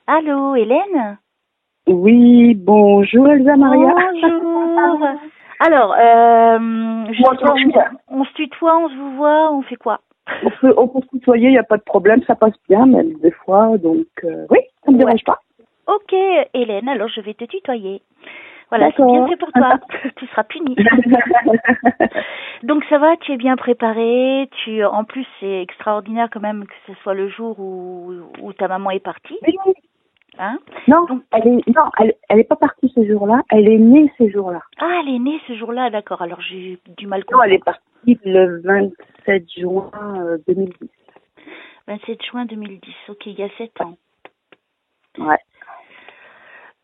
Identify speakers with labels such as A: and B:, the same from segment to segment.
A: Allô, Hélène?
B: Oui, bonjour Elsa Maria.
A: Bonjour. Alors, je
B: Moi,
A: sais pas,
B: je suis là.
A: on se tutoie, on se vous voit, on fait quoi?
B: On peut se tutoyer, il n'y a pas de problème, ça passe bien, même des fois, donc oui, ça ne me
A: Ouais.
B: dérange pas.
A: Ok, Hélène, alors je vais te tutoyer. Voilà, c'est bien
B: D'accord.
A: fait pour toi. Tu seras punie. Donc ça va, tu es bien préparée. En plus, c'est extraordinaire quand même que ce soit le jour où ta maman est partie.
B: Oui,
A: Hein?
B: non,
A: Donc,
B: elle est pas partie ce jour-là, elle est née ce jour-là.
A: ah, elle est née ce jour-là, d'accord. Alors j'ai du mal
B: Non, elle est
A: comprendre.
B: partie le 27 juin 2010.
A: 27 juin 2010, ok, il y a 7 ans.
B: Ouais.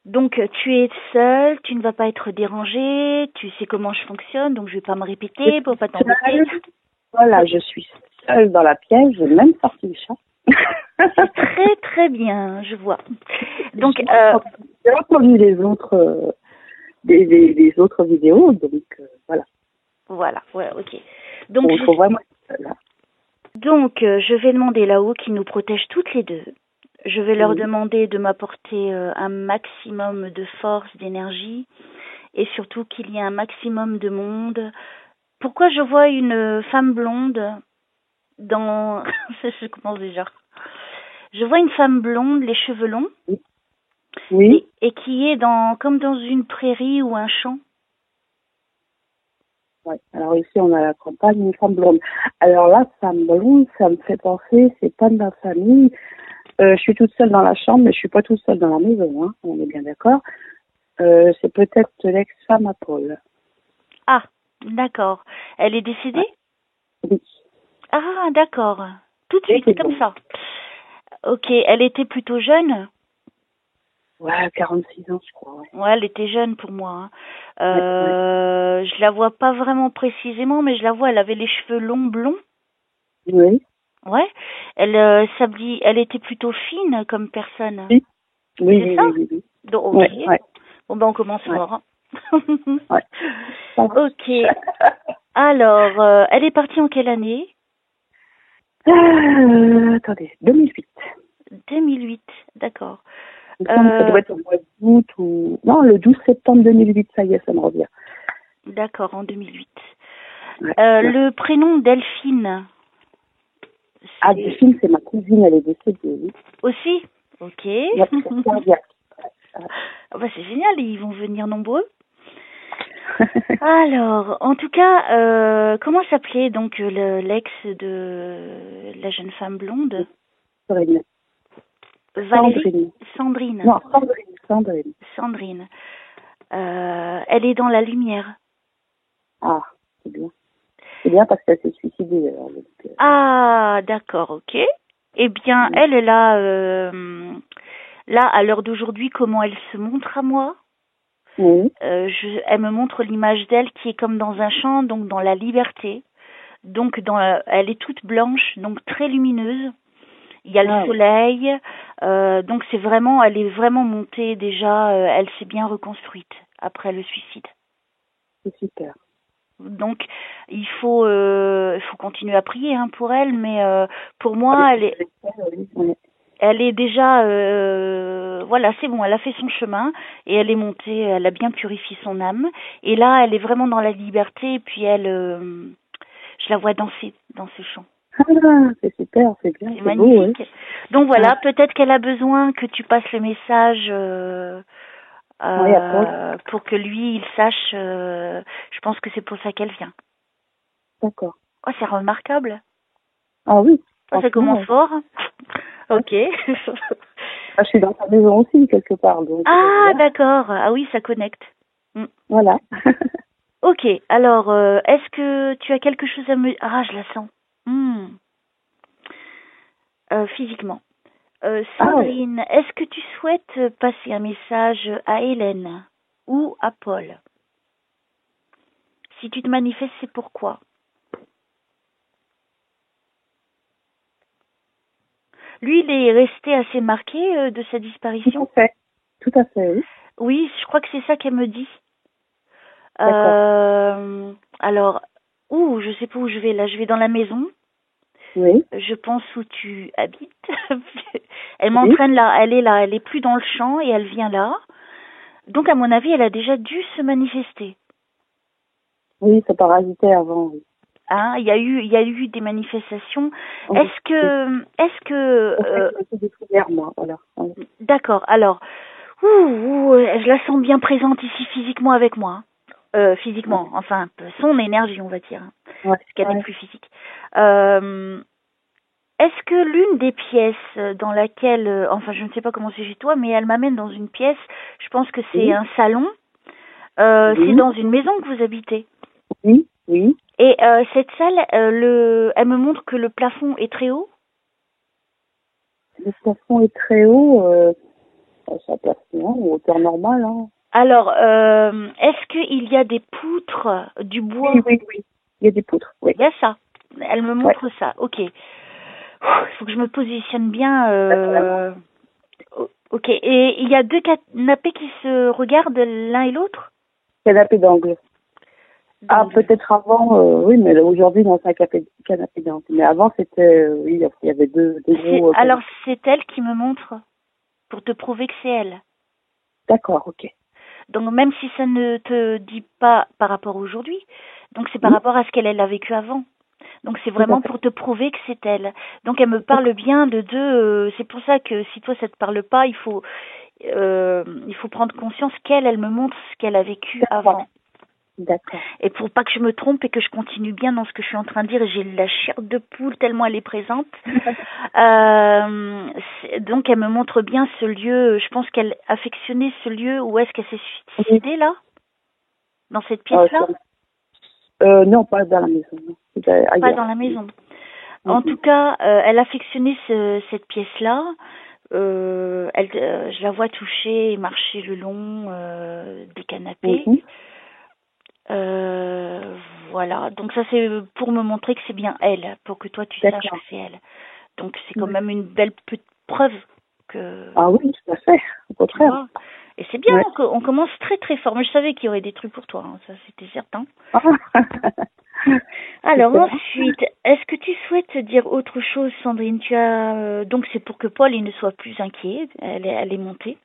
A: Donc, tu es seule, tu ne vas pas être dérangée, tu sais comment je fonctionne, donc je vais pas me répéter pour pas t'embêter.
B: Voilà, je suis seule dans la pièce, j'ai même sorti le chat.
A: C'est très très bien, je vois. Donc,
B: J'ai entendu les autres, des autres vidéos, donc voilà.
A: voilà, ouais, ok.
B: Donc,
A: Donc,
B: il faut vraiment être seule, là.
A: je vais demander là-haut qu'ils nous protègent toutes les deux. Je vais leur
B: Oui.
A: demander de m'apporter un maximum de force, d'énergie, et surtout qu'il y ait un maximum de monde. Pourquoi je vois une femme blonde dans... Je commence déjà. Je vois une femme blonde, les cheveux longs,
B: Oui.
A: et qui est comme dans une prairie ou un champ.
B: Ouais. Alors ici, on a la campagne, une femme blonde. Alors là, femme blonde, ça me fait penser, c'est pas de ma famille. Je suis toute seule dans la chambre, mais je suis pas toute seule dans la maison, hein, on est bien d'accord. C'est peut-être l'ex-femme à Paul.
A: Ah, d'accord. Elle est décédée?
B: Oui.
A: Ah, d'accord. Tout de
B: Et c'est
A: suite, comme
B: bon.
A: ça. Ok, elle était plutôt jeune?
B: Ouais, 46 ans, je crois, ouais.
A: Ouais, elle était jeune pour moi. Hein.
B: Ouais.
A: Je la vois pas vraiment précisément, mais je la vois, elle avait les cheveux longs blonds.
B: Oui.
A: Ouais. Elle était plutôt fine comme personne.
B: Oui. Oui,
A: C'est
B: oui,
A: ça?
B: oui, oui, oui.
A: Donc, ok.
B: Ouais, ouais,
A: Bon, ben, on commence
B: ouais,
A: fort.
B: ouais. Ça va.
A: Ok. Alors, elle est partie en quelle année?
B: Attendez, 2008.
A: 2008. D'accord.
B: Il me semble que ça doit être au mois d'août ou... Non, le 12 septembre 2008, ça y est, ça me revient.
A: D'accord, en 2008.
B: Ouais, ouais.
A: Le prénom Delphine,
B: Ah,
A: c'est
B: Delphine, c'est ma cousine, elle est décédée, oui.
A: aussi? Ok.
B: Ouais, c'est cardiaque.
A: Ah bah c'est génial, ils vont venir nombreux. Alors, en tout cas, comment s'appelait donc l'ex de la jeune femme blonde?
B: Sandrine.
A: Valérie?
B: Sandrine.
A: Sandrine.
B: Non, Sandrine. Sandrine.
A: Sandrine. Elle est dans la lumière.
B: Ah, c'est bien. C'est bien parce qu'elle s'est suicidée, alors. Donc,
A: Ah, d'accord, ok. Eh bien, elle est là, à l'heure d'aujourd'hui, comment elle se montre à moi?
B: oui.
A: Elle me montre l'image d'elle qui est comme dans un champ, donc dans la liberté. Donc, elle est toute blanche, donc très lumineuse. Il y a le
B: Ah, ouais.
A: soleil, donc elle est vraiment montée déjà. Elle s'est bien reconstruite après le suicide.
B: C'est super.
A: Donc, il faut continuer à prier hein, pour elle, mais pour moi,
B: Oui.
A: elle est déjà, voilà, c'est bon, elle a fait son chemin et elle est montée, elle a bien purifié son âme. Et là, elle est vraiment dans la liberté. Et puis je la vois danser dans ce chant.
B: Ah, c'est super, c'est bien,
A: C'est
B: c'est beau, oui.
A: magnifique. Donc
B: Ouais.
A: voilà, peut-être qu'elle a besoin que tu passes le message
B: Oui, à Paul.
A: pour que lui, il sache. Je pense que c'est pour ça qu'elle vient.
B: D'accord.
A: Oh, c'est remarquable.
B: Ah oui,
A: Oh, ça
B: franchement,
A: commence
B: ouais.
A: fort.
B: Ouais.
A: Ok.
B: Ah, je suis dans sa maison aussi, quelque part, donc
A: Ah,
B: voilà.
A: d'accord. Ah oui, ça connecte. Mm.
B: Voilà.
A: Ok, alors, est-ce que tu as quelque chose à me... Ah, je la sens. Hmm. Physiquement.
B: Ah ouais.
A: Sandrine, est-ce que tu souhaites passer un message à Hélène ou à Paul? Si tu te manifestes, c'est pourquoi? Lui, il est resté assez marqué de sa
B: Tout à
A: disparition?
B: fait. Tout à fait, oui.
A: Oui, je crois que c'est ça qu'elle me dit.
B: D'accord.
A: Alors, je sais pas où je vais là. Je vais dans la maison.
B: Oui.
A: Je pense où tu habites. Elle
B: Oui.
A: m'entraîne là, elle est plus dans le champ et elle vient là. Donc à mon avis, elle a déjà dû se manifester.
B: Oui, ça parasitait avant, oui.
A: Hein, il y a eu des manifestations.
B: Oui.
A: Est-ce que,
B: C'est pour ça que je me suis découvert, moi, voilà. Oui.
A: d'accord. Alors, je la sens bien présente ici physiquement avec moi. Hein.
B: Ouais.
A: Physiquement, enfin, son énergie, on va dire, hein,
B: Ouais.
A: parce qu'elle n'est
B: Ouais.
A: plus physique. Est-ce que l'une des pièces dans laquelle, enfin, je ne sais pas comment c'est chez toi, mais elle m'amène dans une pièce. Je pense que c'est
B: Oui.
A: un salon. C'est
B: Oui.
A: dans une maison que vous habitez.
B: Oui. Oui.
A: Et cette salle, elle me montre que le plafond est très haut.
B: Le plafond est très haut, ça place en hauteur normale, hein.
A: Alors, est-ce qu'il y a des poutres, du bois?
B: Oui, oui, oui. Il y a des poutres, oui.
A: Il y a ça. Elle me
B: Ouais.
A: montre ça. Ok. Il faut que je me positionne bien.
B: Vraiment.
A: Ok. Et il y a deux canapés qui se regardent l'un et l'autre?
B: Canapé d'angle. Ah,
A: Donc,
B: peut-être avant, oui, mais là, aujourd'hui, non, c'est un canapé d'angle. Mais avant, c'était, oui, il y avait deux gros
A: alors
B: canapés.
A: c'est elle qui me montre pour te prouver que c'est elle.
B: D'accord, ok.
A: Donc même si ça ne te dit pas par rapport à aujourd'hui, donc c'est par
B: Oui,
A: rapport à ce qu'elle a vécu avant. Donc c'est
B: tout à
A: vraiment
B: fait.
A: pour te prouver que c'est elle. Donc elle me parle
B: D'accord.
A: bien de deux. C'est pour ça que si toi ça te parle pas, il faut prendre conscience qu'elle, elle me montre ce qu'elle a vécu
B: D'accord.
A: avant.
B: D'accord.
A: Et pour pas que je me trompe et que je continue bien dans ce que je suis en train de dire, j'ai la chair de poule tellement elle est présente. Donc elle me montre bien ce lieu. Je pense qu'elle affectionnait ce lieu. Où est-ce qu'elle s'est
B: Oui.
A: suicidée là? Dans cette pièce-là?
B: Non, pas dans la maison, non. C'était
A: Pas
B: ailleurs.
A: dans la maison. En tout
B: Mhm.
A: cas, elle affectionnait cette pièce-là. Je la vois toucher et marcher le long des canapés.
B: Mhm.
A: Euh, voilà. Donc ça c'est pour me montrer que c'est bien elle, pour que toi tu saches que
B: D'accord.
A: c'est elle. Donc c'est quand
B: Ouais.
A: même une belle petite preuve que
B: Ah oui, tout à fait. Au
A: tu
B: contraire.
A: vois. Et c'est bien,
B: Ouais.
A: on commence très très fort. Mais je savais qu'il y aurait des trucs pour toi, hein, ça c'était certain.
B: Ah.
A: Alors
B: Super.
A: ensuite, est-ce que tu souhaites dire autre chose, Sandrine? Tu as donc c'est pour que Paul il ne soit plus inquiet. Elle est montée.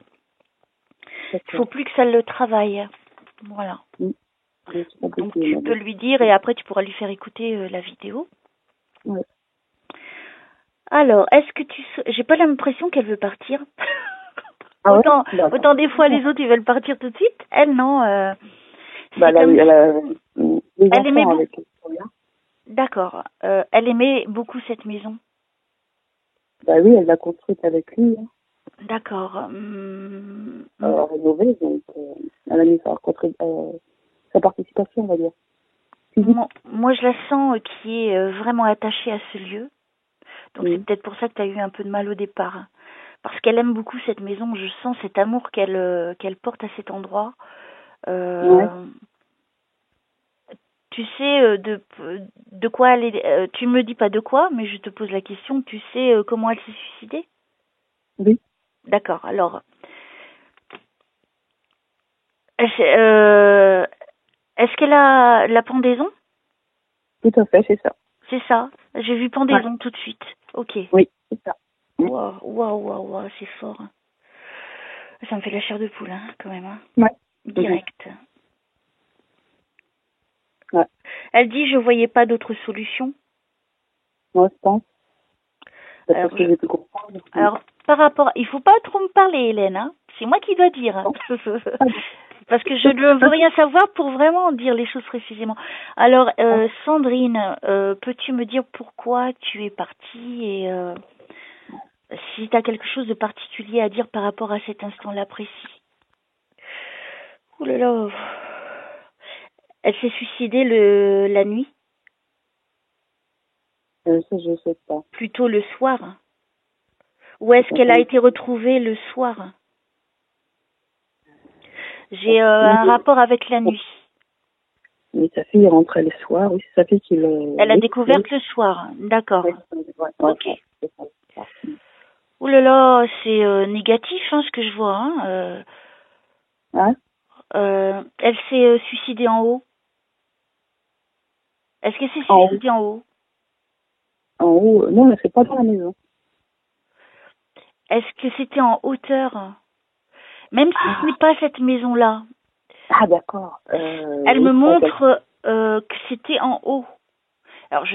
A: Il faut
B: D'accord.
A: plus que ça le travaille. Voilà.
B: Mm. Oui, c'est
A: Donc
B: compliqué,
A: tu
B: mais
A: peux
B: bon.
A: lui dire et après tu pourras lui faire écouter la vidéo.
B: Ouais.
A: Alors, est-ce que j'ai pas l'impression qu'elle veut partir.
B: Ah ouais?
A: autant,
B: Bah,
A: autant des fois les autres ils veulent partir tout de suite. Elle non.
B: bah,
A: C'est comme
B: elle a des
A: elle aimait
B: enfants
A: beaucoup.
B: avec elle.
A: D'accord. Elle aimait beaucoup cette maison.
B: Bah oui, elle l'a construite avec lui, hein.
A: D'accord.
B: Rénovée, donc elle a mis sa participation, on va dire. Physique.
A: Moi, je la sens qui est vraiment attachée à ce lieu. Donc c'est
B: Oui.
A: peut-être pour ça que tu as eu un peu de mal au départ. Parce qu'elle aime beaucoup cette maison. Je sens cet amour qu'elle porte à cet endroit.
B: Ouais.
A: Tu sais de quoi elle est. Tu me dis pas de quoi, mais je te pose la question. Tu sais comment elle s'est suicidée?
B: Oui.
A: D'accord. Alors, est-ce qu'elle a la pendaison?
B: Tout à fait, c'est ça.
A: C'est ça. J'ai vu
B: Ouais.
A: pendaison tout de suite. Ok.
B: Oui, c'est ça. Mm.
A: Waouh, waouh, waouh, waouh, c'est fort. Ça me fait la chair de poule, hein, quand même. Hein.
B: Ouais. Mhm.
A: Direct.
B: Ouais.
A: Elle dit je voyais pas d'autre solution.
B: Moi, je pense. D'après
A: Alors,
B: ce que j'ai pu comprendre. Mm.
A: alors par rapport, il faut pas trop me parler, Hélène. Hein. C'est moi qui dois dire. Hein.
B: Bon. Ah bon.
A: Parce que je ne veux rien savoir pour vraiment dire les choses précisément. Alors, Sandrine, peux-tu me dire pourquoi tu es partie et si tu as quelque chose de particulier à dire par rapport à cet instant-là précis? Ouh là là. Elle s'est suicidée la nuit,
B: Ça, je sais pas.
A: plutôt le soir. Ou est-ce qu'elle a été retrouvée le soir? J'ai un rapport avec la nuit.
B: Mais sa fille rentrait le soir, oui, c'est sa fille qui
A: Elle a
B: oui,
A: découvert
B: oui.
A: le soir, d'accord.
B: Ouais, ouais,
A: Ok.
B: ouais, c'est ça.
A: Ouh là là, c'est négatif hein, ce que je vois. Hein.
B: Hein?
A: Elle s'est suicidée en haut. Est-ce qu'elle s'est
B: En haut.
A: suicidée en haut?
B: En haut, non, mais c'est pas dans la maison.
A: Est-ce que c'était en hauteur? Même si ce n'est pas cette maison-là,
B: Ah, d'accord.
A: elle
B: Oui,
A: me
B: je crois
A: montre que c'était en haut. Alors,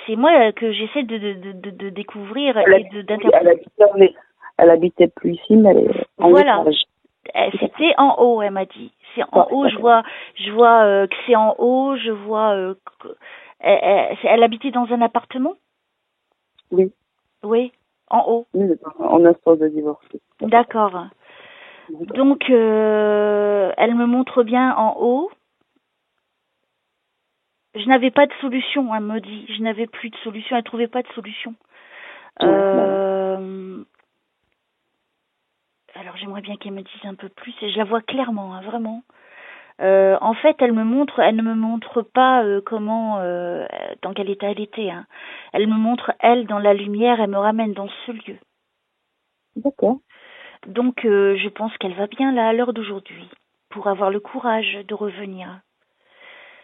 A: c'est moi que j'essaie de découvrir et d'interpréter.
B: elle habitait plus ici, mais elle est en
A: Voilà.
B: étage.
A: C'était en haut, elle m'a dit. C'est en haut, je vois que c'est en haut, je vois elle habitait dans un appartement?
B: Oui.
A: Oui, en haut.
B: Oui, en instance de divorce.
A: D'accord. Donc, elle me montre bien en haut. Je n'avais pas de solution, elle me dit. Je n'avais plus de solution, elle trouvait pas de solution. Alors, j'aimerais bien qu'elle me dise un peu plus, et je la vois clairement, hein, vraiment. En fait, elle ne me montre pas comment, dans quel état elle était. Hein. Elle me montre, elle, dans la lumière, elle me ramène dans ce lieu.
B: D'accord.
A: Donc, je pense qu'elle va bien là, à l'heure d'aujourd'hui, pour avoir le courage de revenir.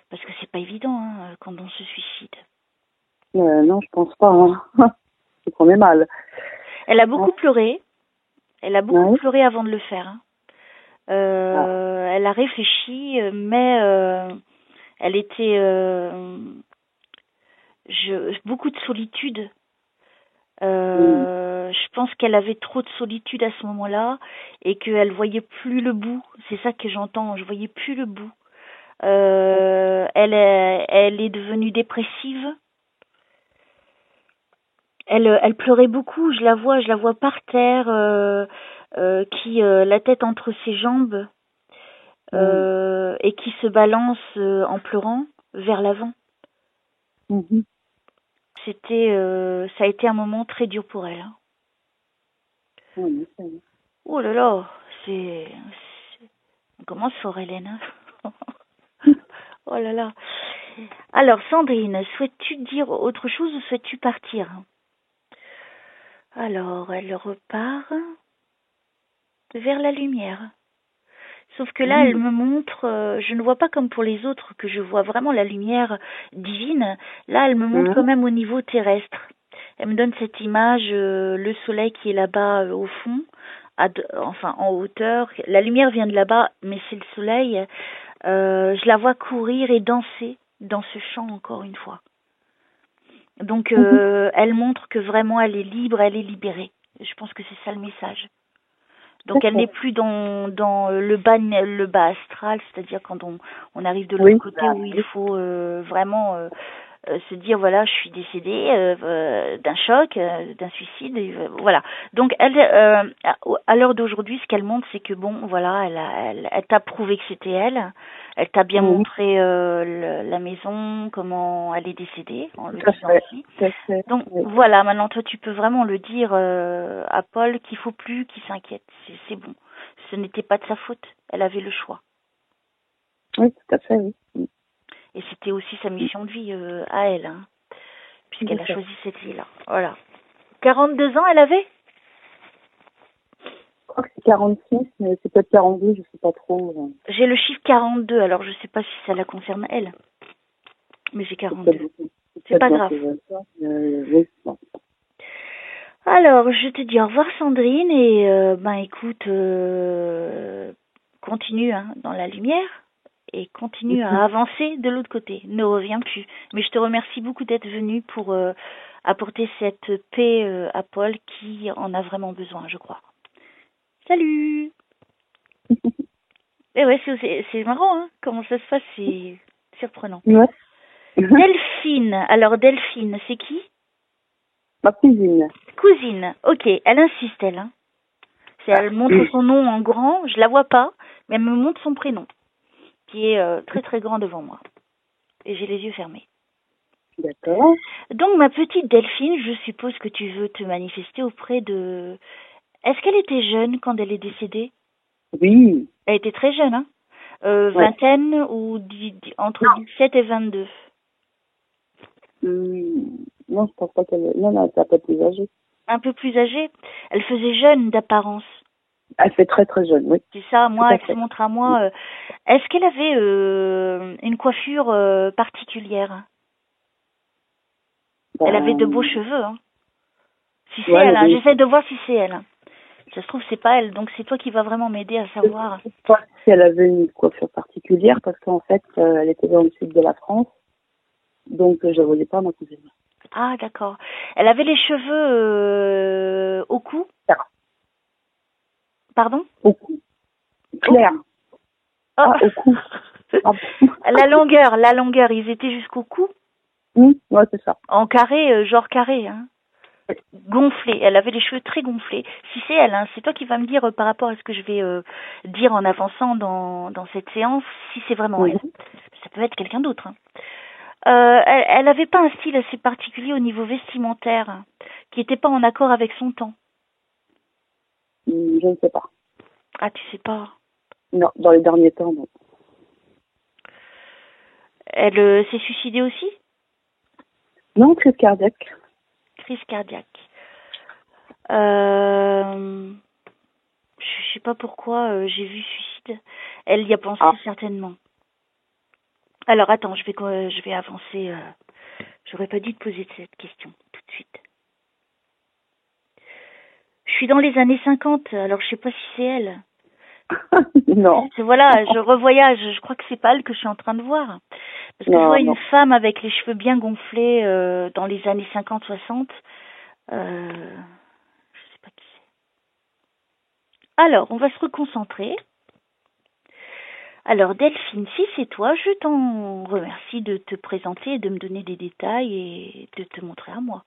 A: Parce que c'est pas évident hein, quand on se suicide.
B: Non, je pense pas. Hein. Je promets mal.
A: Elle a beaucoup pleuré. Elle a beaucoup pleuré avant de le faire. Hein. Elle a réfléchi, mais elle était beaucoup de solitude. Je pense qu'elle avait trop de solitude à ce moment-là et qu'elle voyait plus le bout. C'est ça que j'entends. Je voyais plus le bout. Elle est devenue dépressive. Elle pleurait beaucoup. Je la vois par terre, la tête entre ses jambes et qui se balance en pleurant vers l'avant. Ça a été un moment très dur pour elle. Hein. Oh là là, on commence fort, Hélène. Oh là là. Alors, Sandrine, souhaites-tu dire autre chose ou souhaites-tu partir? Alors, elle repart vers la lumière. Sauf que là, elle me montre, je ne vois pas comme pour les autres, que je vois vraiment la lumière divine. Là, elle me montre quand même au niveau terrestre. Elle me donne cette image, le soleil qui est là-bas au fond, en hauteur. La lumière vient de là-bas, mais c'est le soleil. Je la vois courir et danser dans ce champ encore une fois. Donc, elle montre que vraiment elle est libre, elle est libérée. Je pense que c'est ça le message. Donc elle n'est plus dans le bas astral, c'est-à-dire quand on arrive de l'autre côté où il faut vraiment se dire voilà, je suis décédée d'un choc, d'un suicide, voilà. Donc elle à l'heure d'aujourd'hui, ce qu'elle montre, c'est que bon, voilà, elle t'a prouvé que c'était elle. Elle t'a bien montré la maison, comment elle est décédée, en le disant aussi. Donc voilà, maintenant toi tu peux vraiment le dire à Paul qu'il faut plus qu'il s'inquiète. C'est bon. Ce n'était pas de sa faute. Elle avait le choix.
B: Oui, tout à fait, oui.
A: Et c'était aussi sa mission de vie à elle, hein, puisqu'elle a choisi cette vie-là. Voilà. 42 ans elle avait?
B: Je crois que c'est 46, mais c'est peut-être 42, je sais pas trop.
A: J'ai le chiffre 42, alors je sais pas si ça la concerne elle. Mais j'ai 42. C'est pas grave. Alors, je te dis au revoir Sandrine et écoute, continue hein, dans la lumière et continue à avancer de l'autre côté. Ne reviens plus. Mais je te remercie beaucoup d'être venue pour apporter cette paix à Paul qui en a vraiment besoin, je crois. Salut. Et ouais, c'est marrant, hein, comment ça se passe, c'est surprenant.
B: Ouais.
A: Delphine. Alors Delphine, c'est qui?
B: Ma cousine.
A: Cousine, ok, elle insiste, elle. Hein. Elle montre son nom en grand, je la vois pas, mais elle me montre son prénom, qui est très très grand devant moi. Et j'ai les yeux fermés.
B: D'accord.
A: Donc ma petite Delphine, je suppose que tu veux te manifester auprès de... Est-ce qu'elle était jeune quand elle est décédée?
B: Oui.
A: Elle était très jeune, hein, vingtaine ou entre 17 et 22.
B: Non, je pense pas qu'elle... Non, elle était un peu plus âgée.
A: Un peu plus âgée. Elle faisait jeune d'apparence.
B: Elle fait très très jeune, oui.
A: C'est ça, moi, elle se montre à moi. Est-ce qu'elle avait une coiffure particulière? Elle avait de beaux cheveux, hein. Si c'est elle, hein. J'essaie de voir si c'est elle. Ça se trouve, c'est pas elle. Donc, c'est toi qui vas vraiment m'aider à savoir.
B: Je sais pas si elle avait une coiffure particulière, parce qu'en fait, elle était dans le sud de la France. Donc, je ne voyais pas ma cousine.
A: Ah, d'accord. Elle avait les cheveux au cou.
B: Claire.
A: Pardon?
B: Au cou. Claire.
A: Oh.
B: Ah, au cou. Ah.
A: La longueur, ils étaient jusqu'au cou?
B: Ouais, c'est ça.
A: En carré, genre carré, hein. Gonflé. Elle avait les cheveux très gonflés. Si c'est elle, hein, c'est toi qui vas me dire par rapport à ce que je vais dire en avançant dans cette séance, si c'est vraiment elle. Ça peut être quelqu'un d'autre, hein. Elle avait pas un style assez particulier au niveau vestimentaire, hein, qui n'était pas en accord avec son temps.
B: Je ne sais pas.
A: Ah, tu sais pas?
B: Non, dans les derniers temps, non.
A: Elle s'est suicidée aussi?
B: Non, crise cardiaque.
A: Crise cardiaque. Je sais pas pourquoi j'ai vu suicide. Elle y a pensé certainement. Alors attends, je vais avancer. J'aurais pas dû te poser cette question tout de suite. Je suis dans les années 50, alors je sais pas si c'est elle.
B: Non.
A: Voilà, je revoyage. Je crois que c'est pas elle que je suis en train de voir. Parce que je vois une femme avec les cheveux bien gonflés dans les années 50-60. Je sais pas qui c'est. Alors, on va se reconcentrer. Alors, Delphine, si c'est toi, je t'en remercie de te présenter et de me donner des détails et de te montrer à moi.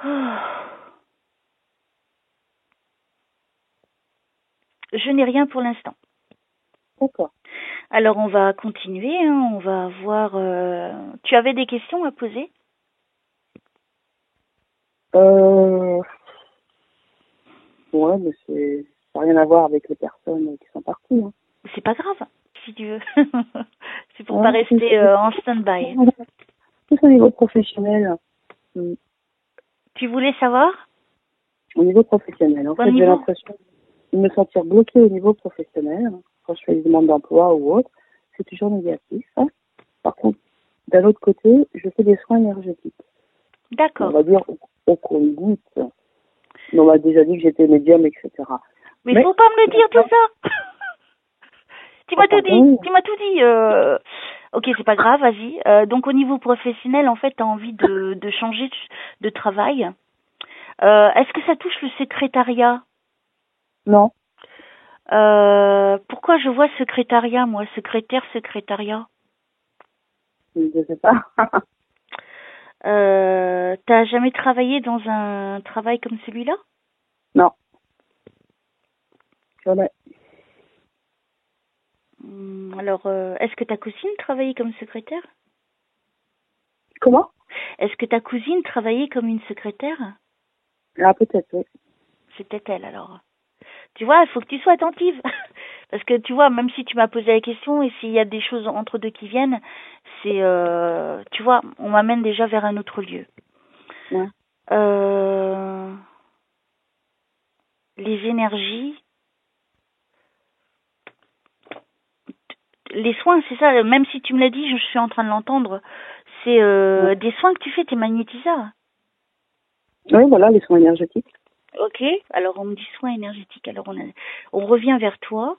A: Oh. Je n'ai rien pour l'instant.
B: D'accord.
A: Alors, on va continuer. Hein, on va voir... Tu avais des questions à poser?
B: Ouais, mais ça n'a rien à voir avec les personnes qui sont parties. Hein.
A: C'est pas grave, si tu veux. C'est pour pas rester en stand-by.
B: Tout au niveau professionnel.
A: Tu voulais savoir?
B: Au niveau professionnel. En fait, j'ai l'impression de me sentir bloquée au niveau professionnel. Quand je fais des demandes d'emploi ou autre, c'est toujours négatif. Hein. Par contre, d'un autre côté, je fais des soins énergétiques.
A: D'accord.
B: On va dire au compte-gouttes. On m'a déjà dit que j'étais médium, etc.
A: Mais faut pas me le dire tout ça. Tu m'as tout dit. Tu m'as tout dit. Ok, c'est pas grave, vas-y. Donc au niveau professionnel, en fait, tu as envie de changer de travail. Est-ce que ça touche le secrétariat?
B: Non.
A: Pourquoi je vois secrétariat, moi? Secrétaire,
B: Je sais pas.
A: T'as jamais travaillé dans un travail comme celui-là?
B: Non. Jamais.
A: Alors, est-ce que ta cousine travaillait comme secrétaire?
B: Comment?
A: Est-ce que ta cousine travaillait comme une secrétaire?
B: Ah, peut-être, oui.
A: C'est peut-être elle, alors. Tu vois, il faut que tu sois attentive. Parce que, tu vois, même si tu m'as posé la question et s'il y a des choses entre deux qui viennent, c'est, tu vois, on m'amène déjà vers un autre lieu.
B: Ouais.
A: Les énergies... Les soins, c'est ça, même si tu me l'as dit, je suis en train de l'entendre, c'est des soins que tu fais, t'es magnétiseur.
B: Oui, voilà, les soins énergétiques.
A: Ok, alors on me dit soins énergétiques, alors on revient vers toi,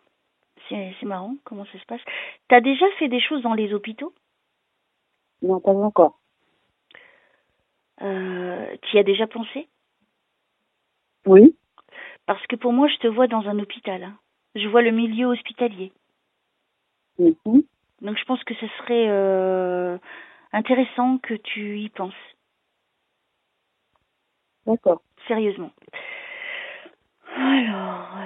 A: c'est marrant, comment ça se passe. T'as déjà fait des choses dans les hôpitaux?
B: Non, pas encore.
A: Tu y as déjà pensé?
B: Oui.
A: Parce que pour moi, je te vois dans un hôpital, hein. Je vois le milieu hospitalier. Donc je pense que ce serait intéressant que tu y penses.
B: D'accord.
A: Sérieusement. Alors,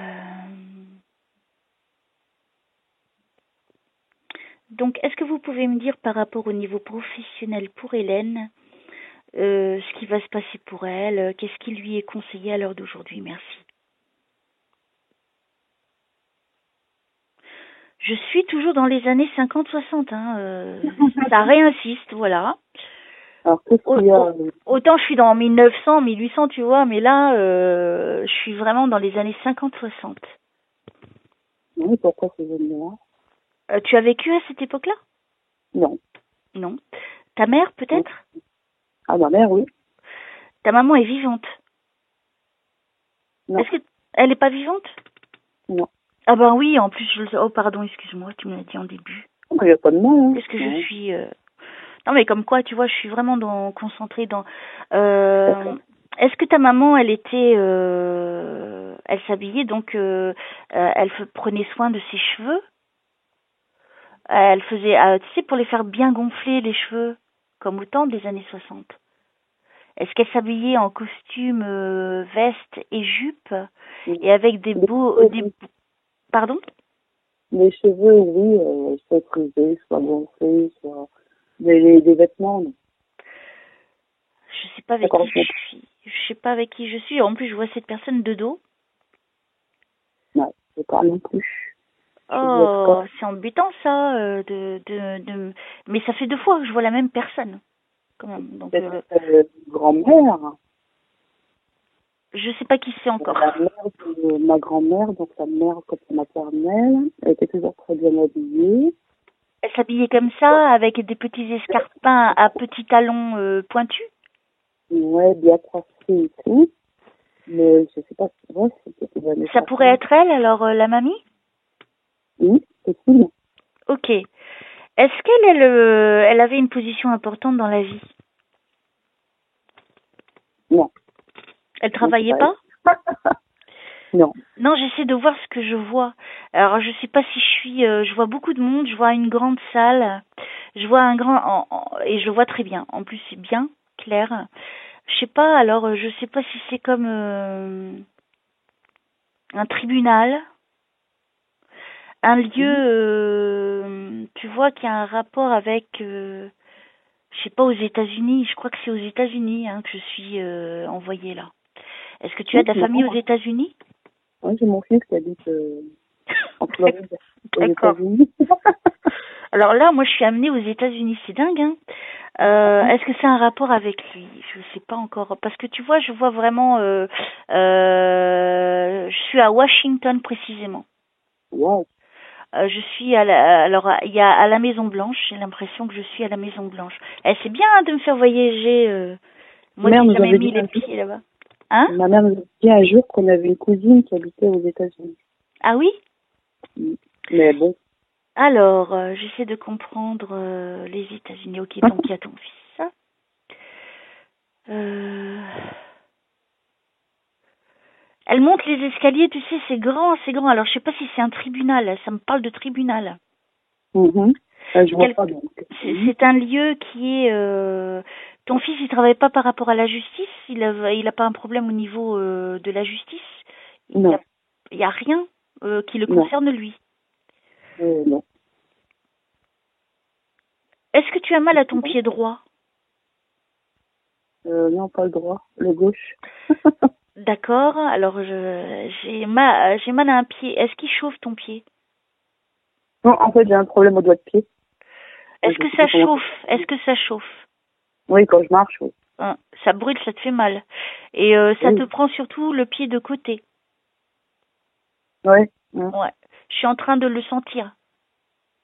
A: donc est-ce que vous pouvez me dire par rapport au niveau professionnel pour Hélène, ce qui va se passer pour elle, qu'est-ce qui lui est conseillé à l'heure d'aujourd'hui? Merci. Je suis toujours dans les années 50-60, hein, ça réinsiste, voilà.
B: Alors, qu'est-ce qu'il y a
A: Autant je suis dans 1900, 1800, tu vois, mais là, je suis vraiment dans les années 50-60.
B: Oui, pourquoi ces années-là?
A: Tu as vécu à cette époque-là?
B: Non.
A: Non. Ta mère, peut-être?
B: Ah, ma mère, oui.
A: Ta maman est vivante.
B: Non.
A: Est-ce que elle est pas vivante?
B: Non.
A: Ah ben oui, en plus je le sais. Oh pardon, excuse-moi, tu me l'as dit en début.
B: Il n'y a pas de mal, hein.
A: Qu'est-ce que je
B: Non.
A: suis Non mais comme quoi, tu vois, je suis vraiment concentrée dans.
B: D'accord.
A: Est-ce que ta maman, elle était, elle s'habillait donc, elle prenait soin de ses cheveux. Elle faisait, tu sais, pour les faire bien gonfler les cheveux, comme au temps des années 60. Est-ce qu'elle s'habillait en costume, veste et jupe, et avec des
B: Les
A: beaux,
B: cheveux,
A: pardon?
B: les cheveux, oui, soit frisés, soit gonflés, soit des vêtements, non.
A: Je sais pas avec
B: D'accord,
A: qui je suis. Je sais pas avec qui je suis. En plus, je vois cette personne de dos.
B: non, c'est pas non plus. Je dois être
A: Oh, c'est embêtant ça, mais ça fait 2 fois que je vois la même personne, quand même. Donc,
B: grand-mère,
A: je sais pas qui c'est encore.
B: la mère de ma grand-mère, donc la mère côté maternelle, elle était toujours très bien habillée.
A: Elle s'habillait comme ça, avec des petits escarpins à petits talons pointus.
B: Ouais, bien tracée et tout. Mais je sais pas, ouais, c'était les années
A: Ça pourrait
B: 60.
A: être elle, alors, la mamie?
B: Oui, c'est possible.
A: Ok. Est-ce elle avait une position importante dans la vie?
B: Non,
A: Elle
B: non, c'est
A: travaillait
B: pas elle.
A: pas?
B: Non.
A: Non, j'essaie de voir ce que je vois. Alors, je sais pas si je vois beaucoup de monde, je vois une grande salle, je vois un et je le vois très bien. En plus, c'est bien clair. Je sais pas, alors, je sais pas si c'est comme un tribunal, un lieu,
B: Mhm.
A: tu vois, qui a un rapport avec, je sais pas, aux États-Unis. Je crois que c'est aux États-Unis hein, que je suis envoyée là. Est-ce que tu as
B: Oui,
A: de la famille aux
B: non.
A: États-Unis?
B: Ouais, j'ai mon fils qui habite en Floride, aux
A: D'accord.
B: États-Unis.
A: Alors là, moi, je suis amenée aux États-Unis. C'est dingue, hein. Est-ce que c'est un rapport avec lui? Je sais pas encore. Parce que tu vois, je vois vraiment... je suis à Washington précisément.
B: Wow.
A: Je suis alors, il y a à la Maison Blanche. J'ai l'impression que je suis à la Maison Blanche. C'est bien hein, de me faire voyager. Moi
B: Ma mère
A: qui n'ai
B: nous
A: jamais
B: avait dit
A: mis les
B: un jour,
A: pieds là-bas. Hein?
B: ma mère nous avait dit un jour qu'on avait une cousine qui habitait aux États-Unis.
A: Ah oui?
B: Mm. Mais bon.
A: Alors, j'essaie de comprendre les États-Unis. Ok, donc il y a ton fils. Euh... Elle monte les escaliers, tu sais, c'est grand, c'est grand. Alors, je sais pas si c'est un tribunal. Ça me parle de tribunal.
B: Mhm. Je
A: C'est
B: vois
A: quel-
B: pas donc. Mhm.
A: c'est un lieu qui est. Ton fils, il travaille pas par rapport à la justice. Il a pas un problème au niveau de la justice.
B: Non,
A: Il y a rien qui le
B: non,
A: concerne lui.
B: non.
A: Est-ce que tu as mal à ton pied droit?
B: Non, pas le droit, le gauche.
A: D'accord. Alors, j'ai mal à un pied. Est-ce qu'il chauffe ton pied?
B: Non, en fait, j'ai un problème au doigt de pied.
A: Est-ce
B: Je
A: que
B: sais
A: ça
B: pas comment
A: chauffe?
B: ça.
A: Est-ce que ça chauffe?
B: Oui, quand je marche, oui.
A: Hein, ça brûle, ça te fait mal. Et ça te
B: Oui.
A: prend surtout le pied de côté.
B: Ouais. Hein.
A: Ouais. Je suis en train de le sentir.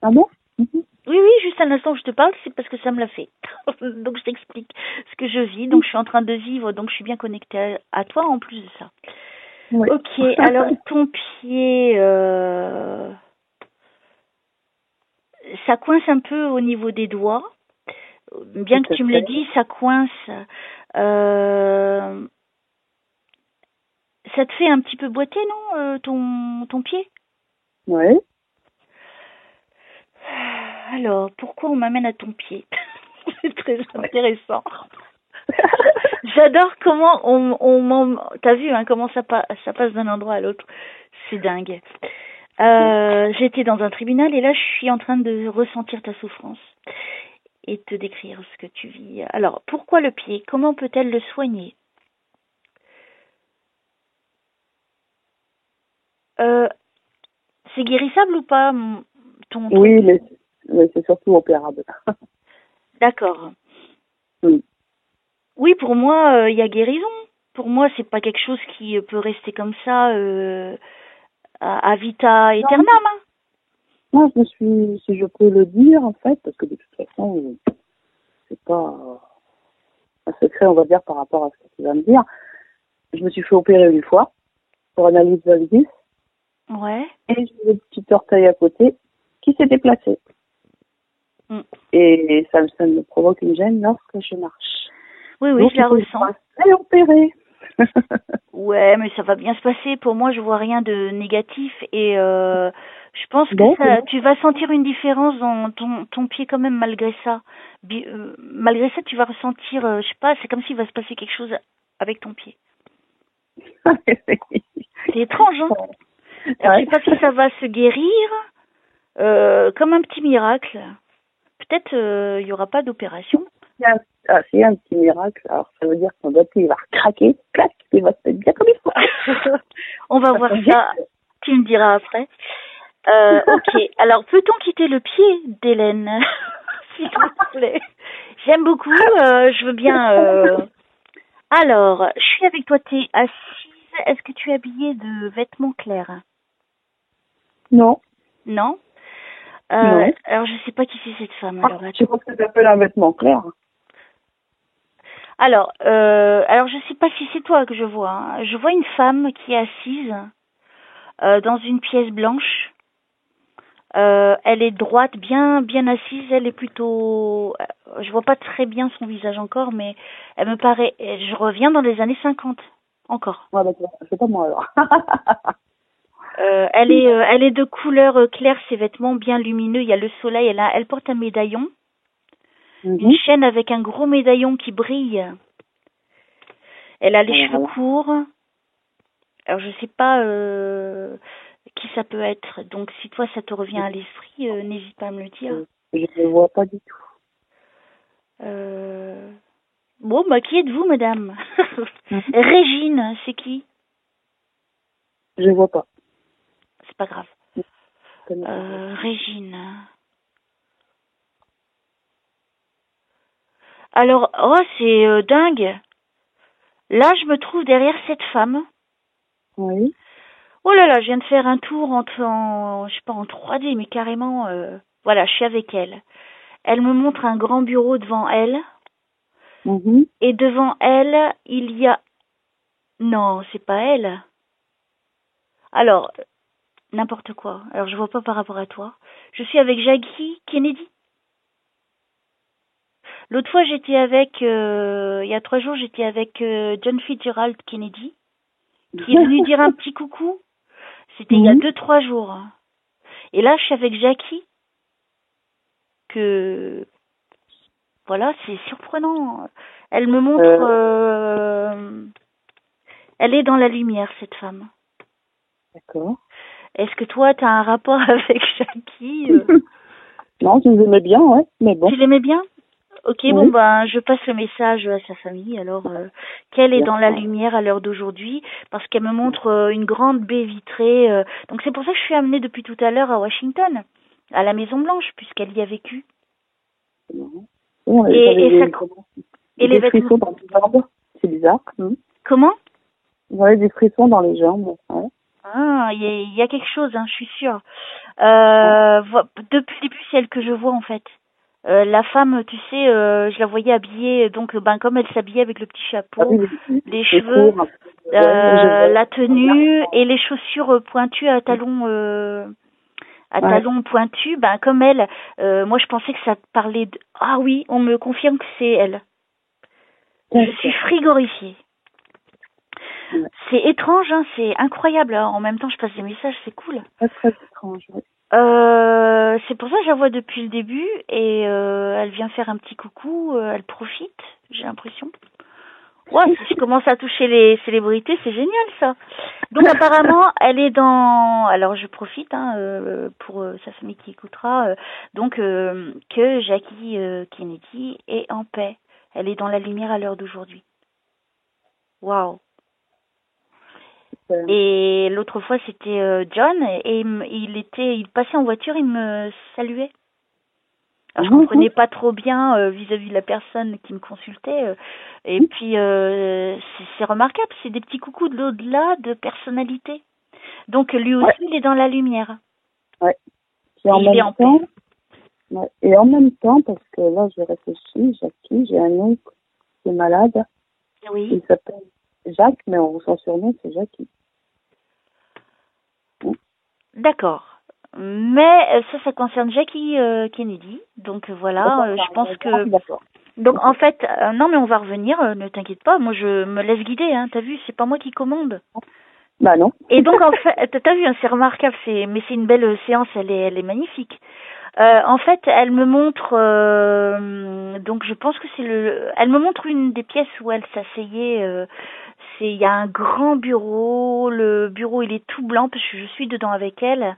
B: Ah bon? Mhm.
A: Oui, oui, juste à l'instant où je te parle, c'est parce que ça me l'a fait. Donc je t'explique ce que je vis. Donc je suis en train de vivre, donc je suis bien connectée à toi en plus de ça.
B: Oui.
A: Ok, alors ton pied, ça coince un peu au niveau des doigts. Bien que tu me l'aies
B: Peut-être.
A: dit, ça coince. Euh, Ça te fait un petit peu boiter, non, ton pied?
B: Ouais.
A: Alors, pourquoi on m'amène à ton pied? C'est très intéressant. J'adore comment T'as vu, hein, comment ça passe d'un endroit à l'autre. C'est dingue. J'étais dans un tribunal et là, je suis en train de ressentir ta souffrance et te décrire ce que tu vis. Alors, pourquoi le pied? Comment peut-elle le soigner? Euh, c'est guérissable ou pas, ton truc?
B: Oui, mais c'est surtout opérable.
A: D'accord.
B: Oui.
A: Oui, pour moi, il y a guérison. Pour moi, c'est pas quelque chose qui peut rester comme ça à vita
B: Non,
A: aeternam. Hein.
B: non, si je peux le dire, en fait, parce que de toute façon, c'est pas un secret, on va dire, par rapport à ce que tu vas me dire. Je me suis fait opérer une fois pour analyse valgus.
A: Ouais.
B: Et j'ai le petit orteil à côté qui s'est déplacé. Et ça me provoque une gêne lorsque je marche.
A: Oui,
B: donc,
A: je la ressens.
B: Elle est opérée.
A: Ouais, mais ça va bien se passer. Pour moi, je vois rien de négatif et je pense que tu vas sentir une différence dans ton pied quand même malgré ça. Malgré ça, tu vas ressentir, je sais pas, c'est comme s'il va se passer quelque chose avec ton pied. C'est étrange, hein? Alors, je sais pas si ça va se guérir comme un petit miracle. Peut-être il y aura pas d'opération.
B: C'est un petit miracle. Alors, ça veut dire que ton pied va craquer, clac, il va se mettre bien comme il faut.
A: On va voir ça. Tu me diras après. Ok. Alors, peut-on quitter le pied d'Hélène, s'il te plaît? J'aime beaucoup. Je veux bien. Alors, je suis avec toi. T'es assise. Est-ce que tu es habillée de vêtements clairs?
B: Non.
A: Non.
B: Non.
A: Alors, je sais pas qui c'est cette femme. Alors,
B: je pense que tu appelles un vêtement clair.
A: Alors, je sais pas si c'est toi que je vois. Hein. Je vois une femme qui est assise dans une pièce blanche. Elle est droite, bien assise. Elle est plutôt. Je vois pas très bien son visage encore, mais elle me paraît. Je reviens dans les années 50 encore.
B: Ouais, c'est pas moi alors.
A: Elle est de couleur claire. Ses vêtements bien lumineux. Il y a le soleil. Elle porte un médaillon, une chaîne avec un gros médaillon qui brille. Elle a les cheveux courts. Alors je sais pas qui ça peut être. Donc si toi ça te revient à l'esprit, n'hésite pas à me le dire.
B: Je ne le vois pas du tout.
A: Bon, bah qui êtes-vous, madame? Régine, c'est qui?
B: Je ne vois pas.
A: C'est pas grave. Régine. Alors, oh, c'est dingue. Là, je me trouve derrière cette femme.
B: Oui.
A: Oh là là, je viens de faire un tour je sais pas, en 3D, mais carrément, voilà, je suis avec elle. Elle me montre un grand bureau devant elle. Et devant elle, il y a... Non, c'est pas elle. Alors, n'importe quoi. Alors, je vois pas par rapport à toi. Je suis avec Jackie Kennedy. L'autre fois, j'étais avec... il y a 3 jours, j'étais avec John Fitzgerald Kennedy, qui est venu dire un petit coucou. C'était il y a 2-3 jours. Et là, je suis avec Jackie, que... Voilà, c'est surprenant. Elle me montre... Elle est dans la lumière, cette femme.
B: D'accord.
A: Est-ce que toi, tu as un rapport avec Jackie
B: Non, je l'aimais bien, ouais, mais bon.
A: Tu l'aimais bien? Ok, bon, ben, je passe le message à sa famille, alors, qu'elle est dans la lumière à l'heure d'aujourd'hui, parce qu'elle me montre une grande baie vitrée. Donc, c'est pour ça que je suis amenée depuis tout à l'heure à Washington, à la Maison Blanche, puisqu'elle y a vécu.
B: Et les frissons dans les jambes, c'est bizarre.
A: Comment?
B: Ouais, des frissons dans les jambes. Ouais.
A: Ah, il y a quelque chose, hein, je suis sûre. Depuis le début, c'est elle que je vois en fait. La femme, tu sais, je la voyais habillée, donc comme elle s'habillait avec le petit chapeau, les cheveux, la tenue et les chaussures pointues à talons pointus, comme elle. Moi, je pensais que ça parlait de... Ah oui, on me confirme que c'est elle. Je suis frigorifiée. C'est étrange, hein, c'est incroyable. En même temps, je passe des messages, c'est cool.
B: C'est très étrange, oui.
A: C'est pour ça que je la vois depuis le début et elle vient faire un petit coucou, elle profite, j'ai l'impression. Ouais, si je commence à toucher les célébrités, c'est génial ça. Donc apparemment, elle est dans... Alors je profite pour sa famille qui écoutera, que Jackie Kennedy est en paix. Elle est dans la lumière à l'heure d'aujourd'hui. Waouh. Et l'autre fois c'était John et il passait en voiture, il me saluait. Alors je comprenais pas trop bien vis-à-vis de la personne qui me consultait et puis c'est remarquable, c'est des petits coucous de l'au-delà de personnalité. Donc lui aussi il est dans la lumière.
B: Ouais.
A: Et il est en paix.
B: Ouais. Et en même temps, parce que là, je réfléchis, Jackie, j'ai un oncle qui est malade.
A: Oui.
B: Il s'appelle Jacques, mais son surnom, c'est Jackie.
A: D'accord. Mais ça concerne Jackie Kennedy. Donc voilà, je pense que...
B: D'accord.
A: Donc en fait, non mais on va revenir, ne t'inquiète pas, moi je me laisse guider, hein, t'as vu, c'est pas moi qui commande.
B: Bah non.
A: Et donc en fait, t'as vu, hein, c'est remarquable, mais c'est une belle séance, elle est magnifique. En fait, elle me montre, donc je pense que elle me montre une des pièces où elle s'asseyait. Il y a un grand bureau, le bureau il est tout blanc parce que je suis dedans avec elle.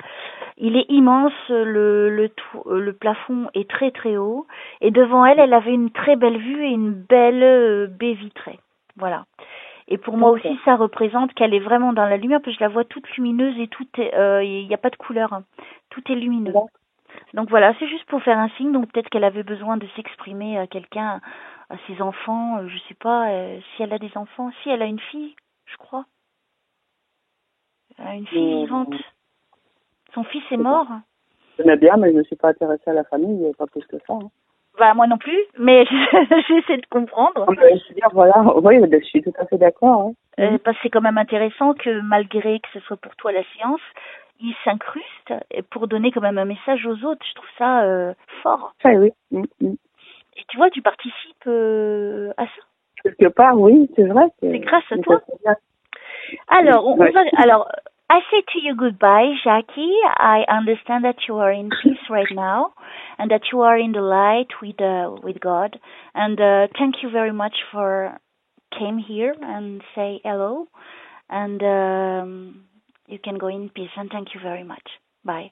A: Il est immense, le plafond est très très haut et devant elle, elle avait une très belle vue et une belle baie vitrée. Voilà. Et pour moi aussi, ça représente qu'elle est vraiment dans la lumière, parce que je la vois toute lumineuse et tout est, il n'y a pas de couleur, hein. Tout est lumineux. Donc voilà, c'est juste pour faire un signe. Donc peut-être qu'elle avait besoin de s'exprimer à quelqu'un, à ses enfants, je sais pas, si elle a des enfants. Si elle a une fille, je crois. Elle a une fille vivante. Son fils est mort.
B: J'aimais bien, mais je ne suis pas intéressée à la famille, pas plus que ça. Hein.
A: Bah moi non plus, mais j'essaie de comprendre.
B: Je veux dire, voilà, oui, je suis tout à fait d'accord. Hein.
A: Parce que c'est quand même intéressant que malgré que ce soit pour toi la séance, il s'incruste pour donner quand même un message aux autres. Je trouve ça fort.
B: Ah, oui.
A: Et tu vois, tu participes à ça.
B: Quelque part, oui, c'est vrai.
A: C'est grâce à toi. Alors, I say to you goodbye, Jackie. I understand that you are in peace right now, and that you are in the light with God. And thank you very much for came here and say hello. And you can go in peace. And thank you very much. Bye.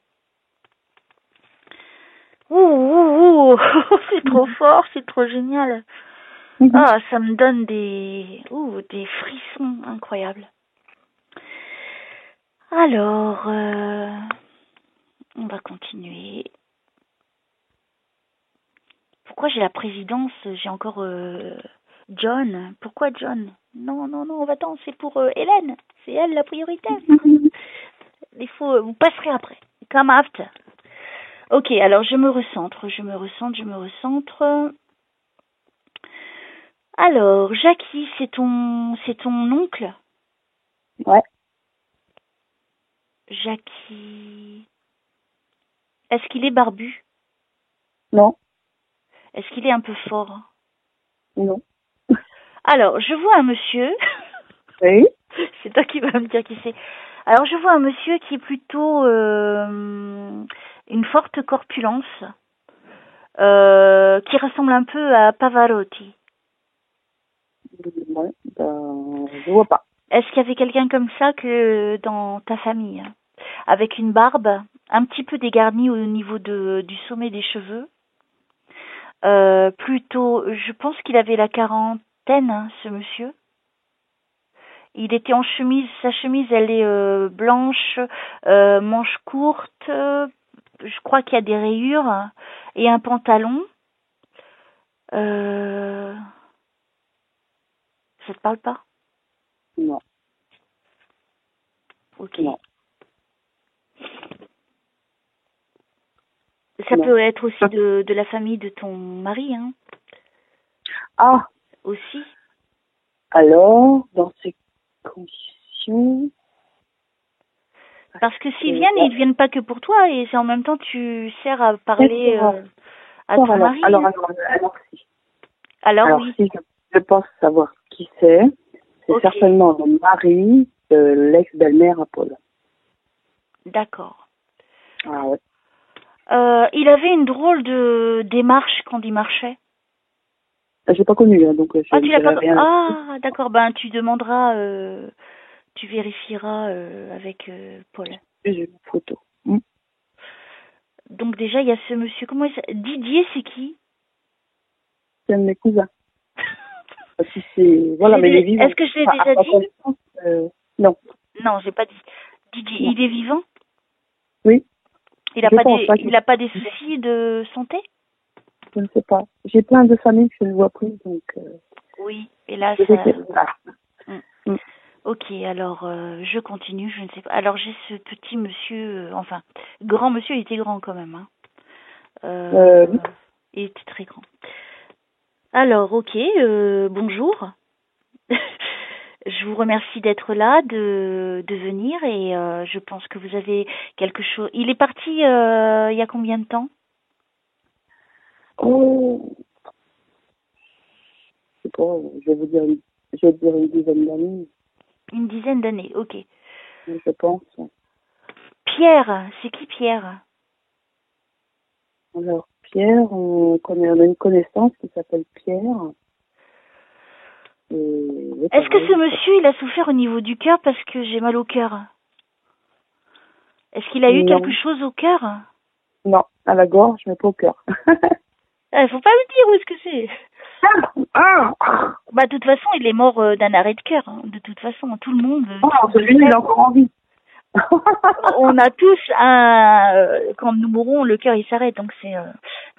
A: Ouh, c'est trop fort, c'est trop génial. Ah, ça me donne des frissons incroyables. Alors, on va continuer. Pourquoi j'ai la présidence? J'ai encore John. Pourquoi John? Non, va-t'en, c'est pour Hélène. C'est elle la priorité. Il faut, vous passerez après. Come after. Ok, alors je me recentre. Alors, Jackie, c'est ton oncle?
B: Ouais.
A: Jackie. Est-ce qu'il est barbu?
B: Non.
A: Est-ce qu'il est un peu fort?
B: Non.
A: Alors, je vois un monsieur.
B: Oui.
A: C'est toi qui vas me dire qui c'est. Alors, je vois un monsieur qui est plutôt une forte corpulence, qui ressemble un peu à Pavarotti.
B: Ouais, je vois pas.
A: Est-ce qu'il y avait quelqu'un comme ça que dans ta famille, avec une barbe un petit peu dégarnie au niveau du sommet des cheveux? Plutôt, je pense qu'il avait la quarantaine, hein, ce monsieur. Il était en chemise, sa chemise elle est blanche, manches courtes, je crois qu'il y a des rayures et un pantalon. Ça te parle pas?
B: Non.
A: Ok.
B: Non.
A: Ça peut être aussi de la famille de ton mari, hein?
B: Ah.
A: Aussi.
B: Alors, dans ces conditions.
A: Parce que s'ils viennent, ils viennent pas que pour toi, et c'est en même temps tu sers à parler à ton mari.
B: Alors, si. Alors
A: oui.
B: Si je pense savoir qui c'est certainement le mari de l'ex-belle-mère à Paul.
A: D'accord.
B: Ah ouais.
A: Il avait une drôle de démarche quand il marchait.
B: J'ai pas connu, hein, donc je
A: tu l'as pas
B: rien.
A: Ah, d'accord. Ben, tu demanderas, tu vérifieras avec Paul.
B: J'ai une photo.
A: Donc déjà, il y a ce monsieur. Comment il s'appelle? Didier, c'est qui?
B: C'est un de mes cousins. Si c'est voilà, mais il est vivant.
A: Est-ce que je l'ai déjà dit?
B: Non.
A: Non, j'ai pas dit. Didier, il est vivant?
B: Oui.
A: Il a pas des soucis de santé?
B: Je ne sais pas. J'ai plein de familles que je ne vois plus, donc.
A: Oui, et là, Ok, alors je continue, je ne sais pas. Alors j'ai ce petit monsieur, grand monsieur, il était grand quand même, hein.
B: Oui.
A: Il était très grand. Alors, ok, bonjour. Je vous remercie d'être là, de venir et je pense que vous avez quelque chose. Il est parti il y a combien de temps?
B: Oh, je sais pas, je vais dire une dizaine d'années,
A: Une dizaine d'années, ok.
B: je pense.
A: Pierre, c'est qui Pierre?
B: Alors, Pierre, on a une connaissance qui s'appelle Pierre. Et oui,
A: Est-ce que ce
B: pareil.
A: monsieur, il a souffert au niveau du cœur parce que j'ai mal au cœur? Est-ce qu'il a eu quelque
B: Non,
A: chose au cœur?
B: non, à la gorge, mais pas au cœur.
A: Il faut pas me dire où est-ce que c'est.
B: Ah,
A: Bah, de toute façon, il est mort d'un arrêt de cœur. Hein. De toute façon, tout le monde.
B: celui-là, il est encore en vie.
A: On a tous un. Quand nous mourrons, le cœur il s'arrête. Donc c'est.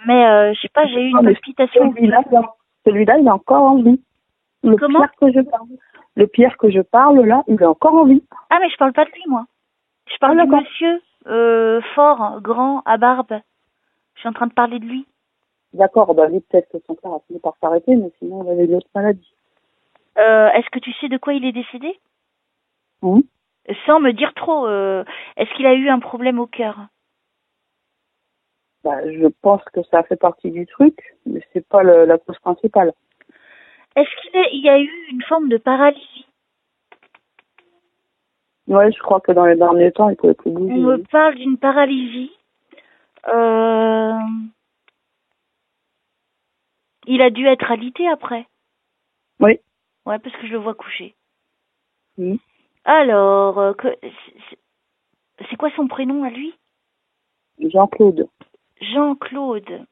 A: Mais je sais pas, j'ai eu une
B: Non, mais
A: palpitation.
B: celui-là, il est encore en vie. Le
A: Comment?
B: Pierre que je parle. Le Pierre que je parle, là, il est encore en vie.
A: Ah, mais je parle pas de lui, moi. Je
B: Ah,
A: parle du
B: d'accord.
A: monsieur fort, grand, à barbe. Je suis en train de parler de lui.
B: D'accord, bah lui, peut-être que son père a fini par s'arrêter, mais sinon, il avait une autre maladie.
A: Est-ce que tu sais de quoi il est décédé?
B: Hum.
A: Sans me dire trop. Est-ce qu'il a eu un problème au cœur?
B: Bah, je pense que ça fait partie du truc, mais c'est pas la cause principale.
A: Est-ce qu'il y a eu une forme de paralysie?
B: Ouais, je crois que dans les derniers temps, il pouvait plus
A: On me
B: bouger.
A: parle d'une paralysie. Euh, Il a dû être alité après.
B: Oui.
A: Ouais, parce que je le vois coucher.
B: Hum.
A: Alors, c'est quoi son prénom à lui?
B: Jean-Claude.
A: Jean-Claude.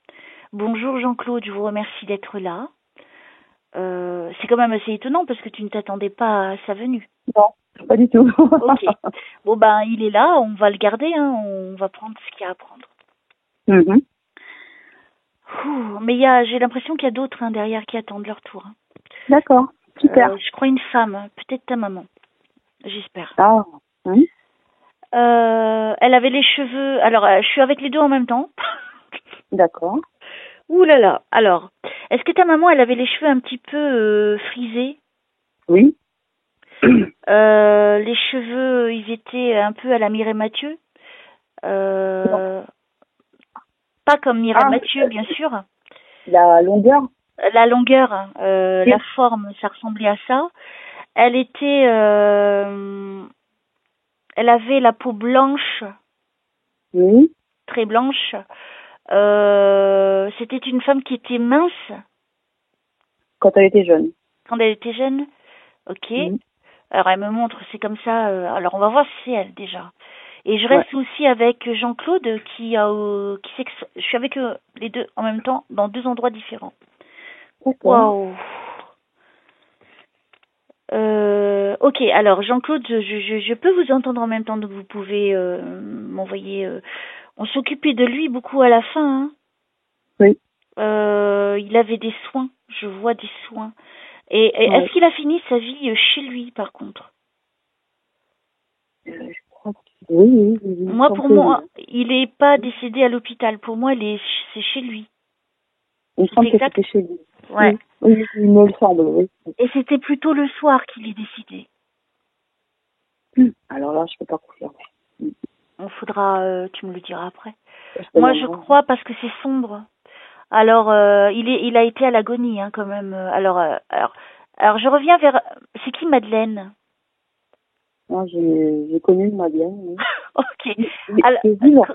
A: Bonjour Jean-Claude, je vous remercie d'être là. C'est quand même assez étonnant parce que tu ne t'attendais pas à sa venue.
B: Non, pas du tout.
A: Ok. Bon ben, il est là, on va le garder, hein, on va prendre ce qu'il y a à prendre.
B: Mhm.
A: Mais j'ai l'impression qu'il y a d'autres hein, derrière qui attendent leur tour. Hein.
B: D'accord, super.
A: Je crois une femme, peut-être ta maman. J'espère.
B: Ah, oui.
A: Elle avait les cheveux. Alors, je suis avec les deux en même temps.
B: D'accord.
A: Ouh là là. Alors, est-ce que ta maman, elle avait les cheveux un petit peu frisés?
B: Oui.
A: Les cheveux, ils étaient un peu à la Mireille Mathieu. Pas comme Mireille
B: Ah,
A: Mathieu, bien sûr.
B: la longueur.
A: La longueur, hein,
B: Oui.
A: la forme, ça ressemblait à ça. Elle était, elle avait la peau blanche,
B: Oui.
A: très blanche. C'était une femme qui était mince
B: Quand elle était jeune.
A: quand elle était jeune. Ok.
B: Mhm.
A: Alors elle me montre, c'est comme ça. Alors on va voir si c'est elle déjà. Et je
B: Ouais.
A: reste aussi avec Jean-Claude je suis avec eux les deux en même temps dans deux endroits différents.
B: D'accord.
A: Waouh. Ok, alors Jean-Claude, je peux vous entendre en même temps, donc vous pouvez m'envoyer. On s'occupait de lui beaucoup à la fin. Hein.
B: Oui.
A: Il avait des soins, je vois des soins. Et est-ce
B: Ouais.
A: qu'il a fini sa vie chez lui, par contre?
B: Je crois que... Oui, oui, oui, oui.
A: Moi,
B: Tant
A: pour
B: que oui.
A: moi, il n'est pas décédé à l'hôpital. Pour moi, c'est chez lui.
B: Il me
A: C'est
B: semble que
A: exact?
B: c'était chez lui.
A: Ouais.
B: Oui. Oui, il me le semble, oui.
A: Et c'était plutôt le soir qu'il est décédé.
B: Alors là, je peux pas confirmer.
A: On faudra, tu me le diras après.
B: Je te
A: Moi, je
B: demanderai.
A: crois parce que c'est sombre. Alors, il a été à l'agonie, hein, quand même. Alors, je reviens vers. C'est qui Madeleine?
B: Moi, j'ai connu Madeleine. Oui.
A: Ok.
B: Oui,
A: Alors,
B: c'est vivant.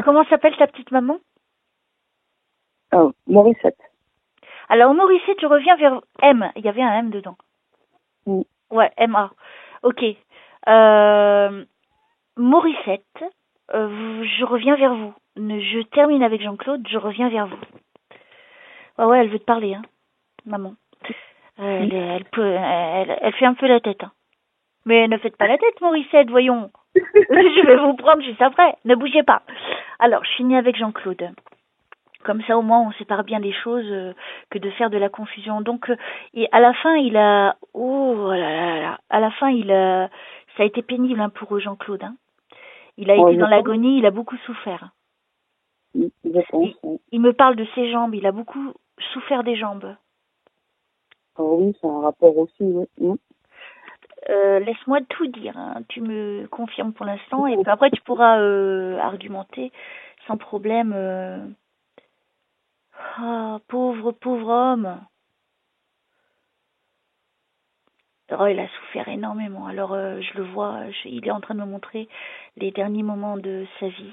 A: comment s'appelle ta petite maman?
B: Oh, Morissette.
A: Alors, Mauricette, je reviens vers M. Il y avait un M dedans.
B: Mm.
A: Ouais, M-A. Ok. Mauricette, je reviens vers vous. Je termine avec Jean-Claude, je reviens vers vous. Ouais, elle veut te parler, hein, maman. Elle fait un peu la tête, hein. Mais ne faites pas la tête, Mauricette, voyons. Je vais vous prendre juste après. Ne bougez pas. Alors, je finis avec Jean-Claude. Comme ça, au moins, on sépare bien les choses que de faire de la confusion. Donc, à la fin, il a... Oh là là là. À la fin, ça a été pénible hein, pour Jean-Claude. Hein. Il a
B: Oh,
A: été
B: je
A: dans
B: pense.
A: l'agonie, il a beaucoup souffert.
B: Je pense.
A: Il me parle de ses jambes. Il a beaucoup souffert des jambes.
B: Oh, oui, c'est un rapport aussi, oui.
A: Laisse-moi tout dire. Hein. Tu me confirmes pour l'instant et puis après tu pourras argumenter sans problème. Ah, pauvre homme. Oh, il a souffert énormément. Alors je le vois. Il est en train de me montrer les derniers moments de sa vie.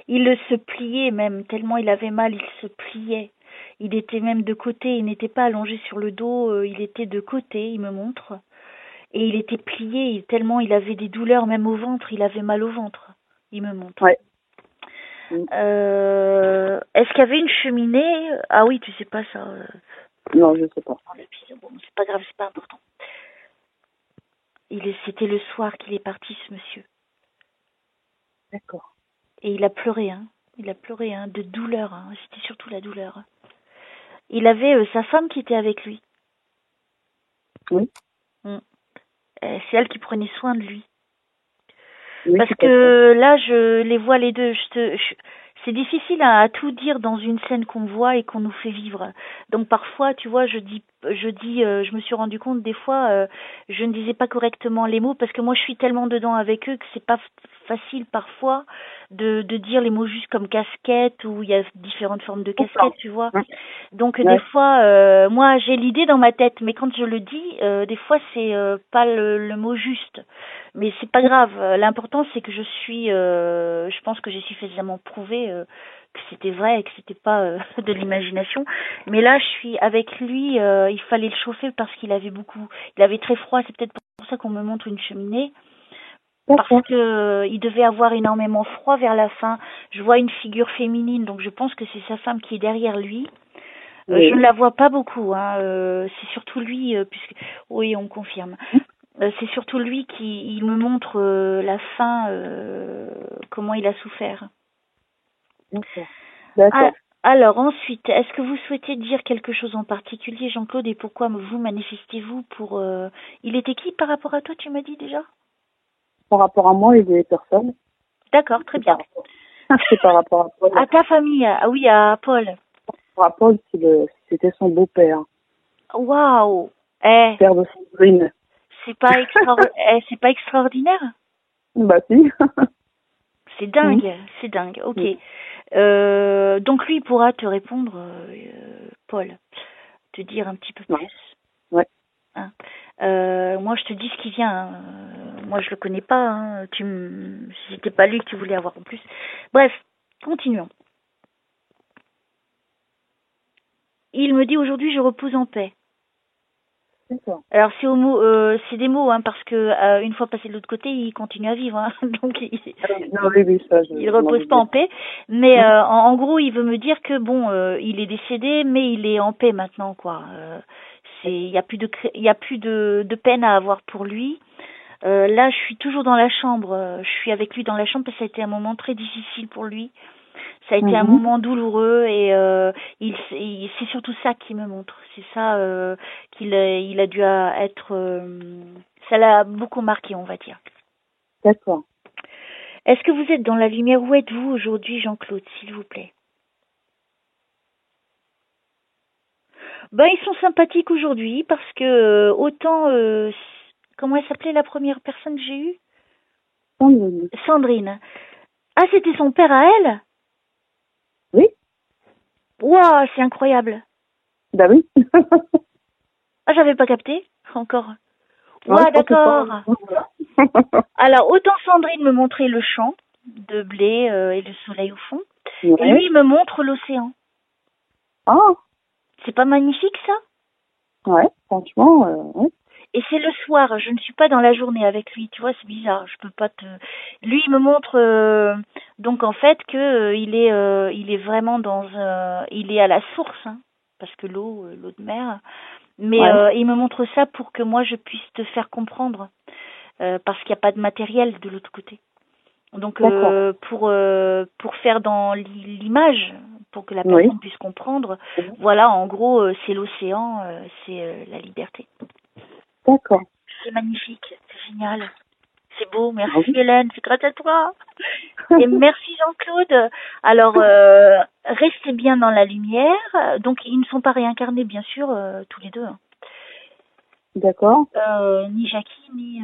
A: Il se pliait même, tellement il avait mal, il se pliait. Il était même de côté, il n'était pas allongé sur le dos, il était de côté, il me montre. Et il était plié, tellement il avait des douleurs, même au ventre, il avait mal au ventre, il me montre.
B: Ouais.
A: Est-ce qu'il y avait une cheminée? Ah oui, tu sais pas ça.
B: Non, je sais pas.
A: Bon, c'est pas grave, c'est pas important. C'était le soir qu'il est parti, ce monsieur.
B: D'accord.
A: Et il a pleuré, hein. Il a pleuré, hein, de douleur. Hein. C'était surtout la douleur. Il avait sa femme qui était avec lui.
B: Oui.
A: C'est elle qui prenait soin de lui.
B: Oui,
A: parce que là, je les vois les deux. C'est difficile à tout dire dans une scène qu'on voit et qu'on nous fait vivre. Donc parfois, tu vois, je me suis rendu compte des fois, je ne disais pas correctement les mots parce que moi, je suis tellement dedans avec eux que c'est pas facile parfois de dire les mots juste comme casquette ou il y a différentes formes de casquettes, tu vois. Donc des fois, moi, j'ai l'idée dans ma tête, mais quand je le dis, des fois, c'est pas le mot juste. Mais c'est pas grave. L'important c'est que je pense que j'ai suffisamment prouvé que c'était vrai et que c'était pas de l'imagination. Mais là, je suis avec lui. Il fallait le chauffer parce il avait très froid. C'est peut-être pour ça qu'on me montre une cheminée. Parce que il devait avoir énormément froid vers la fin. Je vois une figure féminine, donc je pense que c'est sa femme qui est derrière lui. Je ne la vois pas beaucoup. Hein. C'est surtout lui, puisque oui, on me confirme. C'est surtout lui qui me montre la fin, comment il a souffert.
B: D'accord.
A: Alors ensuite, est-ce que vous souhaitez dire quelque chose en particulier, Jean-Claude, et pourquoi vous manifestez-vous pour... Il était qui par rapport à toi, tu m'as dit déjà?
B: Par rapport à moi et des personnes.
A: D'accord, très bien.
B: C'est par rapport à Paul.
A: À ta famille, ah oui, à Paul.
B: Par rapport à Paul, c'était son beau-père.
A: Waouh.
B: Père de Sandrine.
A: C'est pas extraordinaire?
B: Bah si.
A: C'est dingue, c'est dingue. Ok. Donc lui il pourra te répondre, Paul, te dire un petit peu plus.
B: Ouais.
A: Hein. Moi je te dis ce qui vient. Hein. Moi je le connais pas. Hein. C'était pas lui que tu voulais avoir en plus. Bref, continuons. Il me dit aujourd'hui je repose en paix.
B: D'accord.
A: Alors c'est des mots, hein, parce que une fois passé de l'autre côté, il continue à vivre, hein, donc il repose pas en paix. Mais en gros, il veut me dire que bon, il est décédé, mais il est en paix maintenant, quoi. Il y a plus de peine à avoir pour lui. Là, je suis toujours dans la chambre. Je suis avec lui dans la chambre parce que ça a été un moment très difficile pour lui. Ça a été un moment douloureux et c'est surtout ça qui me montre. C'est ça il a dû être... ça l'a beaucoup marqué, on va dire.
B: D'accord.
A: Est-ce que vous êtes dans la lumière? Où êtes-vous aujourd'hui, Jean-Claude, s'il vous plaît? Ben, ils sont sympathiques aujourd'hui parce que autant... comment elle s'appelait la première personne que j'ai eue? Sandrine. Ah, c'était son père à elle?
B: Oui.
A: Waouh, c'est incroyable.
B: Bah oui.
A: Ah, j'avais pas capté encore. Ouais, d'accord. Alors, autant Sandrine me montrait le champ de blé et le soleil au fond, et lui il me montre l'océan.
B: Ah.
A: C'est pas magnifique ça?
B: Ouais, franchement, ouais.
A: Et c'est le soir, je ne suis pas dans la journée avec lui, tu vois, c'est bizarre, je peux pas te... Lui il me montre donc en fait que il est vraiment il est à la source, hein, parce que l'eau de mer, mais il me montre ça pour que moi je puisse te faire comprendre, parce qu'il n'y a pas de matériel de l'autre côté. Donc pour faire dans l'image, pour que la personne puisse comprendre, voilà, en gros, c'est l'océan, c'est la liberté.
B: D'accord.
A: C'est magnifique, c'est génial, c'est beau.
B: Ah
A: Merci
B: oui.
A: Hélène, c'est grâce à toi. Et merci Jean-Claude. Alors, restez bien dans la lumière. Donc, ils ne sont pas réincarnés, bien sûr, tous les deux, hein.
B: D'accord.
A: Ni Jackie, ni,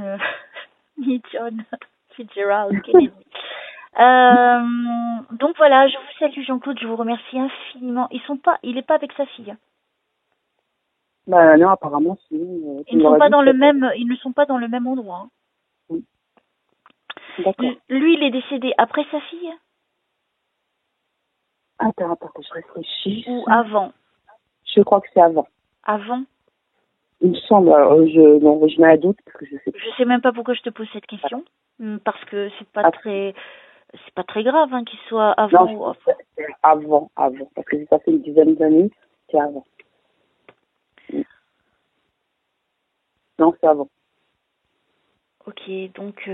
A: ni John Fitzgerald Kennedy. Donc voilà, je vous salue Jean-Claude, je vous remercie infiniment. Il est pas avec sa fille.
B: Bah non, apparemment, sinon, tu
A: Ils ne sont
B: m'aurais
A: pas
B: dit
A: dans le
B: peut-être.
A: même, ils ne sont pas dans le même endroit, hein.
B: Oui. D'accord.
A: Lui, il est décédé après sa fille
B: Attends, que je réfléchisse.
A: ou avant?
B: Je crois que c'est avant.
A: Avant?
B: Il me semble, non, je mets un doute parce que je sais pas.
A: Je sais même pas pourquoi je te pose cette question, parce que
B: Ah,
A: c'est pas très grave hein, qu'il soit
B: non,
A: avant ou après.
B: c'est avant. Parce que ça fait une dizaine d'années, c'est avant. Mm. Non, c'est avant.
A: Ok, donc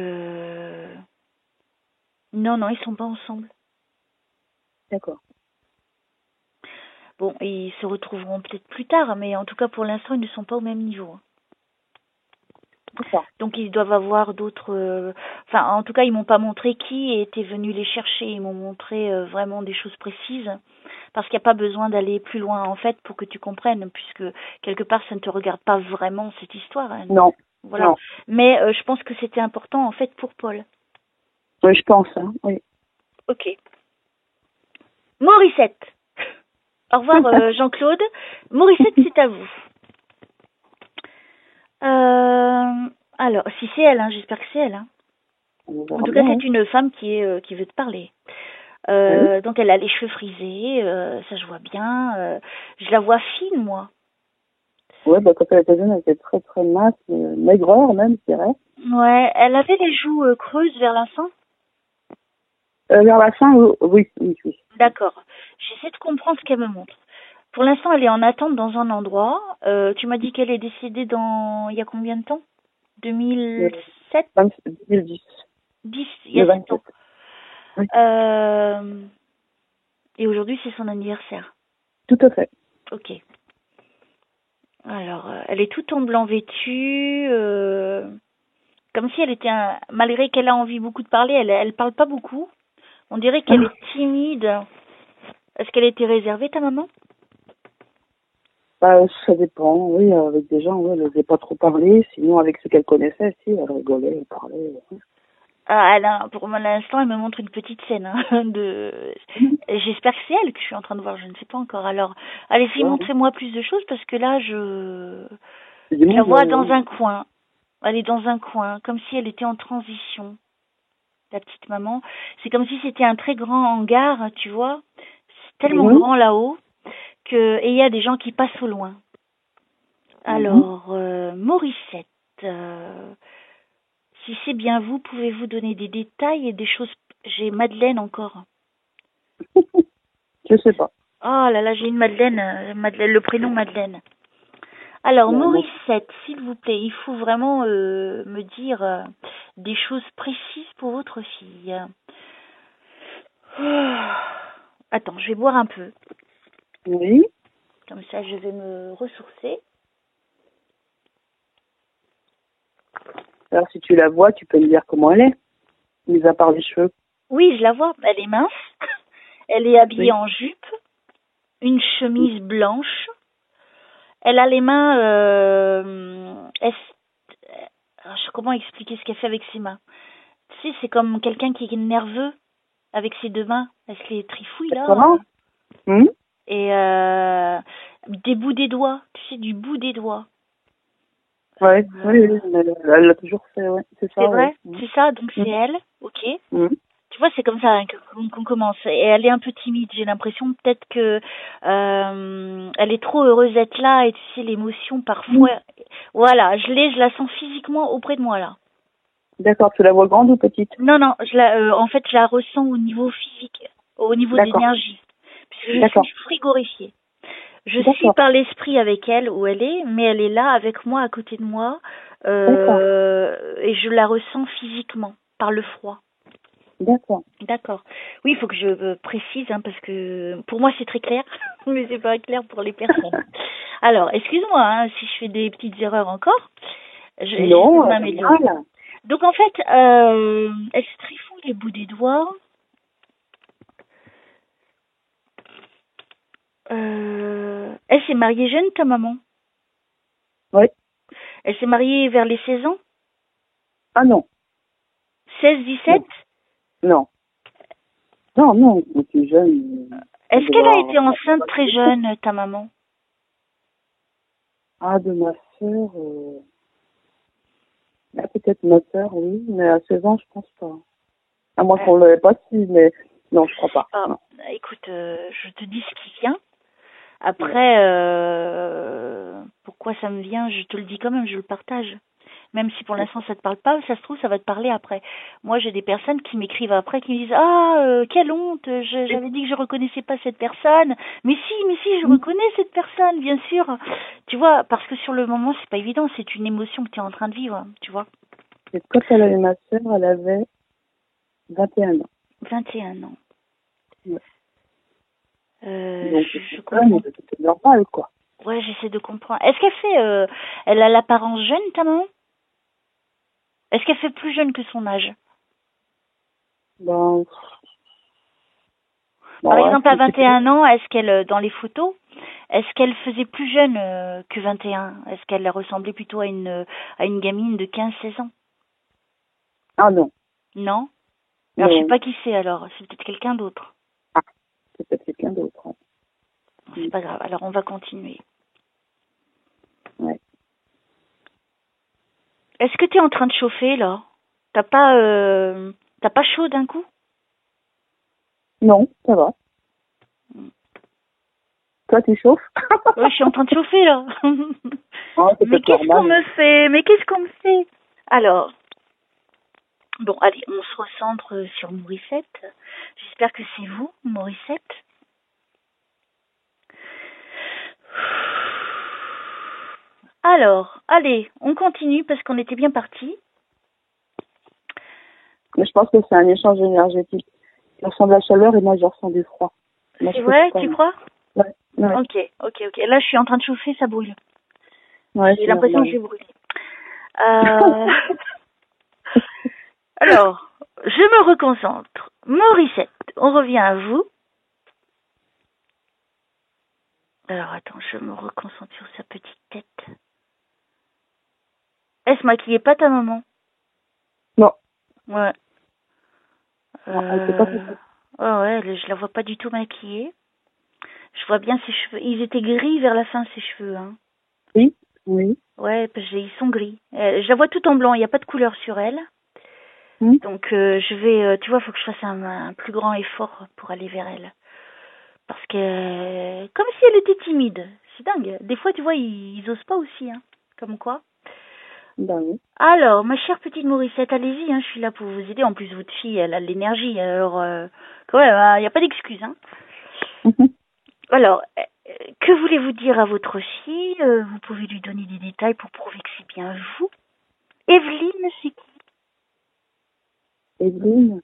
A: non, ils sont pas ensemble.
B: D'accord.
A: Bon, ils se retrouveront peut-être plus tard, mais en tout cas pour l'instant ils ne sont pas au même niveau, hein.
B: D'accord.
A: Donc ils doivent avoir d'autres. Enfin, en tout cas, ils m'ont pas montré qui était venu les chercher. Ils m'ont montré vraiment des choses précises, parce qu'il n'y a pas besoin d'aller plus loin en fait pour que tu comprennes, puisque quelque part ça ne te regarde pas vraiment cette histoire, hein.
B: Non.
A: Voilà.
B: Non.
A: Mais je pense que c'était important en fait pour Paul.
B: Oui, je pense, hein. Oui.
A: Ok. Morissette. Au revoir Jean-Claude. Morissette, c'est à vous. Alors, si c'est elle, hein, j'espère que c'est elle, hein.
B: On
A: En
B: verra
A: tout cas,
B: bien, hein.
A: c'est une femme qui veut te parler.
B: Oui.
A: Donc elle a les cheveux frisés, ça je vois bien. Je la vois fine, moi.
B: Ouais, bah, quand elle était jeune, elle était très très mince, maigreur même, je dirais.
A: Ouais, elle avait les joues creuses vers la fin.
B: Vers la fin, oui.
A: D'accord. J'essaie de comprendre ce qu'elle me montre. Pour l'instant, elle est en attente dans un endroit. Tu m'as dit qu'elle est décédée il y a combien de temps?
B: Le
A: 2007?
B: 2010.
A: 10, il y
B: Le
A: a 7
B: 27.
A: ans.
B: Oui,
A: Et aujourd'hui, c'est son anniversaire.
B: tout à fait.
A: Ok. Alors, elle est toute en blanc vêtue, comme si elle était malgré qu'elle a envie beaucoup de parler, elle parle pas beaucoup. On dirait qu'elle
B: Ah,
A: est timide. Est-ce qu'elle était réservée, ta maman?
B: bah, ça dépend, oui, avec des gens, oui, elle n'osait pas trop parler, sinon avec ceux qu'elle connaissait, si, elle rigolait, elle parlait.
A: Ah, pour l'instant, elle me montre une petite scène hein, J'espère que c'est elle que je suis en train de voir, je ne sais pas encore. Alors, allez-y,
B: Ouais,
A: montrez-moi plus de choses parce que là,
B: c'est du
A: je la
B: monde,
A: vois dans
B: ouais.
A: un coin. Elle est dans un coin, comme si elle était en transition, la petite maman. C'est comme si c'était un très grand hangar, tu vois. C'est tellement
B: Mhm,
A: grand là-haut et il y a des gens qui passent au loin.
B: mhm.
A: Alors, Morissette, si c'est bien vous, pouvez-vous donner des détails et des choses? J'ai Madeleine encore.
B: Je sais pas.
A: Oh là là, j'ai une Madeleine, Madeleine, le prénom Madeleine. Alors,
B: Non.
A: Morissette, s'il vous plaît, il faut vraiment me dire des choses précises pour votre fille. Attends, je vais boire un peu.
B: Oui.
A: Comme ça, je vais me ressourcer.
B: Alors si tu la vois, tu peux me dire comment elle est, mis à part les cheveux.
A: Oui, je la vois. Elle est mince. Elle est habillée
B: Oui.
A: en jupe, une chemise blanche. Elle a les mains. Comment expliquer ce qu'elle fait avec ses mains? Tu sais, c'est comme quelqu'un qui est nerveux avec ses deux mains. Elle se les trifouille là.
B: Comment? Hum.
A: Et des bouts des doigts. Tu sais, du bout des doigts.
B: Ouais, oui, elle l'a toujours fait, ouais, c'est
A: C'est
B: ça, ouais.
A: vrai? C'est ça, donc
B: Hum.
A: c'est elle. Ok.
B: Hum.
A: Tu vois, c'est comme ça hein, qu'on commence. Et elle est un peu timide. J'ai l'impression peut-être que elle est trop heureuse d'être là. Et tu sais, l'émotion parfois.
B: Hum.
A: Voilà, je la sens physiquement auprès de moi là.
B: D'accord, tu la vois grande ou petite?
A: Non, en fait, je la ressens au niveau physique, au niveau
B: D'accord,
A: d'énergie, puisque je
B: d'accord,
A: suis frigorifiée. Je suis
B: d'accord,
A: par l'esprit avec elle où elle est, mais elle est là avec moi, à côté de moi,
B: d'accord,
A: et je la ressens physiquement, par le froid.
B: d'accord.
A: D'accord. Oui, il faut que je précise, hein, parce que pour moi c'est très clair, mais c'est pas clair pour les personnes. Alors, excuse-moi hein, si je fais des petites erreurs encore. J'essaie de
B: Non,
A: m'améliorer.
B: mal.
A: Donc en fait, elle se trifouille les bouts des doigts. Elle s'est mariée jeune, ta maman?
B: Oui.
A: Elle s'est mariée vers les 16 ans?
B: Ah non.
A: 16, 17?
B: Non. Non, non, je suis jeune.
A: Est-ce qu'elle a été enceinte très jeune, ta maman?
B: Ah, de ma sœur. Ah, peut-être ma sœur, oui, mais à 16 ans, je pense pas. À moins qu'on l'avait pas su, mais non, je crois pas.
A: Ah,
B: Non.
A: écoute, je te dis ce qui vient. Après, pourquoi ça me vient, je te le dis quand même, je le partage. Même si pour l'instant ça te parle pas, ça se trouve ça va te parler après. Moi j'ai des personnes qui m'écrivent après, qui me disent ah quelle honte, j'avais dit que je reconnaissais pas cette personne. Mais si, je reconnais cette personne, bien sûr. Tu vois, parce que sur le moment c'est pas évident, c'est une émotion que tu es en train de vivre, tu vois.
B: Et quand elle avait ma sœur, elle avait 21 ans.
A: 21 ans.
B: Ouais.
A: Donc je comprends.
B: C'est normal, quoi.
A: Ouais, j'essaie de comprendre. Est-ce qu'elle fait, elle a l'apparence jeune, ta maman? Est-ce qu'elle fait plus jeune que son âge?
B: Ben,
A: par exemple, à 21 ans, est-ce qu'elle, dans les photos, est-ce qu'elle faisait plus jeune que 21? Est-ce qu'elle ressemblait plutôt à une gamine de 15-16 ans?
B: Ah non.
A: Non? Alors, je sais pas qui c'est alors. C'est peut-être quelqu'un d'autre.
B: Ah, c'est peut-être quelqu'un d'autre. Hein.
A: C'est pas grave. Alors, on va continuer.
B: Ouais.
A: Est-ce que tu es en train de chauffer, là? T'as pas chaud d'un coup?
B: Non, ça va. Toi, tu chauffes?
A: Oui, je suis en train de chauffer, là.
B: Oh,
A: mais qu'est-ce qu'on me fait? Mais qu'est-ce qu'on me fait? Alors, bon, allez, on se recentre sur Morissette. J'espère que c'est vous, Morissette. Alors, allez, on continue parce qu'on était bien parti.
B: Mais je pense que c'est un échange énergétique. Je ressens de la chaleur et moi, je ressens du froid.
A: C'est vrai, tu crois?
B: Ouais.
A: Ok. Là, je suis en train de chauffer, ça brûle.
B: Ouais,
A: j'ai l'impression que je vais brûler. Alors, je me reconcentre. Morissette, on revient à vous. Alors, attends, je me reconcentre sur sa petite tête. Elle se maquillait pas, ta maman?
B: Non.
A: Ouais.
B: Elle sait pas
A: ouais, je la vois pas du tout maquillée. Je vois bien ses cheveux. Ils étaient gris vers la fin, ses cheveux. Hein.
B: Oui, oui.
A: Ouais, parce qu'ils sont gris. Je la vois tout en blanc, il n'y a pas de couleur sur elle. Donc, je vais... tu vois, il faut que je fasse un plus grand effort pour aller vers elle. Parce que... comme si elle était timide. C'est dingue. Des fois, tu vois, ils osent pas aussi. Hein. Comme quoi.
B: Ben oui.
A: Alors, ma chère petite Morissette, allez-y, hein, je suis là pour vous aider. En plus, votre fille, elle a de l'énergie. Alors, quand même, il n'y a pas d'excuse. Hein. Alors, que voulez-vous dire à votre fille? Vous pouvez lui donner des détails pour prouver que c'est bien vous. Evelyne, c'est qui?
B: Evelyne,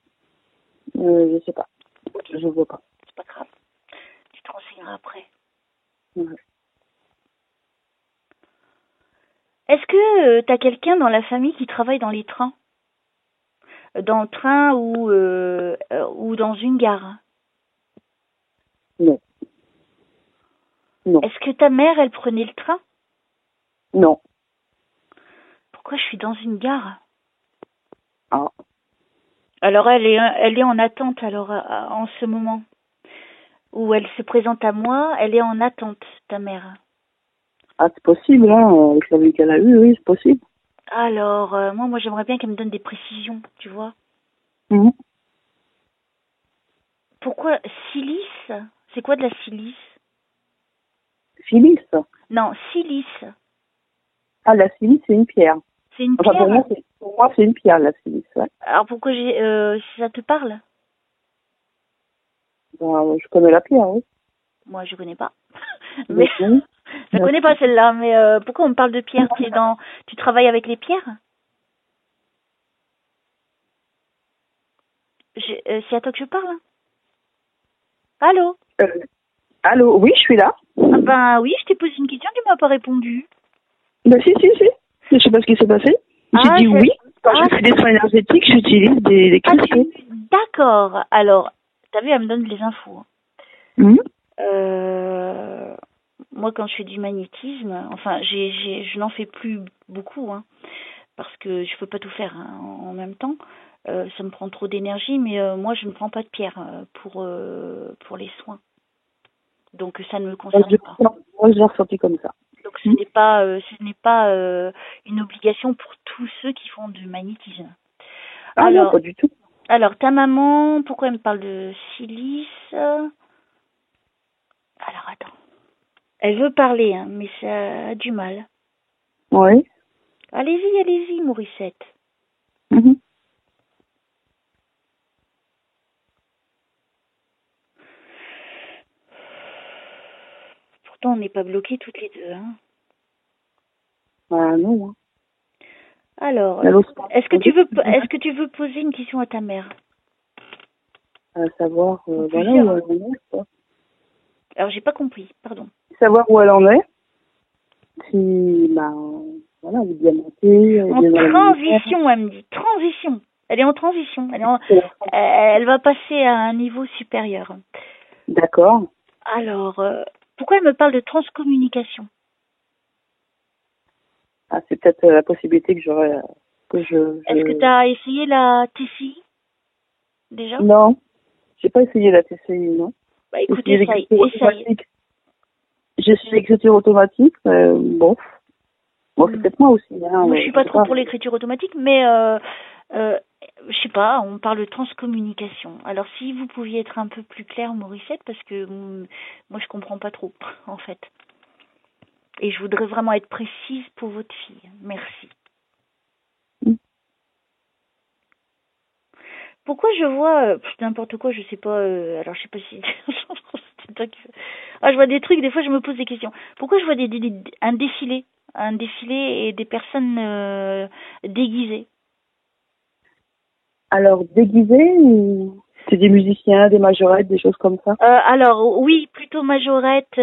B: je sais pas. Okay. Je vois pas.
A: C'est pas grave. Tu te renseigneras après.
B: Ouais.
A: Est-ce que tu as quelqu'un dans la famille qui travaille dans les trains? Dans le train ou dans une gare?
B: Non. Non.
A: Est-ce que ta mère, elle prenait le train?
B: Non.
A: Pourquoi je suis dans une gare?
B: Ah.
A: Alors elle est en attente alors en ce moment où elle se présente à moi, elle est en attente, ta mère.
B: Ah, c'est possible, hein, avec la vie qu'elle a eue, oui, c'est possible.
A: Alors, moi j'aimerais bien qu'elle me donne des précisions, tu vois. Pourquoi silice? C'est quoi de la silice?
B: Silice? Non,
A: silice.
B: Ah, la silice, c'est une pierre.
A: C'est une pierre?
B: Pour moi, c'est une pierre, la silice, ouais.
A: Alors pourquoi ça te parle?
B: Ben, je connais la pierre, oui.
A: Moi, je connais pas. Mais je connais pas celle-là, mais pourquoi on me parle de pierre? Tu travailles avec les pierres? C'est à toi que je parle? Allô?
B: Allô, oui, je suis là.
A: Ah ben oui, je t'ai posé une question, tu m'as pas répondu.
B: Ben si. Je sais pas ce qui s'est passé. J'ai dit oui. Quand je fais des soins énergétiques, j'utilise des cristaux.
A: D'accord. Alors, t'as vu, elle me donne les infos.
B: Mhm.
A: Moi, quand je fais du magnétisme, enfin, je n'en fais plus beaucoup, hein, parce que je peux pas tout faire hein, en même temps. Ça me prend trop d'énergie, mais moi, je ne prends pas de pierre pour les soins. Donc, ça ne me concerne pas.
B: Moi, je l'ai ressenti comme ça.
A: Donc, ce n'est pas une obligation pour tous ceux qui font du magnétisme.
B: Ah non, pas du tout.
A: Alors, ta maman, pourquoi elle me parle de silice? Alors, attends. Elle veut parler, hein, mais ça a du mal.
B: Oui.
A: Allez-y, Mauricette.
B: Mhm.
A: Pourtant, on n'est pas bloqués toutes les deux. Hein.
B: Ah non. Hein.
A: Alors, est-ce que tu veux poser une question à ta mère?
B: À savoir, voilà où elle en est. Quoi.
A: Alors, j'ai pas compris, pardon.
B: Savoir où elle en est. Si, voilà, elle est bien montée.
A: En transition, elle me dit. Transition. Elle est en transition. Elle va passer à un niveau supérieur.
B: D'accord.
A: Alors, pourquoi elle me parle de transcommunication?
B: Ah, c'est peut-être la possibilité que j'aurais.
A: Est-ce que tu as essayé la TCI déjà?
B: Non, j'ai pas essayé la TCI, non.
A: Bah écoute, essaye.
B: J'ai essayé l'écriture automatique, bon. Bon, c'est peut-être moi aussi. Hein,
A: moi, je suis pas trop pour l'écriture automatique, mais je sais pas, on parle de transcommunication. Alors, si vous pouviez être un peu plus clair, Mauricette, parce que moi, je comprends pas trop, en fait. Et je voudrais vraiment être précise pour votre fille. Merci. Pourquoi je vois n'importe quoi, je sais pas. Alors, je sais pas si c'est toi qui. Ah, je vois des trucs. Des fois, je me pose des questions. Pourquoi je vois un défilé et des personnes déguisées?
B: Alors, déguisées ou c'est des musiciens, des majorettes, des choses comme ça?
A: Alors, oui, plutôt majorettes.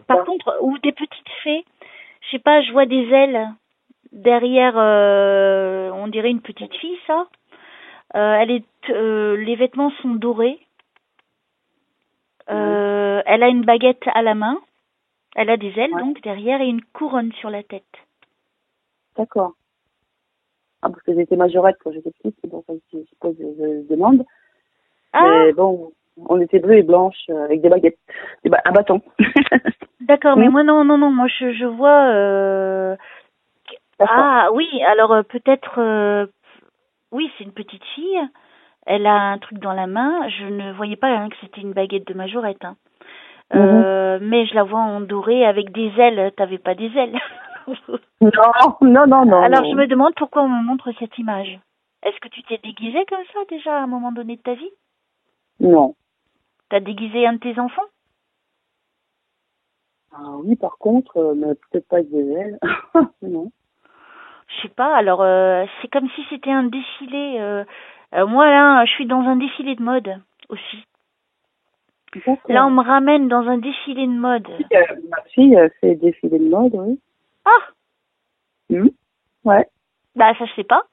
A: Par contre, ou des petites fées. Je sais pas, je vois des ailes derrière. On dirait une petite fille, ça. Les vêtements sont dorés. Elle a une baguette à la main. Elle a des ailes, donc, derrière, et une couronne sur la tête.
B: D'accord. Ah, parce que j'étais majorette quand j'étais petite, c'est pour ça que je demande.
A: Ah!
B: Mais bon, on était bleues et blanches avec des baguettes, un bâton.
A: D'accord, mais moi, non, moi, je vois... Ah, oui, alors, peut-être... Oui, c'est une petite fille. Elle a un truc dans la main. Je ne voyais pas hein, que c'était une baguette de majorette. Hein. Mais je la vois en doré avec des ailes. T'avais pas des ailes?
B: Non.
A: Alors je me demande pourquoi on me montre cette image. Est-ce que tu t'es déguisée comme ça déjà à un moment donné de ta vie?
B: Non.
A: T'as déguisé un de tes enfants?
B: Ah oui, par contre, mais peut-être pas avec des ailes. Non.
A: Je sais pas. Alors c'est comme si c'était un défilé. Moi là, je suis dans un défilé de mode aussi. Là, on me ramène dans un défilé de mode.
B: Ma fille fait défilé de mode, oui.
A: Ah!
B: Ouais.
A: Bah, ça, je sais pas.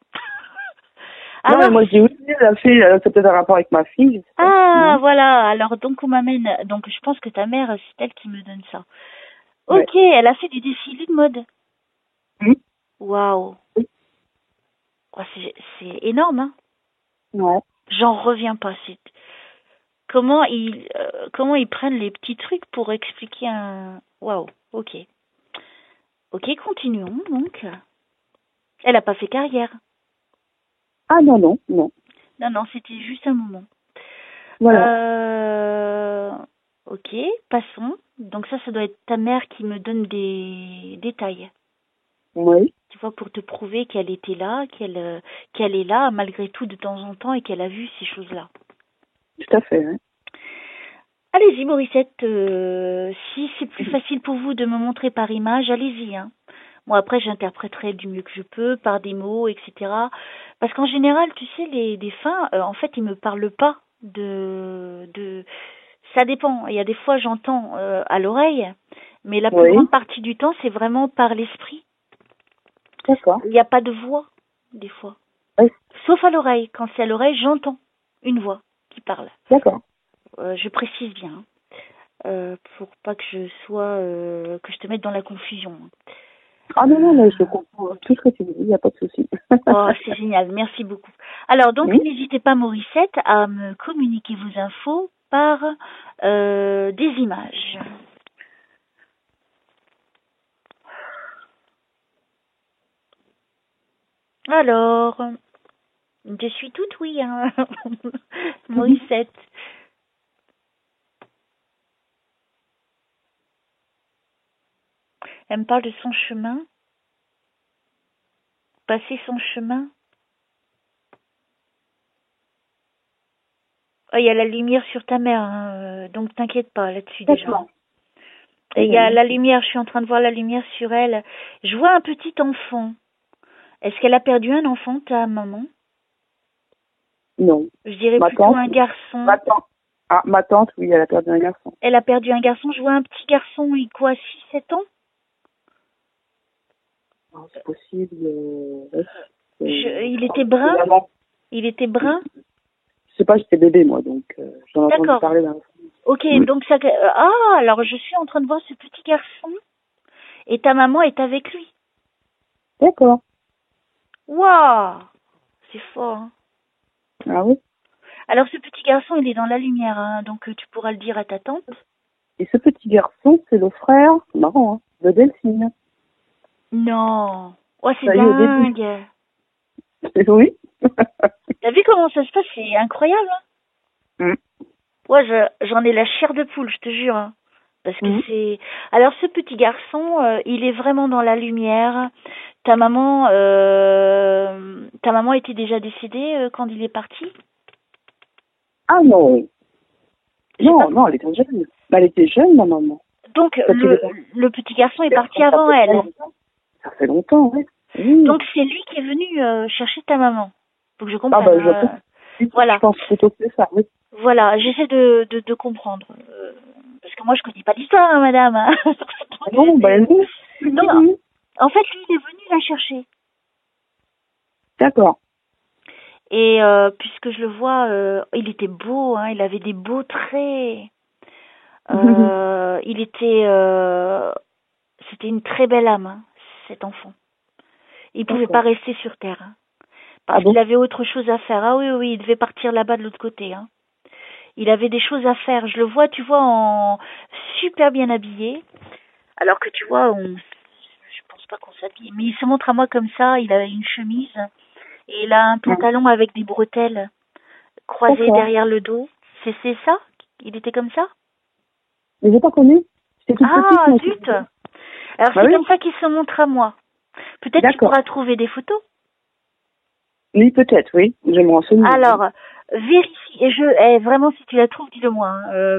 B: Alors, non, mais moi, je dis oui, la fille, c'est peut-être un rapport avec ma fille. Je sais pas.
A: Ah, voilà. Alors, donc, on m'amène. Donc, je pense que ta mère, c'est elle qui me donne ça. Ouais. Ok, elle a fait des défilés de mode. Waouh.
B: Oui.
A: Oh, c'est énorme, hein.
B: Ouais.
A: J'en reviens pas. Comment ils prennent les petits trucs pour expliquer un... Waouh, ok. Ok, continuons, donc. Elle a pas fait carrière.
B: Ah non.
A: Non, c'était juste un moment.
B: Voilà.
A: Ok, passons. Donc ça doit être ta mère qui me donne des détails.
B: Oui.
A: Tu vois, pour te prouver qu'elle était là, qu'elle est là malgré tout de temps en temps et qu'elle a vu ces choses-là.
B: Tout à fait, hein.
A: Allez-y, Mauricette. Si c'est plus facile pour vous de me montrer par image, allez-y. Hein. Moi, après, j'interpréterai du mieux que je peux, par des mots, etc. Parce qu'en général, tu sais, les défunts, en fait, ils me parlent pas de... Ça dépend. Il y a des fois, j'entends à l'oreille, mais la plus grande partie du temps, c'est vraiment par l'esprit.
B: D'accord.
A: Il n'y a pas de voix. des fois.
B: Oui.
A: Sauf à l'oreille. Quand c'est à l'oreille, j'entends une voix qui parle.
B: D'accord.
A: Je précise bien, pour pas que je que je te mette dans la confusion.
B: Ah non, mais je comprends tout ce que tu me dis, il n'y a pas de souci.
A: Oh, c'est génial, merci beaucoup. Alors, donc,
B: Oui.
A: n'hésitez pas, Morissette, à me communiquer vos infos par des images. Alors, je suis toute oui, hein, Morissette. Elle me parle de son chemin, passer son chemin. Oh, il y a la lumière sur ta mère, hein, donc t'inquiète pas là-dessus déjà.
B: D'accord.
A: Et il y a la lumière, je suis en train de voir la lumière sur elle. Je vois un petit enfant. Est-ce qu'elle a perdu un enfant, ta maman?
B: Non.
A: Je dirais
B: Ma
A: plutôt
B: tante,
A: un garçon.
B: ma tante, oui, elle a perdu un garçon.
A: Elle a perdu un garçon. Je vois un petit garçon, il quoi, 6-7 ans?
B: Oh, c'est possible.
A: Il était brun? Il était brun?
B: Je sais pas, j'étais bébé, moi, donc j'en ai entendu parler d'un.
A: Ok, donc ça... Ah, alors je suis en train de voir ce petit garçon et ta maman est avec lui.
B: D'accord.
A: Waouh! C'est fort, hein.
B: Ah oui.
A: Alors ce petit garçon, il est dans la lumière, hein, donc tu pourras le dire à ta tante.
B: Et ce petit garçon, c'est le frère, c'est marrant, hein, de Delphine.
A: Non. Oh, c'est
B: Ça y est, au début.
A: dingue.
B: Oui.
A: T'as vu comment ça se passe? C'est incroyable, hein. Ouais, j'en ai la chair de poule, je te jure, hein. Parce que c'est... Alors, ce petit garçon, il est vraiment dans la lumière. Ta maman était déjà décédée quand il est parti?
B: Ah non. Non, elle était jeune. Bah, elle était jeune, ma maman.
A: Donc, le petit garçon est parti avant elle.
B: Ça fait longtemps, oui.
A: Donc, c'est lui qui est venu chercher ta maman. Faut que je comprenne.
B: Ah bah,
A: voilà.
B: Je pense plutôt que ça, oui.
A: Voilà, j'essaie de comprendre. Parce que moi, je connais pas l'histoire, hein, madame.
B: Non, bah non.
A: Non, en fait, lui, il est venu la chercher.
B: D'accord.
A: Et puisque je le vois, il était beau, hein, il avait des beaux traits. Il était... c'était une très belle âme, hein, cet enfant. Il pouvait pas rester sur Terre. Hein, parce qu'il avait autre chose à faire. Ah oui, oui, il devait partir là-bas de l'autre côté. Hein. Il avait des choses à faire. Je le vois, tu vois, en super bien habillé. Alors que tu vois, je pense pas qu'on s'habille. Mais il se montre à moi comme ça. Il a une chemise et il a un pantalon avec des bretelles croisées derrière le dos. C'est ça? Il était comme ça?
B: Mais j'ai pas connu.
A: Ah, zut! Alors c'est comme ça qu'il se montre à moi. Peut-être qu'il pourra trouver des photos.
B: Oui, peut-être, oui. Je me renseigne.
A: Alors, vérifie. Et vraiment, si tu la trouves, dis-le moi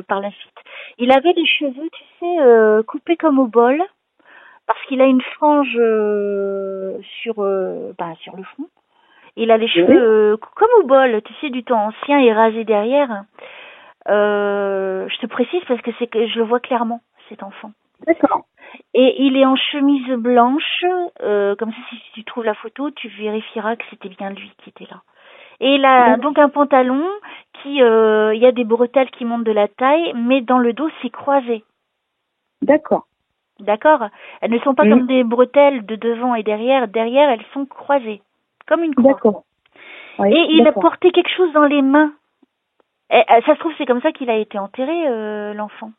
A: par la suite. Il avait des cheveux, tu sais, coupés comme au bol, parce qu'il a une frange sur le front. Il a les cheveux comme au bol, tu sais, du temps ancien et rasés derrière. Je te précise parce que je le vois clairement, cet enfant.
B: D'accord.
A: Et il est en chemise blanche, comme ça, si tu trouves la photo, tu vérifieras que c'était bien lui qui était là. Et il a donc un pantalon qui, il y a des bretelles qui montent de la taille, mais dans le dos, c'est croisé.
B: D'accord.
A: D'accord? Elles ne sont pas comme des bretelles de devant et derrière. Derrière, elles sont croisées, comme une croix.
B: D'accord. Oui,
A: et il a porté quelque chose dans les mains. Et, ça se trouve, c'est comme ça qu'il a été enterré, l'enfant.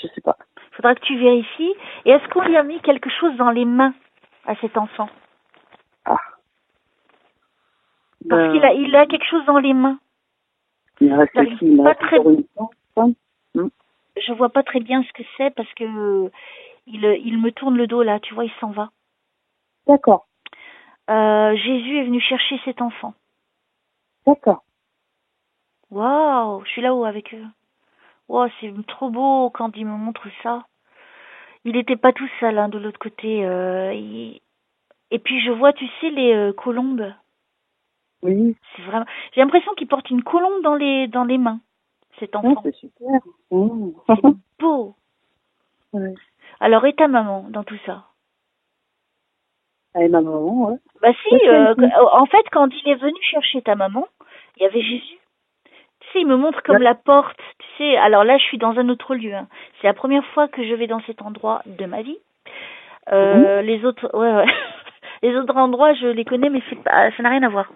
B: Je sais pas.
A: Faudra que tu vérifies. Et est-ce qu'on lui a mis quelque chose dans les mains à cet enfant?
B: Ah.
A: Parce qu'il a quelque chose dans les mains.
B: Il reste
A: pas très... Je vois pas très bien ce que c'est parce que il me tourne le dos là, tu vois, il s'en va.
B: D'accord.
A: Jésus est venu chercher cet enfant.
B: D'accord.
A: Waouh, je suis là-haut avec eux. Waouh, c'est trop beau quand il me montre ça. Il était pas tout seul hein, de l'autre côté. Et puis je vois, tu sais, les colombes.
B: Oui.
A: C'est vraiment. J'ai l'impression qu'il porte une colombe dans les mains, cet enfant.
B: C'est super.
A: C'est beau.
B: Ouais.
A: Alors, et ta maman dans tout ça?
B: Avec ma maman, ouais.
A: Bah si,
B: Oui.
A: en fait, quand il est venu chercher ta maman, il y avait Jésus. Tu sais, il me montre comme la porte. Tu sais, alors là, je suis dans un autre lieu. Hein. C'est la première fois que je vais dans cet endroit de ma vie. Les autres, ouais. Les autres endroits, je les connais, mais c'est pas, ça n'a rien à voir.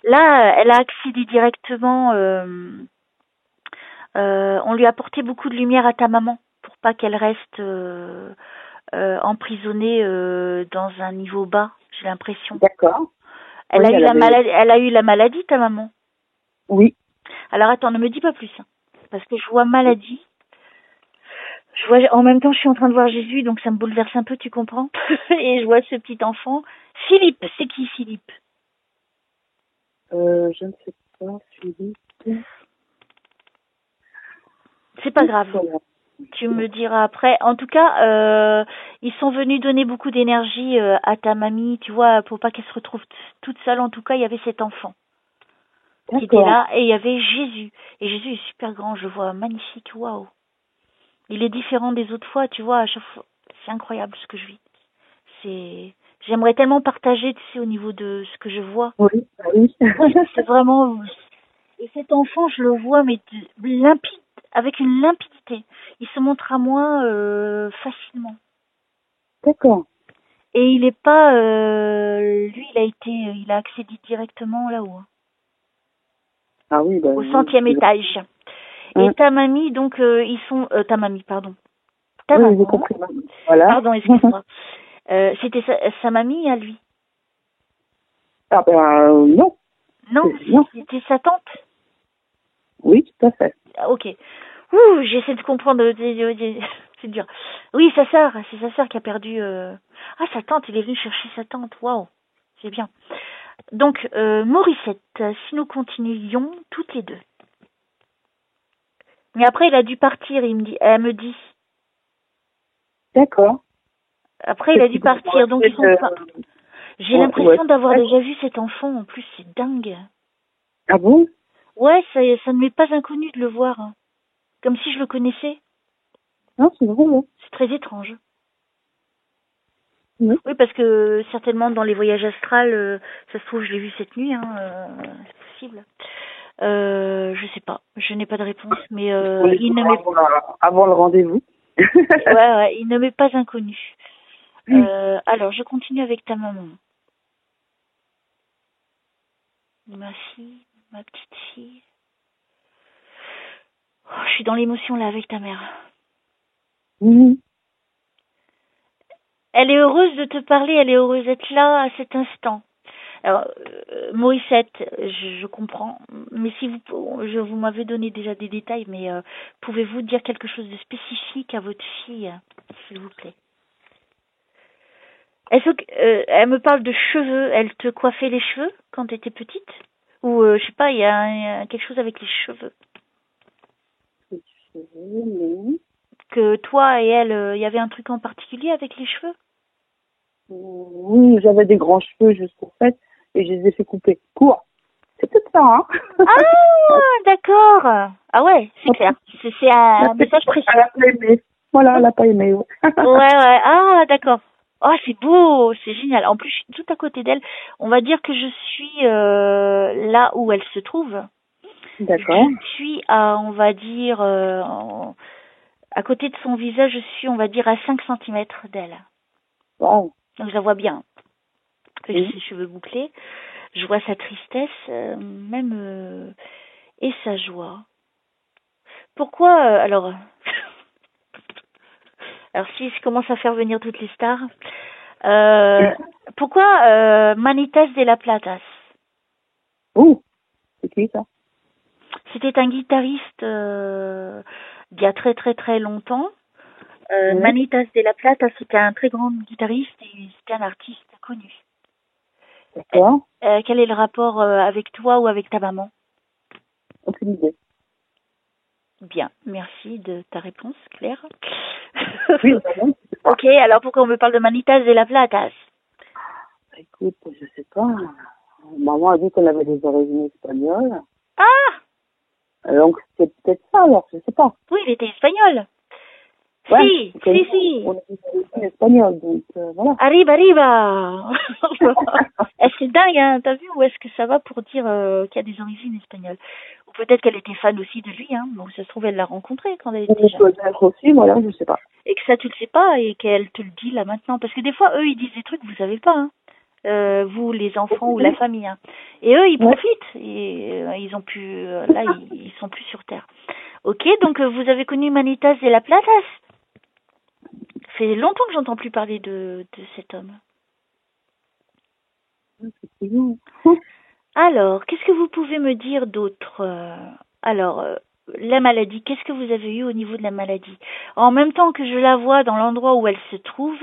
A: Là, elle a accédé directement. On lui a apporté beaucoup de lumière à ta maman pour pas qu'elle reste emprisonnée dans un niveau bas. J'ai l'impression.
B: D'accord.
A: Elle
B: Oui,
A: a eu la maladie. Elle a eu la maladie, ta maman.
B: Oui.
A: Alors attends, ne me dis pas plus, hein, parce que je vois maladie. Je vois, en même temps, je suis en train de voir Jésus, donc ça me bouleverse un peu, tu comprends? Et je vois ce petit enfant. Philippe, c'est qui Philippe?
B: Je ne sais pas, Philippe.
A: C'est pas grave. Tu me diras après. En tout cas, ils sont venus donner beaucoup d'énergie à ta mamie, tu vois, pour pas qu'elle se retrouve toute seule. En tout cas, il y avait cet enfant qui était là et il y avait Jésus. Et Jésus est super grand, je le vois magnifique, waouh. Il est différent des autres fois, tu vois, à chaque fois. C'est incroyable ce que je vis. J'aimerais tellement partager, tu sais, au niveau de ce que je vois.
B: Oui, oui.
A: C'est vraiment, et cet enfant, je le vois, mais limpide, avec une limpidité. Il se montre à moi facilement.
B: D'accord.
A: Et il est pas, lui, il a accédé directement là-haut, hein,
B: Ah oui,
A: au 100e étage. Et ta mamie, donc, ils sont, ta mamie, pardon. Ta
B: oui,
A: maman.
B: j'ai compris. Voilà.
A: Pardon, excuse-moi. C'était sa mamie à lui.
B: Ah ben non.
A: Non, c'était sa tante.
B: Oui, tout à fait.
A: Ah, ok. Ouh, j'essaie de comprendre. C'est dur. Oui, c'est sa sœur qui a perdu. Ah, sa tante, il est venu chercher sa tante. Waouh, c'est bien. Donc, Morissette, si nous continuions toutes les deux. Mais après, il a dû partir. Elle me dit.
B: D'accord.
A: Après, il a dû partir. Donc, ils sont pas. J'ai l'impression d'avoir déjà vu cet enfant. En plus, c'est dingue.
B: Ah bon?
A: Ouais, ça ne m'est pas inconnu de le voir. Hein. Comme si je le connaissais.
B: Non, c'est vrai.
A: C'est très étrange.
B: Oui.
A: Oui, parce que certainement dans les voyages astrales, ça se trouve, je l'ai vu cette nuit. Hein, c'est possible. Je sais pas. Je n'ai pas de réponse. Mais il ne m'est
B: avant le rendez-vous.
A: ouais, il ne m'est pas inconnu. Alors, je continue avec ta maman. Ma fille, ma petite fille. Oh, je suis dans l'émotion là avec ta mère. Elle est heureuse de te parler, elle est heureuse d'être là à cet instant. Alors, Morissette, je comprends, mais si vous m'avez donné déjà des détails, mais pouvez-vous dire quelque chose de spécifique à votre fille, s'il vous plaît? Elle me parle de cheveux, elle te coiffait les cheveux quand tu étais petite? Ou, je sais pas, il y a quelque chose avec les cheveux? Que toi et elle, il y avait un truc en particulier avec les cheveux?
B: Oui, j'avais des grands cheveux jusqu'au fait et je les ai fait couper court. C'est tout ça, hein.
A: Ah, d'accord. Ah ouais, c'est clair. C'est un message précis.
B: Elle a pas aimé. Voilà, elle n'a pas aimé.
A: Ouais. Ah, d'accord. Oh, c'est beau, c'est génial. En plus, je suis tout à côté d'elle. On va dire que je suis là où elle se trouve.
B: D'accord.
A: Je suis à, on va dire, à côté de son visage, je suis, on va dire, à 5 centimètres d'elle.
B: Wow.
A: Donc, je la vois bien. J'ai ses cheveux bouclés. Je vois sa tristesse, et sa joie. Pourquoi, alors si je commence à faire venir toutes les stars, pourquoi Manitas de la Platas?
B: Oh, c'est qui ça?
A: C'était un guitariste il y a très très très longtemps. Manitas de la Plata, c'était un très grand guitariste et c'était un artiste connu.
B: D'accord.
A: Quel est le rapport avec toi ou avec ta maman?
B: Aucune idée.
A: Bien, merci de ta réponse, Claire.
B: Oui,
A: ok, alors pourquoi on me parle de Manitas de la Platas?
B: Écoute, je sais pas. Maman a dit qu'on avait des origines espagnoles.
A: Ah!
B: Donc c'est peut-être ça alors, je sais pas.
A: Oui, il était espagnol.
B: Ouais,
A: si.
B: on est d'origine espagnole, donc voilà.
A: Arriba. C'est dingue, hein. T'as vu où est-ce que ça va pour dire qu'il y a des origines espagnoles? Ou peut-être qu'elle était fan aussi de lui, hein. Bon, ça se trouve, elle l'a rencontré quand elle était jeune.
B: Peut-être aussi, voilà, je sais pas.
A: Et que ça, tu le sais pas et qu'elle te le dit là maintenant. Parce que des fois, eux, ils disent des trucs que vous savez pas, hein. Vous, les enfants ou la famille, hein. Et eux, ils profitent. Et ils ont pu, là, ils sont plus sur Terre. Ok, donc vous avez connu Manitas de la Platas. Ça fait longtemps que j'entends plus parler de cet homme. Alors, qu'est-ce que vous pouvez me dire d'autre? La maladie, qu'est-ce que vous avez eu au niveau de la maladie? En même temps que je la vois dans l'endroit où elle se trouve,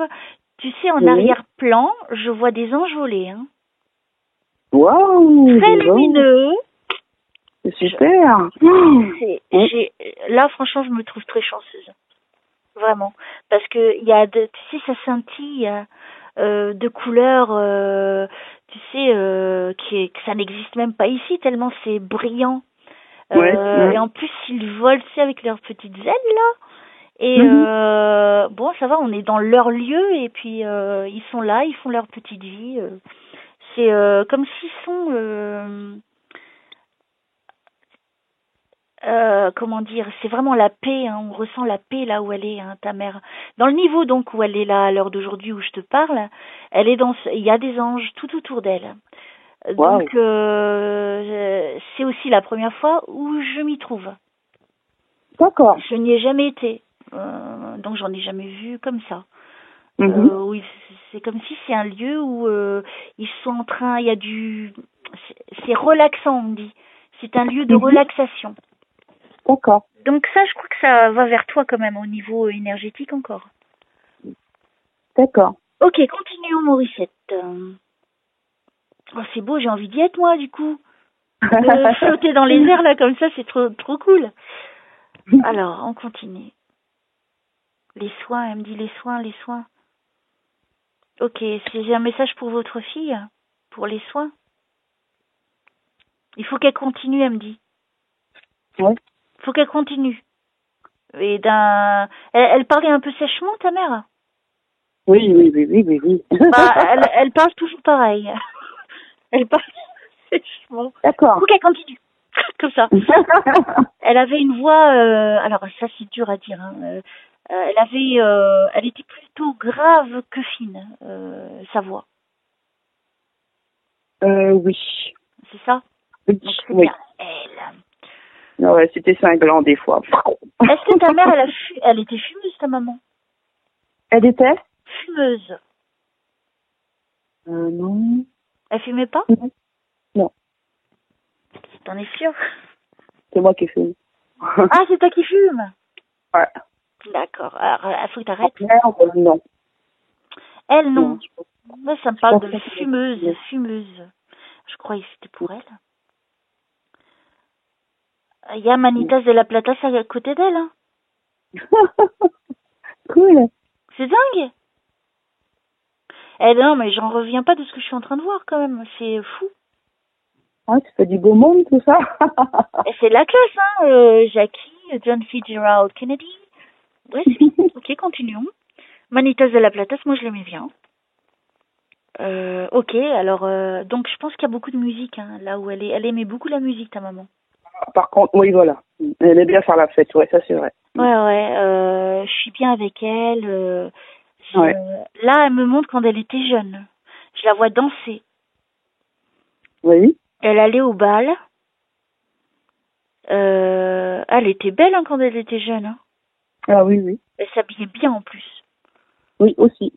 A: tu sais, en arrière-plan, je vois des anges volés. Hein.
B: Waouh!
A: Très lumineux.
B: C'est super!
A: Là, franchement, je me trouve très chanceuse. Vraiment. Parce que il y a tu sais, ça scintille de couleurs, tu sais, que ça n'existe même pas ici, tellement c'est brillant. Et en plus, ils volent, tu sais, avec leurs petites ailes, là. Et bon, ça va, on est dans leur lieu, et puis ils sont là, ils font leur petite vie. C'est comme s'ils sont... comment dire, c'est vraiment la paix, hein, on ressent la paix là où elle est, hein, ta mère. Dans le niveau donc où elle est là à l'heure d'aujourd'hui où je te parle, elle est il y a des anges tout autour d'elle.
B: Wow.
A: Donc c'est aussi la première fois où je m'y trouve.
B: D'accord.
A: Je n'y ai jamais été, donc j'en ai jamais vu comme ça. Oui, c'est comme si c'est un lieu où ils sont en train, il y a c'est relaxant, on dit. C'est un lieu de relaxation.
B: D'accord.
A: Donc ça, je crois que ça va vers toi quand même au niveau énergétique encore.
B: D'accord.
A: Ok, continuons Mauricette. Oh, c'est beau, j'ai envie d'y être moi du coup. De flotter dans les airs là comme ça, c'est trop cool. Alors, on continue. Les soins, elle me dit les soins. Ok, j'ai un message pour votre fille, pour les soins. Il faut qu'elle continue, elle me dit.
B: Ouais.
A: Il faut qu'elle continue. Et elle parlait un peu sèchement, ta mère?
B: Oui.
A: Bah, elle parle toujours pareil. Elle parle sèchement.
B: D'accord.
A: Il faut qu'elle continue. Comme ça. Elle avait une voix, alors ça c'est dur à dire, hein. Elle était plutôt grave que fine, sa voix.
B: Oui.
A: C'est ça?
B: Oui.
A: Donc c'est bien elle.
B: Ouais, c'était cinglant des fois.
A: Est-ce que ta mère, elle était fumeuse, ta maman?
B: Elle était?
A: Fumeuse.
B: Non.
A: Elle fumait pas?
B: Non.
A: T'en es sûre?
B: C'est moi qui fume.
A: Ah, c'est toi qui fumes?
B: Ouais.
A: D'accord. Alors, il faut que t'arrêtes.
B: Non.
A: Elle, non. Moi, ça me parle de fumeuse. Je croyais que c'était pour elle. Il y a Manitas de la Plata à côté d'elle. Hein.
B: Cool.
A: C'est dingue. Eh non, mais j'en reviens pas de ce que je suis en train de voir quand même. C'est fou.
B: Ah, tu fais du beau monde, tout ça.
A: Et c'est de la classe, hein. Jackie, John Fitzgerald Kennedy. Ouais, ok, continuons. Manitas de la Plata, moi je l'aimais bien. Ok, alors, donc je pense qu'il y a beaucoup de musique, hein, là où elle est. Elle aimait beaucoup la musique, ta maman.
B: Par contre, oui, voilà. Elle aimait bien faire la fête, ouais, ça c'est vrai.
A: Ouais, je suis bien avec elle.
B: Ouais.
A: Là, elle me montre quand elle était jeune. Je la vois danser.
B: Oui.
A: Elle allait au bal. Elle était belle hein, quand elle était jeune. Hein.
B: Ah oui.
A: Elle s'habillait bien en plus.
B: Oui, aussi.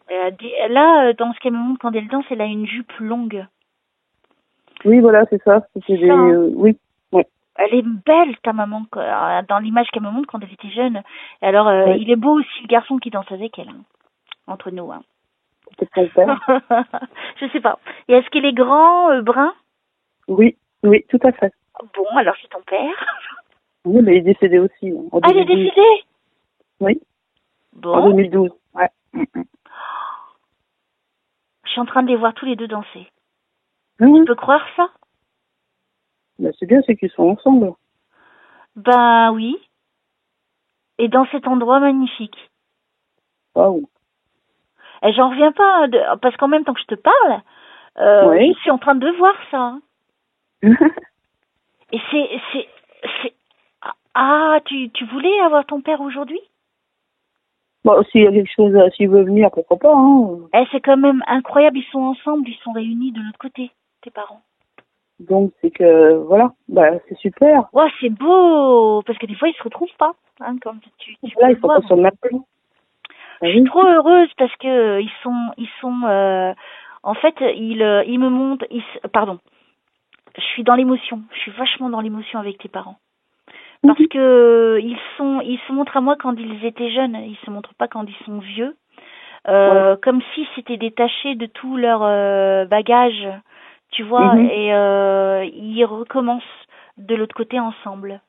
A: Là, dans ce qu'elle me montre quand elle danse, elle a une jupe longue.
B: Oui, voilà, c'est ça. C'était des... oui. Ouais.
A: Elle est belle, ta maman, dans l'image qu'elle me montre quand elle était jeune. Alors, il est beau aussi le garçon qui danse avec elle, hein, entre nous. Hein.
B: C'est ton père.
A: Je sais pas. Et est-ce qu'il est grand, brun?
B: Oui, tout à fait.
A: Bon, alors c'est ton père.
B: Oui, mais il est décédé aussi. En 2012.
A: Ah, il est décédé?
B: Oui.
A: Bon.
B: En 2012, ouais.
A: Je suis en train de les voir tous les deux danser. Tu peux croire ça?
B: Ben, c'est bien, c'est qu'ils sont ensemble.
A: Ben oui. Et dans cet endroit magnifique.
B: Waouh.
A: Et j'en reviens pas, parce qu'en même temps que je te parle,
B: Oui.
A: je suis en train de voir ça. Et c'est, ah, tu voulais avoir ton père aujourd'hui?
B: Bon, s'il y a quelque chose, s'il veut venir, pourquoi pas, hein.
A: Eh, c'est quand même incroyable, ils sont ensemble, ils sont réunis de l'autre côté, tes parents.
B: Donc, c'est que, voilà, bah, c'est super.
A: Ouais, c'est beau, parce que des fois ils se retrouvent pas, hein, comme tu
B: Là,
A: peux
B: il
A: le
B: faut
A: voir.
B: pas sur le matin.
A: Je suis trop heureuse parce que ils sont, en fait, ils me montrent, pardon, je suis dans l'émotion, je suis vachement dans l'émotion avec tes parents. Parce que ils se montrent à moi quand ils étaient jeunes, ils se montrent pas quand ils sont vieux. Comme si c'était détaché de tout leur bagage, tu vois, et ils recommencent de l'autre côté ensemble.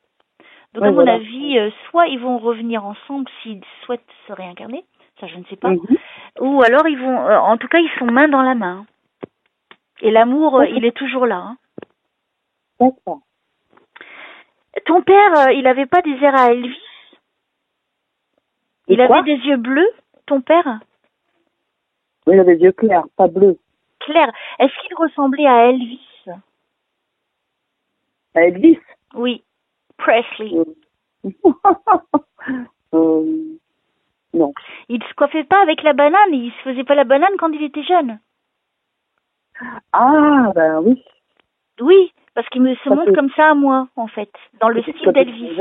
A: Donc à mon avis, soit ils vont revenir ensemble s'ils souhaitent se réincarner, ça je ne sais pas, ou alors ils vont, en tout cas ils sont main dans la main. Et l'amour, il est toujours là. Hein.
B: D'accord.
A: Ton père, il avait pas des airs à Elvis? Il avait des yeux bleus, ton père?
B: Oui, il avait des yeux clairs, pas bleus.
A: Clair. Est-ce qu'il ressemblait à Elvis?
B: À Elvis?
A: Oui. Presley.
B: Non.
A: Il se coiffait pas avec la banane, il se faisait pas la banane quand il était jeune.
B: Ah, ben oui.
A: Oui, parce qu'il me se montre comme ça à moi, en fait, dans le style d'Elvis.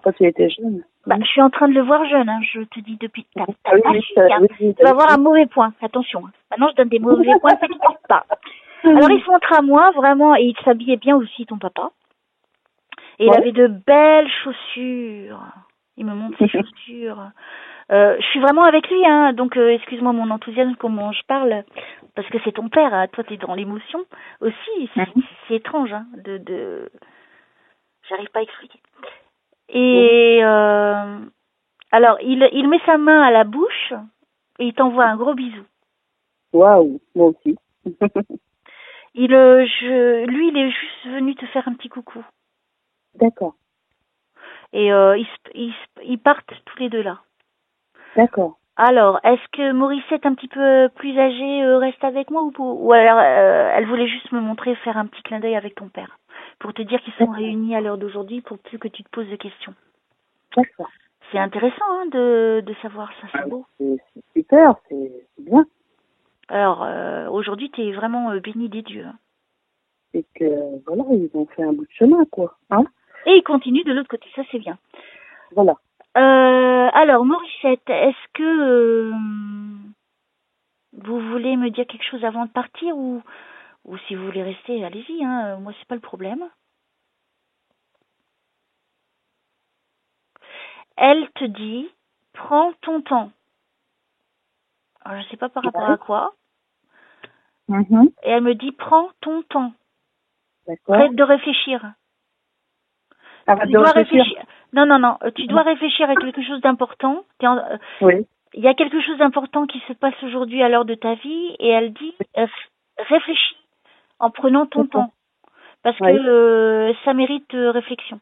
B: Quand il était jeune.
A: Bah, je suis en train de le voir jeune, hein, je te dis depuis... Tu
B: Oui,
A: vas avoir un mauvais point, attention. Hein. Maintenant, je donne des mauvais points, ça ne t'inquiète pas. Alors, il se montre à moi, vraiment, et il s'habillait bien aussi, ton papa. Et il avait de belles chaussures. Il me montre ses chaussures. Je suis vraiment avec lui, hein, donc excuse-moi mon enthousiasme, comment je parle, parce que c'est ton père, hein, toi t'es dans l'émotion aussi, c'est étrange, hein, j'arrive pas à expliquer. Et alors il met sa main à la bouche et il t'envoie un gros bisou.
B: Waouh, moi aussi.
A: Lui il est juste venu te faire un petit coucou.
B: D'accord.
A: Et ils partent tous les deux là.
B: D'accord.
A: Alors, est-ce que Morissette, un petit peu plus âgée, reste avec moi ou alors elle voulait juste me montrer, faire un petit clin d'œil avec ton père pour te dire qu'ils sont réunis à l'heure d'aujourd'hui pour plus que tu te poses de questions.
B: D'accord.
A: C'est intéressant hein, de savoir ça, c'est beau.
B: C'est super, c'est bien.
A: Alors, aujourd'hui, tu es vraiment béni des dieux.
B: C'est que, voilà, ils ont fait un bout de chemin, quoi. Hein?
A: Et ils continuent de l'autre côté, ça c'est bien.
B: Voilà.
A: Alors, Morissette, est-ce que vous voulez me dire quelque chose avant de partir ou si vous voulez rester, allez-y, hein, moi c'est pas le problème. Elle te dit, prends ton temps. Alors, je sais pas par rapport à quoi. Et elle me dit, prends ton temps. Arrête de réfléchir.
B: Arrête de réfléchir.
A: Non. Tu dois réfléchir à quelque chose d'important.
B: Oui.
A: Il y a quelque chose d'important qui se passe aujourd'hui à l'heure de ta vie et elle dit, réfléchis en prenant ton temps. Parce que ça mérite réflexion.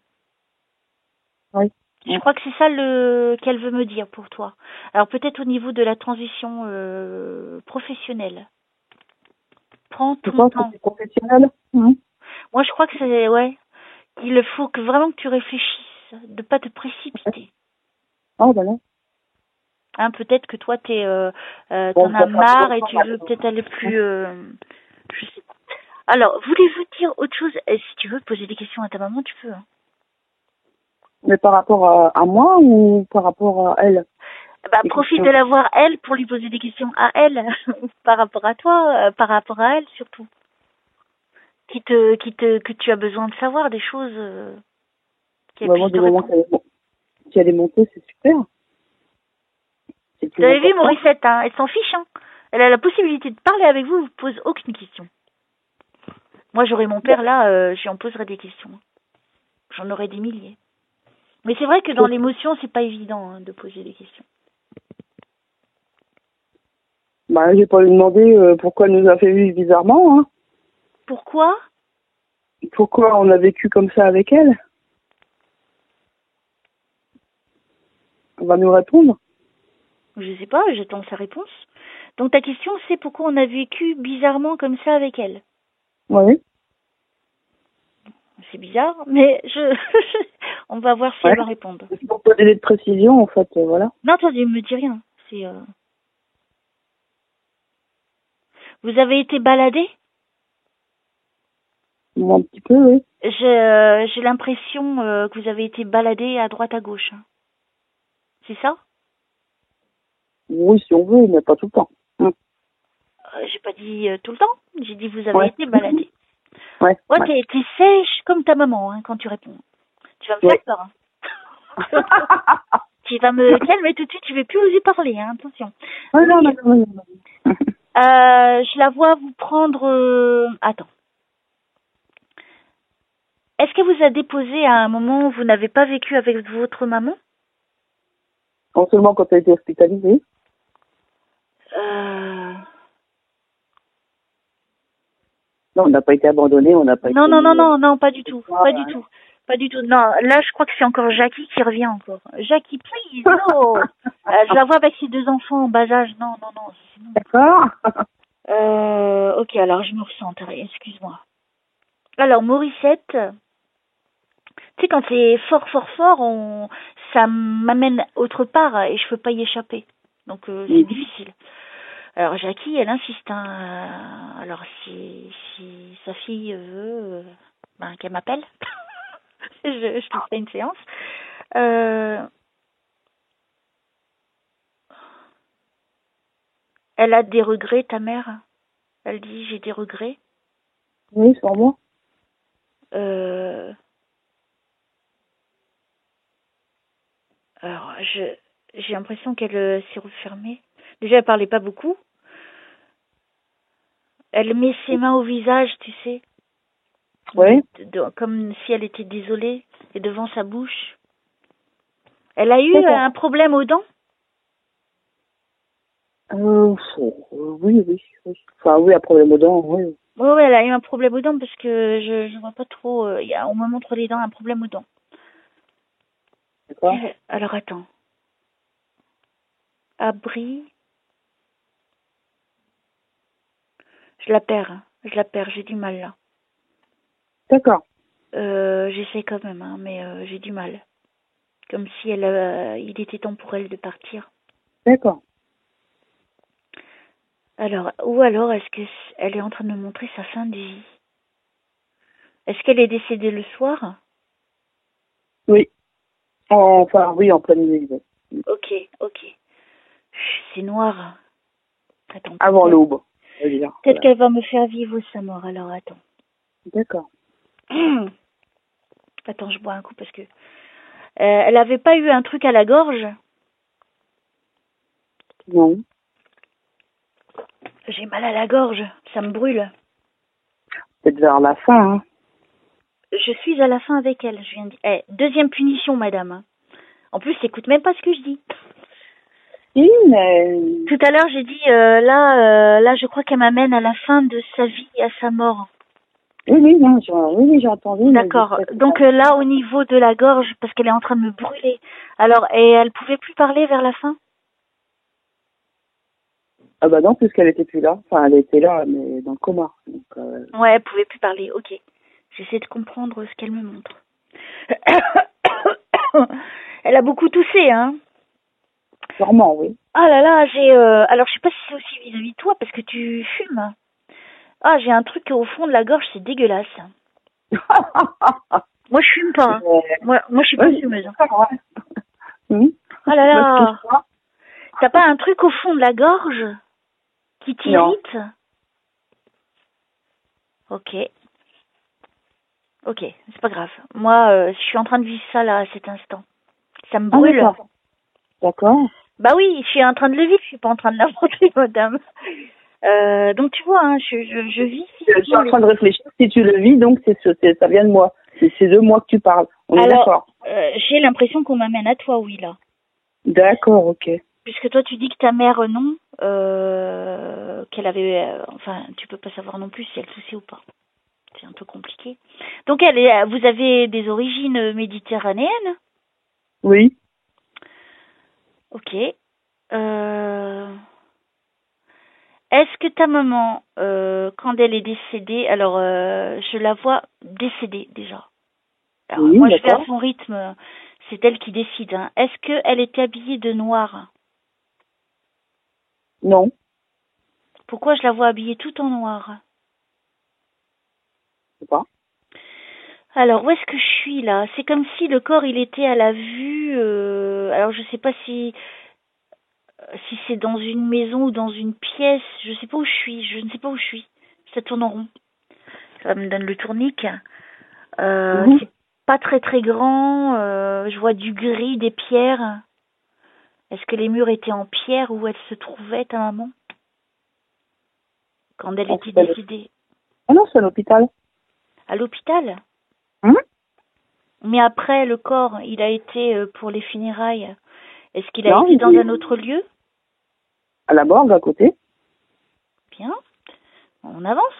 B: Oui.
A: Je crois que c'est ça qu'elle veut me dire pour toi. Alors peut-être au niveau de la transition professionnelle. Prends ton temps.
B: C'est professionnel.
A: Moi je crois que c'est il faut que vraiment que tu réfléchisses, de pas te précipiter.
B: Oh ben non.
A: Hein, peut-être que toi t'en as marre et tu veux peut-être aller plus je sais pas. Alors, voulez-vous dire autre chose? Si tu veux poser des questions à ta maman, tu peux. Hein.
B: Mais par rapport à moi ou par rapport à elle?
A: Bah, profite de la voir elle pour lui poser des questions à elle, par rapport à toi, par rapport à elle surtout. Que tu as besoin de savoir des choses qu'elle puisse te répondre.
B: Si elle est montée, c'est super.
A: Vous avez vu Morissette, hein, elle s'en fiche. Hein. Elle a la possibilité de parler avec vous, vous ne pose aucune question. Moi, j'aurais mon père là, j'en poserais des questions. J'en aurais des milliers. Mais c'est vrai que dans l'émotion, c'est pas évident hein, de poser des questions.
B: Bah, j'ai pas lui demandé pourquoi elle nous a fait vivre bizarrement. Hein.
A: Pourquoi?
B: Pourquoi on a vécu comme ça avec elle? On va nous répondre.
A: Je sais pas, j'attends sa réponse. Donc ta question, c'est pourquoi on a vécu bizarrement comme ça avec elle.
B: Oui.
A: C'est bizarre, mais on va voir si
B: Ouais.
A: elle va répondre.
B: C'est pour poser des précisions, en fait, voilà.
A: Non, attendez, me dis rien. C'est. Vous avez été baladé?
B: Un petit peu, oui.
A: J'ai l'impression que vous avez été baladé à droite à gauche. C'est ça?
B: Oui, si on veut, mais pas tout le temps.
A: J'ai pas dit tout le temps. J'ai dit vous avez
B: Ouais.
A: été baladé.
B: Ouais.
A: Ouais,
B: Ouais.
A: t'es sèche comme ta maman quand tu réponds. Tu vas me
B: Ouais.
A: faire peur. Tu vas me calmer tout de suite. Tu vais plus oser parler. Attention.
B: Ouais,
A: Oui,
B: non, non, non, non, non.
A: je la vois vous prendre. Attends. Est-ce qu'elle vous a déposé à un moment où vous n'avez pas vécu avec votre maman?
B: Non seulement quand elle a été hospitalisée. Non, on n'a pas été abandonné, on n'a pas
A: Non,
B: été
A: non, non,
B: mis.
A: non, non, pas du tout. Pas du
B: Hein.
A: tout. Pas du tout. Non, là, je crois que c'est encore Jackie qui revient encore. Jackie, please, no. Je la vois avec ses 2 enfants en bas âge. Non, non, non. c'est bon.
B: D'accord.
A: Ok, alors je me ressens. Excuse-moi. Alors, Morissette, tu sais, quand c'est fort, fort, fort, ça m'amène autre part et je peux pas y échapper. Donc, c'est difficile. Alors, Jackie, elle insiste. Alors, si sa fille veut, qu'elle m'appelle. je te ferai une séance. Elle a des regrets, ta mère? Elle dit, j'ai des regrets.
B: Oui, sur moi.
A: Alors, j'ai l'impression qu'elle s'est refermée. Déjà, elle parlait pas beaucoup. Elle met ses mains au visage, tu sais.
B: Oui.
A: Comme si elle était désolée. Et devant sa bouche. Elle a eu
B: D'accord.
A: un problème aux dents?
B: Oui, oui, oui. Enfin, oui, un problème aux dents, oui.
A: Oui, elle a eu un problème aux dents parce que je vois pas trop. On me montre les dents, un problème aux dents.
B: D'accord.
A: Alors, attends. Abri. Je la perds. J'ai du mal là.
B: D'accord.
A: J'essaie quand même, mais j'ai du mal. Comme si il était temps pour elle de partir.
B: D'accord.
A: Alors, ou alors, est-ce qu'elle est en train de me montrer sa fin de vie? Est-ce qu'elle est décédée le soir?
B: Oui. Enfin, oui, en pleine nuit. Oui.
A: Ok, ok. C'est noir. Attends.
B: Avant l'aube. je veux dire.
A: Peut-être qu'elle va me faire vivre sa mort, alors attends.
B: D'accord.
A: Attends, je bois un coup parce que... elle avait pas eu un truc à la gorge?
B: Non.
A: J'ai mal à la gorge, ça me brûle.
B: C'est vers la fin, hein.
A: Je suis à la fin avec elle, je viens de dire. Deuxième punition, madame. En plus, t'écoutes même pas ce que je dis.
B: Oui, mais...
A: Tout à l'heure, j'ai dit, là, je crois qu'elle m'amène à la fin de sa vie, à sa mort.
B: Oui, oui, non, j'ai entendu.
A: D'accord. Donc là, au niveau de la gorge, parce qu'elle est en train de me brûler. Alors, et elle pouvait plus parler vers la fin?
B: Ah bah non, puisqu'elle était plus là. Enfin, elle était là, mais dans le coma. Donc,
A: Ouais, elle pouvait plus parler. Ok. J'essaie de comprendre ce qu'elle me montre. Elle a beaucoup toussé, hein.
B: sûrement, oui.
A: Ah là là, alors je sais pas si c'est aussi vis-à-vis de toi parce que tu fumes. Ah, j'ai un truc au fond de la gorge, c'est dégueulasse. Moi, je fume pas. Hein. Moi, je suis pas fumeuse. Ah là là. T'as pas un truc au fond de la gorge qui t'irrite? Ok. Ok, c'est pas grave. Moi, je suis en train de vivre ça là à cet instant. Ça me brûle.
B: D'accord.
A: Bah oui, je suis en train de le vivre, je suis pas en train de l'inventer, madame. Donc tu vois, hein, je vis.
B: Je suis en train de réfléchir. Si tu le vis, donc ça vient de moi. C'est de moi que tu parles. On est d'accord.
A: J'ai l'impression qu'on m'amène à toi, oui, là.
B: D'accord, ok.
A: Puisque toi, tu dis que ta mère, non, qu'elle avait... enfin, tu peux pas savoir non plus si elle toussait ou pas. C'est un peu compliqué. Donc, vous avez des origines méditerranéennes?
B: Oui.
A: Ok. Est-ce que ta maman, quand elle est décédée, alors je la vois décédée déjà. Alors
B: Oui,
A: moi je vais à
B: d'accord.
A: son rythme, c'est elle qui décide. Hein. Est-ce qu'elle était habillée de noir?
B: Non,
A: Pourquoi je la vois habillée tout en noir?
B: je sais pas.
A: Alors où est-ce que je suis là? C'est comme si le corps il était à la vue. Alors je sais pas si c'est dans une maison ou dans une pièce. Je sais pas où je suis. Je ne sais pas où je suis. Ça tourne en rond. Ça me donne le tournique.
B: Mhm.
A: C'est pas très très grand. Je vois du gris, des pierres. Est-ce que les murs étaient en pierre où elle se trouvait, ta maman, quand elle
B: Ah,
A: était décédée?
B: ah non, c'est à l'hôpital.
A: À l'hôpital?
B: Hein?
A: Mais après, le corps, il a été pour les funérailles. Est-ce qu'il a
B: Non,
A: été dans un autre lieu?
B: à la morgue à côté.
A: Bien, on avance.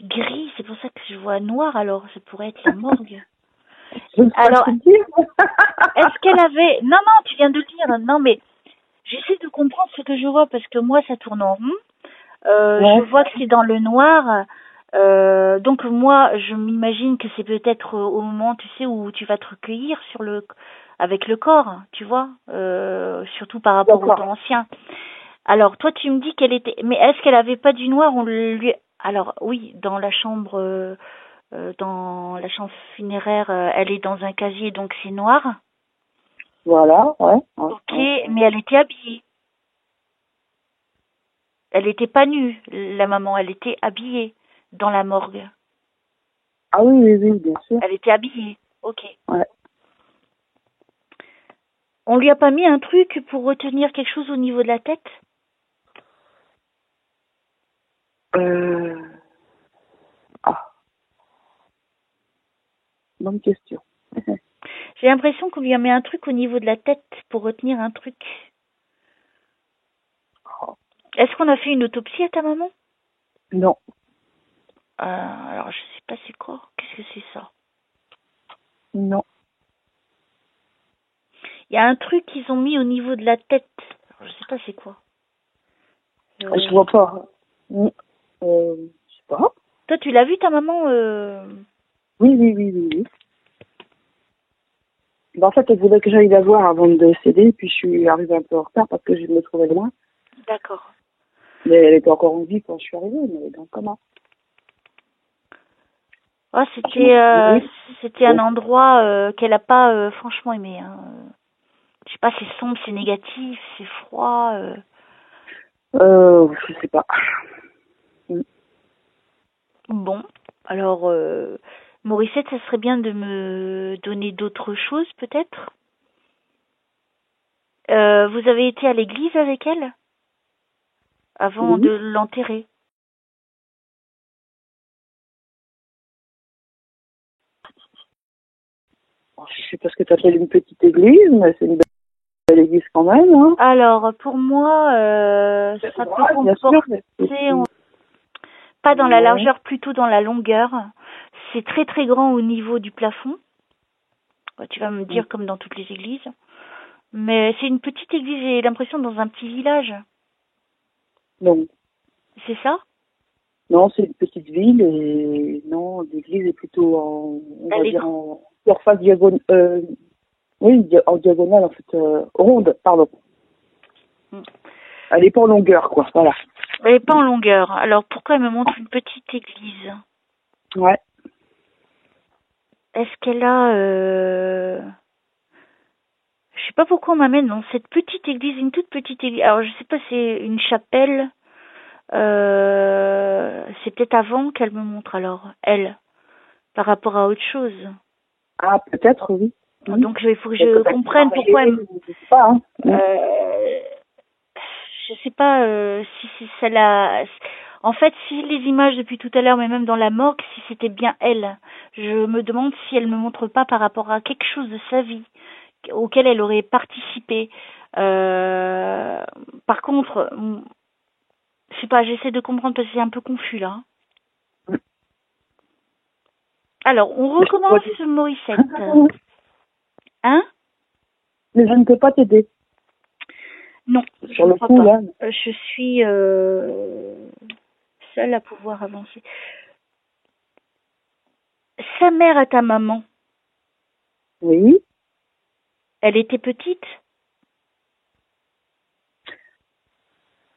A: Gris, c'est pour ça que je vois noir alors, ça pourrait être la morgue.
B: Je ne sais pas
A: Alors,
B: te dire.
A: est-ce qu'elle avait... Non, non, tu viens de le dire, non, mais j'essaie de comprendre ce que je vois parce que moi, ça tourne en rond. Je
B: Ouais,
A: vois que c'est dans le noir. Donc moi, je m'imagine que c'est peut-être au moment, tu sais, où tu vas te recueillir sur avec le corps, tu vois, surtout par rapport au
B: d'accord.
A: temps ancien. Alors toi, tu me dis qu'elle était, mais est-ce qu'elle avait pas du noir? On lui, alors oui, dans la chambre funéraire, elle est dans un casier, donc c'est noir.
B: Voilà, ouais, ouais,
A: Ok,
B: ouais.
A: mais elle était habillée. Elle était pas nue, la maman. Elle était habillée dans la morgue.
B: Ah oui, oui, oui, bien sûr.
A: Elle était habillée. Ok.
B: Ouais.
A: On lui a pas mis un truc pour retenir quelque chose au niveau de la tête?
B: Euh... Ah, bonne question.
A: J'ai l'impression qu'on lui a mis un truc au niveau de la tête pour retenir un truc.
B: Oh,
A: Est-ce qu'on a fait une autopsie à ta maman?
B: non,
A: Alors je sais pas c'est quoi. Qu'est-ce que c'est ça?
B: non.
A: Il y a un truc qu'ils ont mis au niveau de la tête. Alors, je sais pas c'est quoi.
B: Je vois pas. Mm. Je sais pas.
A: Toi tu l'as vu ta maman
B: Oui, oui, oui, oui, oui. Ben, en fait, elle voulait que j'aille la voir avant de décéder, puis je suis arrivée un peu en retard parce que je me trouvais loin.
A: D'accord.
B: Mais elle était encore en vie quand je suis arrivée, mais elle est dans le coma.
A: Ah,
B: Franchement, oui.
A: c'était un
B: Bon.
A: endroit qu'elle a pas franchement aimé. Hein. Je sais pas, c'est sombre, c'est négatif, c'est froid.
B: Je sais pas. Mm.
A: Bon, alors, Morissette, ça serait bien de me donner d'autres choses, peut-être. Vous avez été à l'église avec elle avant de
B: Oui.
A: l'enterrer?
B: Bon, je sais pas ce que tu appelles une petite église, mais c'est une belle église quand même, hein.
A: Alors, pour moi, ça peut
B: Ouais, bien sûr, mais
A: comporter, pas dans la
B: ouais.
A: largeur, plutôt dans la longueur. C'est très très grand au niveau du plafond. Bah, tu vas me
B: Mm.
A: dire comme dans toutes les églises. Mais c'est une petite église, j'ai l'impression, dans un petit village.
B: Non.
A: C'est ça?
B: Non, c'est une petite ville et non, l'église est plutôt en, on va
A: Elle est
B: dire en surface diagonale, oui, en diagonale en fait, ronde, pardon.
A: grande.
B: Elle est pas en longueur, quoi, voilà.
A: Elle est pas en longueur. Alors pourquoi elle me montre une petite église?
B: Ouais.
A: Est-ce qu'elle a... Je sais pas pourquoi on m'amène dans cette petite église, une toute petite église. Alors je sais pas, c'est une chapelle. C'est peut-être avant qu'elle me montre alors, elle, par rapport à autre chose.
B: Ah, peut-être, oui. Oui.
A: Donc il faut que
B: Mais
A: je
B: peut-être qu'il va
A: comprenne pourquoi elle
B: arriver,
A: me...
B: je sais pas, hein. Mm.
A: Euh, je sais pas si c'est celle-là. En fait, si les images depuis tout à l'heure, mais même dans la morgue, si c'était bien elle, je me demande si elle me montre pas par rapport à quelque chose de sa vie auquel elle aurait participé. Par contre, je sais pas, j'essaie de comprendre parce que c'est un peu confus là.
B: Mm.
A: Alors, on
B: Mais je te vois
A: recommence
B: dire.
A: Morissette. Hein?
B: Mais je ne peux pas t'aider.
A: Non, je
B: Sur
A: ne
B: le
A: crois
B: coup,
A: pas.
B: là,
A: Je suis seule à pouvoir avancer. Sa mère à ta maman,
B: oui.
A: elle était petite?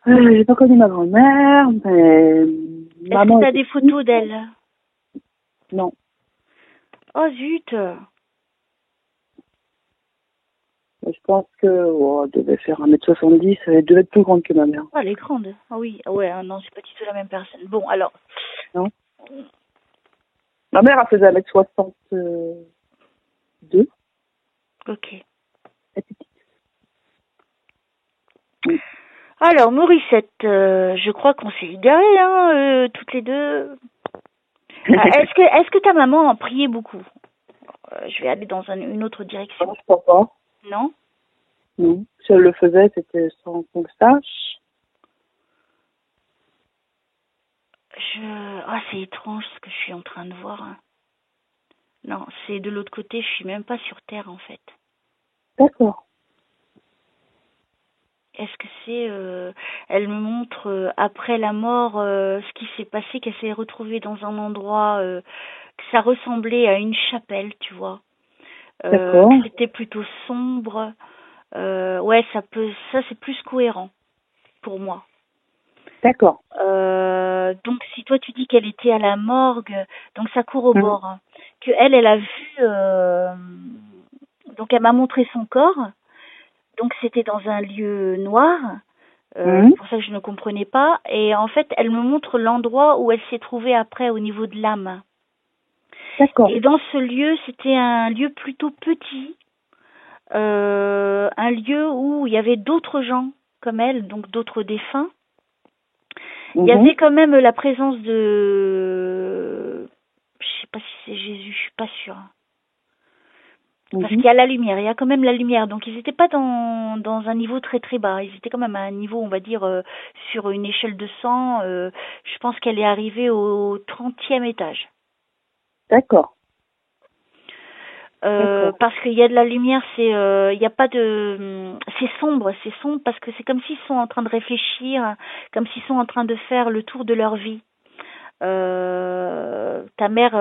B: J'ai pas connu ma grand-mère, mais
A: Est-ce que
B: maman
A: tu as
B: était
A: des
B: petite.
A: photos d'elle?
B: Non.
A: Oh zut!
B: Je pense que elle devait faire 1m70, elle devait être plus grande que ma mère.
A: Oh, elle est grande. Ah oui, ah ouais, non, c'est pas du tout la même personne. Bon, alors,
B: Non. Ma mère, elle faisait 1m62.
A: ok.
B: Elle était petite. Oui.
A: Alors, Morissette, je crois qu'on s'est égarés, hein, toutes les deux. Est-ce que ta maman en priait beaucoup? Je vais aller dans une autre direction.
B: Non, je crois pas.
A: Non?
B: Non. Si elle le faisait, c'était sans qu'on le sache.
A: Ah, c'est étrange ce que je suis en train de voir, hein. Non, c'est de l'autre côté, je suis même pas sur Terre, en fait.
B: D'accord.
A: Est-ce que c'est... elle me montre, après la mort, ce qui s'est passé, qu'elle s'est retrouvée dans un endroit, que ça ressemblait à une chapelle, tu vois.
B: D'accord.
A: Que c'était plutôt sombre. Ouais, ça c'est plus cohérent pour moi.
B: D'accord.
A: Donc si toi tu dis qu'elle était à la morgue, donc ça
B: Mhm.
A: corrobore, hein, que elle a vu, donc elle m'a montré son corps, donc c'était dans un lieu noir,
B: Mhm.
A: c'est pour ça que je ne comprenais pas, et en fait elle me montre l'endroit où elle s'est trouvée après au niveau de l'âme.
B: D'accord.
A: Et dans ce lieu, c'était un lieu plutôt petit, un lieu où il y avait d'autres gens comme elle, donc d'autres défunts. Il y
B: Mhm.
A: avait quand même la présence de... Je sais pas si c'est Jésus, je suis pas sûre. Parce
B: Mhm.
A: qu'il y a la lumière, il y a quand même la lumière. Donc ils n'étaient pas dans un niveau très très bas. Ils étaient quand même à un niveau, on va dire, sur une échelle de 100. Je pense qu'elle est arrivée au 30e étage.
B: D'accord. D'accord.
A: Parce qu'il y a de la lumière, il y a pas de, c'est sombre parce que c'est comme s'ils sont en train de réfléchir, comme s'ils sont en train de faire le tour de leur vie. Ta mère,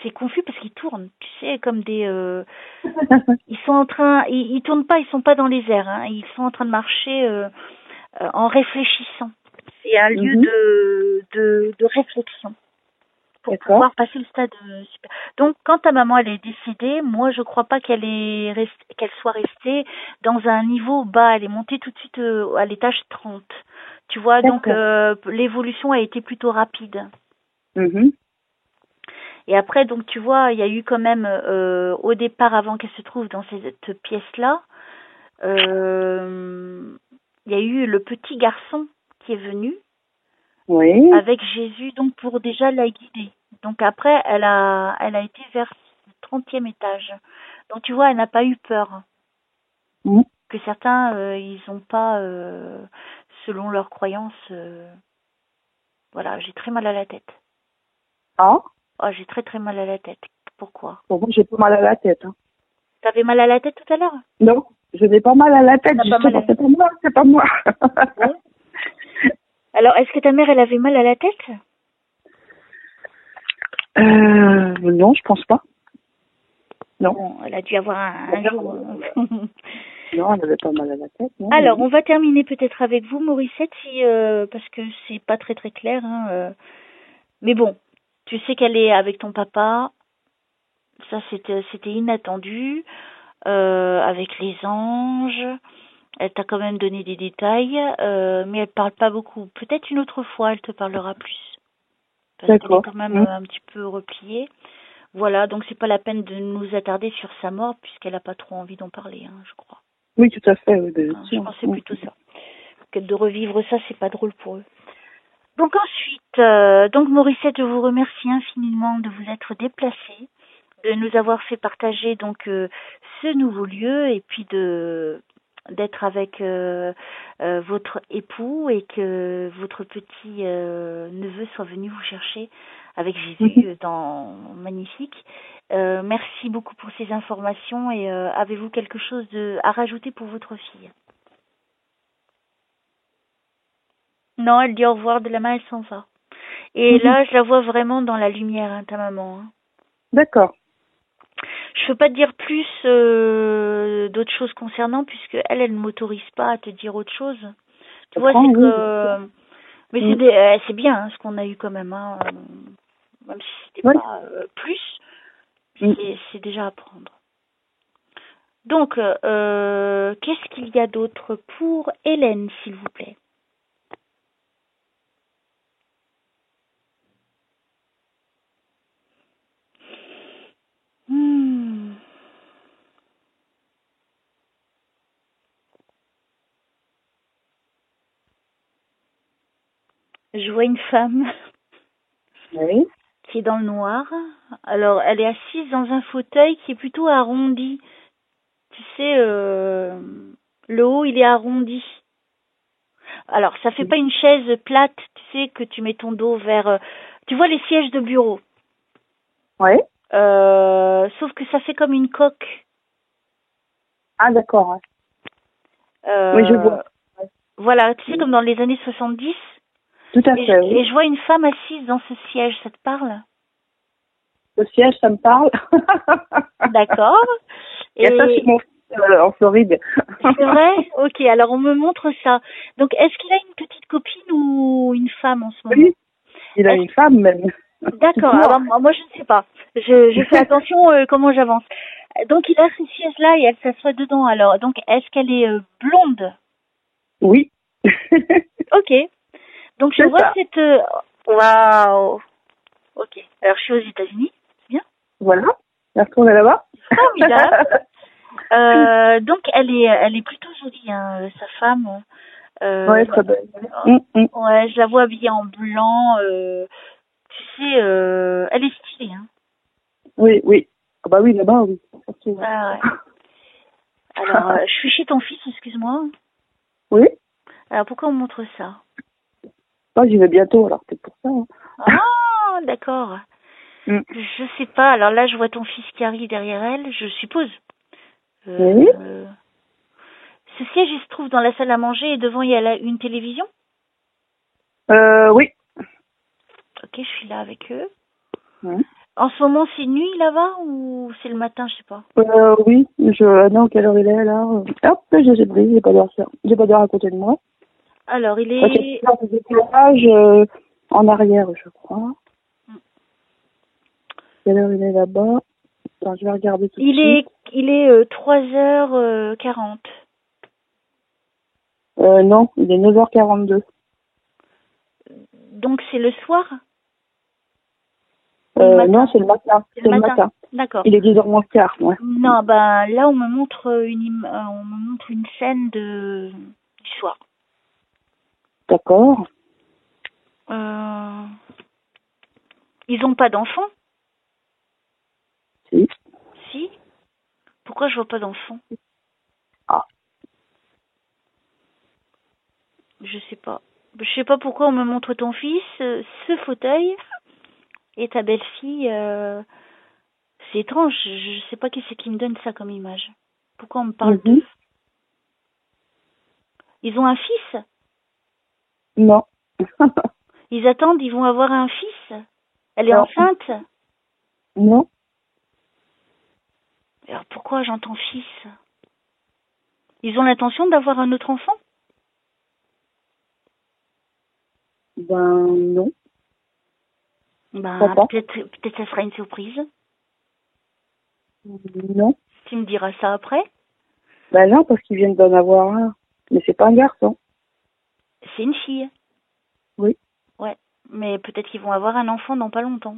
A: c'est confus parce qu'ils tournent, tu sais, comme des, ils sont en train, ils tournent pas, ils sont pas dans les airs, hein, ils sont en train de marcher en réfléchissant. C'est un lieu
B: Mhm.
A: de réflexion pour
B: D'accord.
A: pouvoir passer le stade super. Donc, quand ta maman elle est décédée, moi je crois pas qu'elle soit restée dans un niveau bas. Elle est montée tout de suite à l'étage 30. Tu vois, donc
B: D'accord.
A: l'évolution a été plutôt rapide.
B: Mhm.
A: Et après, donc tu vois, il y a eu quand même au départ, avant qu'elle se trouve dans cette pièce-là, euh, il y a eu le petit garçon qui est venu
B: Oui.
A: avec Jésus, donc pour déjà la guider. Donc après, elle a été vers le 30e étage. Donc tu vois, elle n'a pas eu peur.
B: Mhm.
A: Que certains, ils n'ont pas, selon leurs croyances, voilà, j'ai très mal à la tête.
B: Ah.
A: Oh, j'ai très très mal à la tête. Pourquoi?
B: Bon, moi, j'ai pas mal à la tête. Hein.
A: T'avais mal à la tête tout à l'heure?
B: Non, je n'ai pas mal à la tête,
A: T'as pas mal à
B: justement.
A: la
B: C'est
A: tête.
B: pas moi, c'est pas moi.
A: Bon. Alors, est-ce que ta mère, elle avait mal à la tête?
B: Non, je pense pas. Non.
A: Bon, elle a dû avoir un jour.
B: Non, elle n'avait pas mal à la tête, non.
A: Alors,
B: Non.
A: on va terminer peut-être avec vous, Morissette, si, parce que c'est pas très très clair, hein, mais bon, tu sais qu'elle est avec ton papa. Ça, c'était inattendu. Avec les anges. Elle t'a quand même donné des détails, mais elle parle pas beaucoup. Peut-être une autre fois, elle te parlera plus. Parce qu'elle est
B: D'accord.
A: quand même un petit peu repliée. Voilà, donc c'est pas la peine de nous attarder sur sa mort, puisqu'elle a pas trop envie d'en parler, hein, je crois.
B: Oui, tout à fait, oui, bien
A: Hein, je
B: sûr.
A: pense que c'est plutôt ça. Que de revivre ça, c'est pas drôle pour eux. Donc ensuite, donc Morissette, je vous remercie infiniment de vous être déplacée, de nous avoir fait partager donc ce nouveau lieu et puis d'être avec votre époux et que votre petit neveu soit venu vous chercher avec Jésus dans magnifique. Merci beaucoup pour ces informations et avez-vous quelque chose à rajouter pour votre fille? Non, elle dit au revoir de la main, elle s'en va. Et là, je la vois vraiment dans la lumière, hein, ta maman. Hein.
B: D'accord.
A: Je peux pas te dire plus d'autres choses concernant, puisque elle ne m'autorise pas à te dire autre chose. Tu vois, c'est que... Mais c'est bien hein, ce qu'on a eu quand même, hein, même si c'était pas plus, c'est déjà à prendre. Donc, qu'est-ce qu'il y a d'autre pour Hélène, s'il vous plaît? Je vois une femme qui est dans le noir. Alors, elle est assise dans un fauteuil qui est plutôt arrondi. Tu sais, le haut, il est arrondi. Alors, ça fait pas une chaise plate, tu sais, que tu mets ton dos vers... tu vois les sièges de bureau.
B: Oui.
A: Sauf que ça fait comme une coque.
B: Ah, d'accord. Oui, je vois.
A: Voilà, tu sais, comme dans les années 70.
B: Tout à fait, oui.
A: Et je vois une femme assise dans ce siège, ça te parle?
B: Le siège, ça me parle.
A: D'accord.
B: Et ça, c'est mon fils en Floride.
A: C'est vrai? Ok, alors on me montre ça. Donc, est-ce qu'il a une petite copine ou une femme en ce moment?
B: Oui, il a une femme même.
A: D'accord, alors moi je ne sais pas. Je fais attention comment j'avance. Donc, il a ce siège-là et elle s'assoit dedans. Alors, donc, est-ce qu'elle est blonde?
B: Oui.
A: Ok. Donc, je vois cette... Waouh. Ok. Alors, je suis aux États-Unis. C'est bien.
B: Voilà. La retourne là-bas.
A: Formidable. Donc, elle est plutôt jolie, hein, sa femme.
B: Ouais, très belle.
A: Ouais, je la vois habillée en blanc. Tu sais, elle est stylée. Hein.
B: Oui, oui. Ah bah oui, là-bas, oui.
A: Ah, ouais. Alors, je suis chez ton fils, excuse-moi.
B: Oui.
A: Alors, pourquoi on montre ça?
B: Oh, j'y vais bientôt, alors c'est pour ça. Hein.
A: Ah, d'accord. Je sais pas. Alors là, je vois ton fils qui arrive derrière elle, je suppose.
B: Oui.
A: Ce siège, il se trouve dans la salle à manger et devant, il y a une télévision?
B: Oui.
A: Ok, je suis là avec eux. En ce moment, c'est nuit là-bas ou c'est le matin, je sais pas.
B: Oui. Non, quelle heure il est là? Hop, j'ai pris, j'ai pas d'heure à côté de moi.
A: Alors, il est...
B: des éclairages en arrière, je crois. Quelle heure il est là-bas? Attends, je vais regarder tout de suite.
A: Il est 3h40.
B: Non, il est 9h42.
A: Donc, c'est le soir?
B: Non, c'est le matin. C'est le matin.
A: D'accord.
B: Il est 10h moins quart, ouais.
A: Non, ben là, on me montre une scène du soir.
B: D'accord.
A: Ils ont pas d'enfants?
B: Si.
A: Si? Pourquoi je vois pas d'enfants?
B: Ah.
A: Je sais pas. Je sais pas pourquoi on me montre ton fils, ce fauteuil, et ta belle-fille. C'est étrange. Je sais pas qui c'est qui me donne ça comme image. Pourquoi on me parle d'eux? Ils ont un fils?
B: Non.
A: Ils attendent, ils vont avoir un fils? Elle est enceinte?
B: Non.
A: Alors pourquoi j'entends fils? Ils ont l'intention d'avoir un autre enfant?
B: Ben non.
A: Ben peut-être ça sera une surprise.
B: Non.
A: Tu me diras ça après?
B: Ben non, parce qu'ils viennent d'en avoir un. Mais c'est pas un garçon.
A: C'est une fille.
B: Oui.
A: Ouais. Mais peut-être qu'ils vont avoir un enfant dans pas longtemps.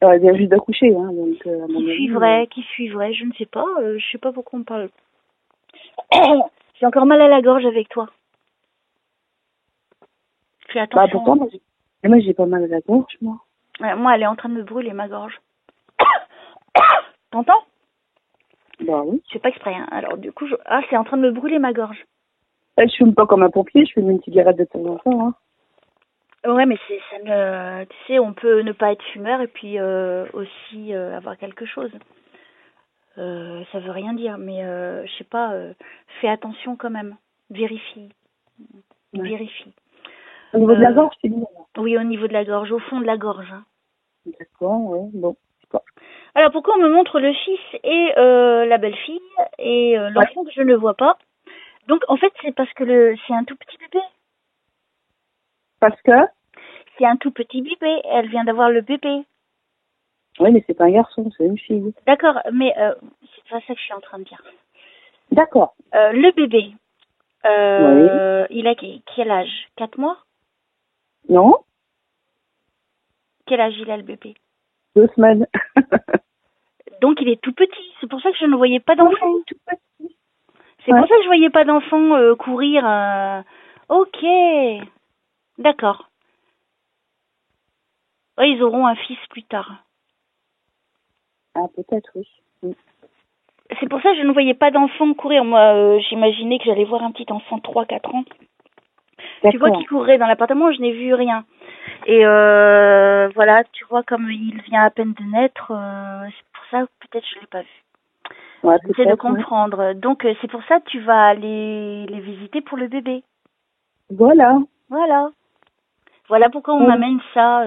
B: Alors, elle vient juste d'accoucher, hein, donc...
A: Qui suivrait, je ne sais pas. Je sais pas pourquoi on parle. J'ai encore mal à la gorge avec toi. Fais attention.
B: Bah pourtant, moi j'ai pas mal à la gorge, moi.
A: Moi, elle est en train de me brûler ma gorge. T'entends?
B: Bah oui.
A: Je fais pas exprès, hein. Alors du coup, c'est en train de me brûler ma gorge.
B: Je fume pas comme un pompier, je fume une cigarette de temps en temps, hein.
A: Ouais, mais ça ne, tu sais, on peut ne pas être fumeur et puis aussi avoir quelque chose. Ça veut rien dire, mais je sais pas, fais attention quand même. Vérifie,
B: Ouais.
A: vérifie.
B: Au niveau de la gorge, c'est bien.
A: Oui, au niveau de la gorge, au fond de la gorge, hein.
B: D'accord, ouais, bon.
A: Alors pourquoi on me montre le fils et la belle-fille et
B: Ouais.
A: l'enfant que je ne vois pas? Donc en fait c'est parce que c'est un tout petit bébé.
B: Parce que,
A: C'est un tout petit bébé. Elle vient d'avoir le bébé.
B: oui, mais c'est pas un garçon, c'est une fille.
A: D'accord, mais c'est pas ça que je suis en train de dire.
B: D'accord.
A: Le bébé,
B: Oui.
A: il a quel âge? 4 mois?
B: Non,
A: Quel âge il a le bébé?
B: 2 semaines.
A: Donc il est tout petit. C'est pour ça que je ne voyais pas
B: Oui,
A: d'enfant.
B: tout petit.
A: C'est
B: Ouais.
A: pour ça que je voyais pas d'enfant courir. Ok, d'accord. Ouais, ils auront un fils plus tard.
B: Ah, peut-être, oui. Mm.
A: C'est pour ça que je ne voyais pas d'enfant courir. Moi, j'imaginais que j'allais voir un petit enfant de 3-4 ans. Tu vois, qui
B: D'accord.
A: courait dans l'appartement, je n'ai vu rien. Et voilà, tu vois, comme il vient à peine de naître, c'est pour ça que peut-être je l'ai pas vu.
B: Ouais,
A: J'essaie de
B: peut-être, ouais.
A: comprendre. Donc, c'est pour ça que tu vas aller les visiter pour le bébé.
B: Voilà.
A: Voilà. Voilà pourquoi on
B: Mm.
A: m'amène ça.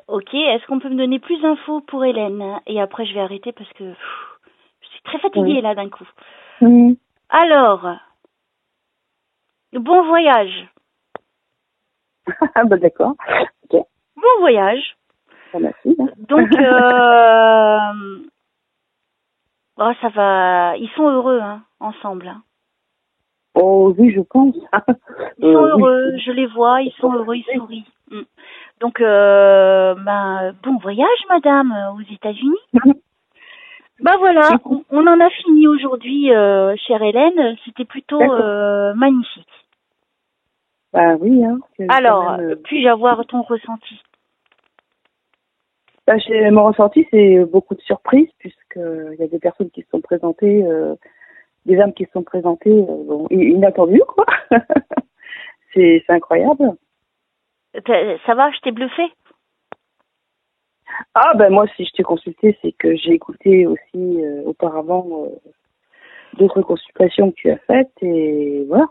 A: Ok, est-ce qu'on peut me donner plus d'infos pour Hélène? Et après, je vais arrêter parce que je suis très
B: Oui.
A: fatiguée là d'un coup.
B: Mm.
A: Alors, bon voyage.
B: Ah, bah, d'accord. Ok.
A: Bon voyage.
B: Bon, merci. Hein.
A: Donc, oh, ça va. Ils sont heureux, hein, ensemble, hein.
B: Oh, oui, je pense.
A: Ils sont
B: Oui.
A: heureux, je les vois, ils sont heureux, ils sourient. Mm. Donc, ben, bon voyage, madame, aux États-Unis. Ben voilà, on en a fini aujourd'hui, chère Hélène. C'était plutôt
B: D'accord.
A: magnifique.
B: Bah oui, hein. C'est quand
A: Alors,
B: même.
A: puis-je avoir ton ressenti?
B: Bah, mon ressenti, c'est beaucoup de surprises, puisqu'il y a des personnes qui se sont présentées, des âmes qui se sont présentées, bon, inattendues, quoi. C'est incroyable.
A: Ça va, je t'ai bluffé?
B: Ah, ben moi, si je t'ai consulté, c'est que j'ai écouté aussi auparavant d'autres consultations que tu as faites, et voilà.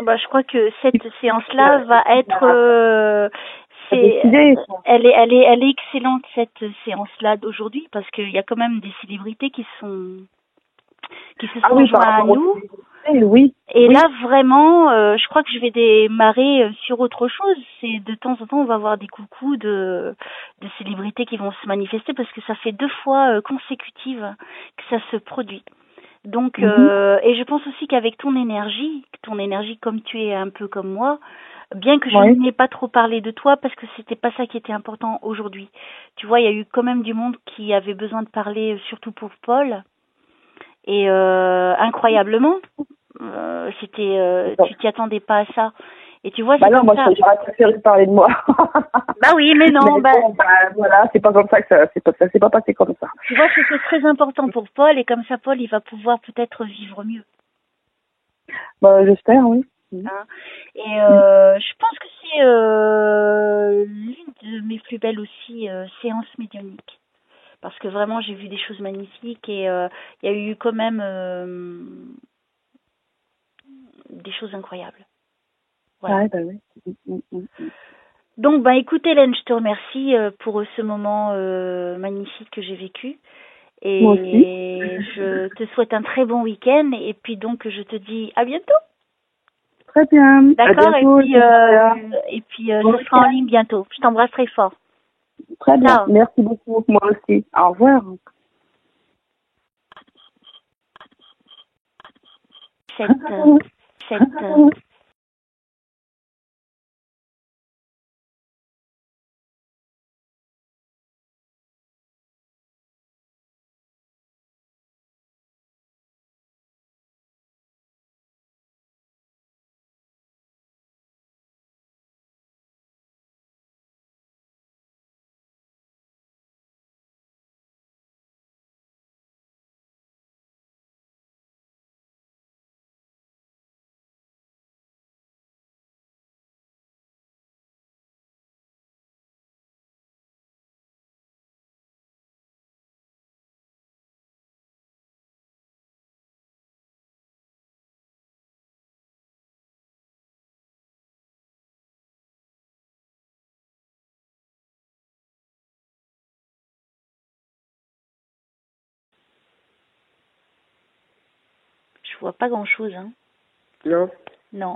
A: Bah, je crois que cette séance-là va être,
B: T'as décidé, quoi.
A: elle est excellente cette séance-là d'aujourd'hui parce qu'il y a quand même des célébrités qui se
B: Ah
A: sont
B: oui, par
A: joints à
B: rapport aux
A: nous.
B: célébrités, oui,
A: Et
B: oui.
A: là, vraiment, je crois que je vais démarrer sur autre chose. C'est de temps en temps, on va avoir des coucous de célébrités qui vont se manifester parce que ça fait 2 fois consécutives que ça se produit. Donc,
B: Mhm.
A: et je pense aussi qu'avec ton énergie comme tu es un peu comme moi, bien que je
B: Oui.
A: n'ai pas trop parlé de toi parce que c'était pas ça qui était important aujourd'hui. Tu vois, il y a eu quand même du monde qui avait besoin de parler, surtout pour Paul. Et incroyablement,
B: Bon.
A: tu t'y attendais pas à ça. Et tu vois,
B: Bah
A: c'est
B: non,
A: comme
B: moi,
A: ça.
B: j'aurais préféré parler de moi.
A: Bah oui, mais non,
B: Mais
A: bah
B: bon, bah voilà, c'est pas comme ça que ça s'est pas passé comme ça.
A: tu vois, c'était très important pour Paul et comme ça, Paul, il va pouvoir peut-être vivre mieux.
B: Bah, j'espère, oui. Mhm.
A: Hein. Et
B: Mhm.
A: je pense que c'est l'une de mes plus belles aussi séances médiumniques. Parce que vraiment, j'ai vu des choses magnifiques et il y a eu quand même des choses incroyables. Voilà.
B: Ouais, bah oui. Mhm, mhm, mhm.
A: Donc, bah, écoute, Hélène, je te remercie pour ce moment magnifique que j'ai vécu.
B: Moi aussi.
A: Et je te souhaite un très bon week-end. Et puis donc, je te dis à bientôt.
B: Très bien. À
A: D'accord?
B: bientôt, Victoria.
A: Et puis,
B: Bon
A: ce sera en
B: week-end.
A: ligne bientôt. Je t'embrasse très fort.
B: Très bien.
A: Ciao.
B: Merci beaucoup. Moi aussi. Au revoir.
A: Cette, cette vois pas grand-chose. Hein.
C: Non.
A: Non.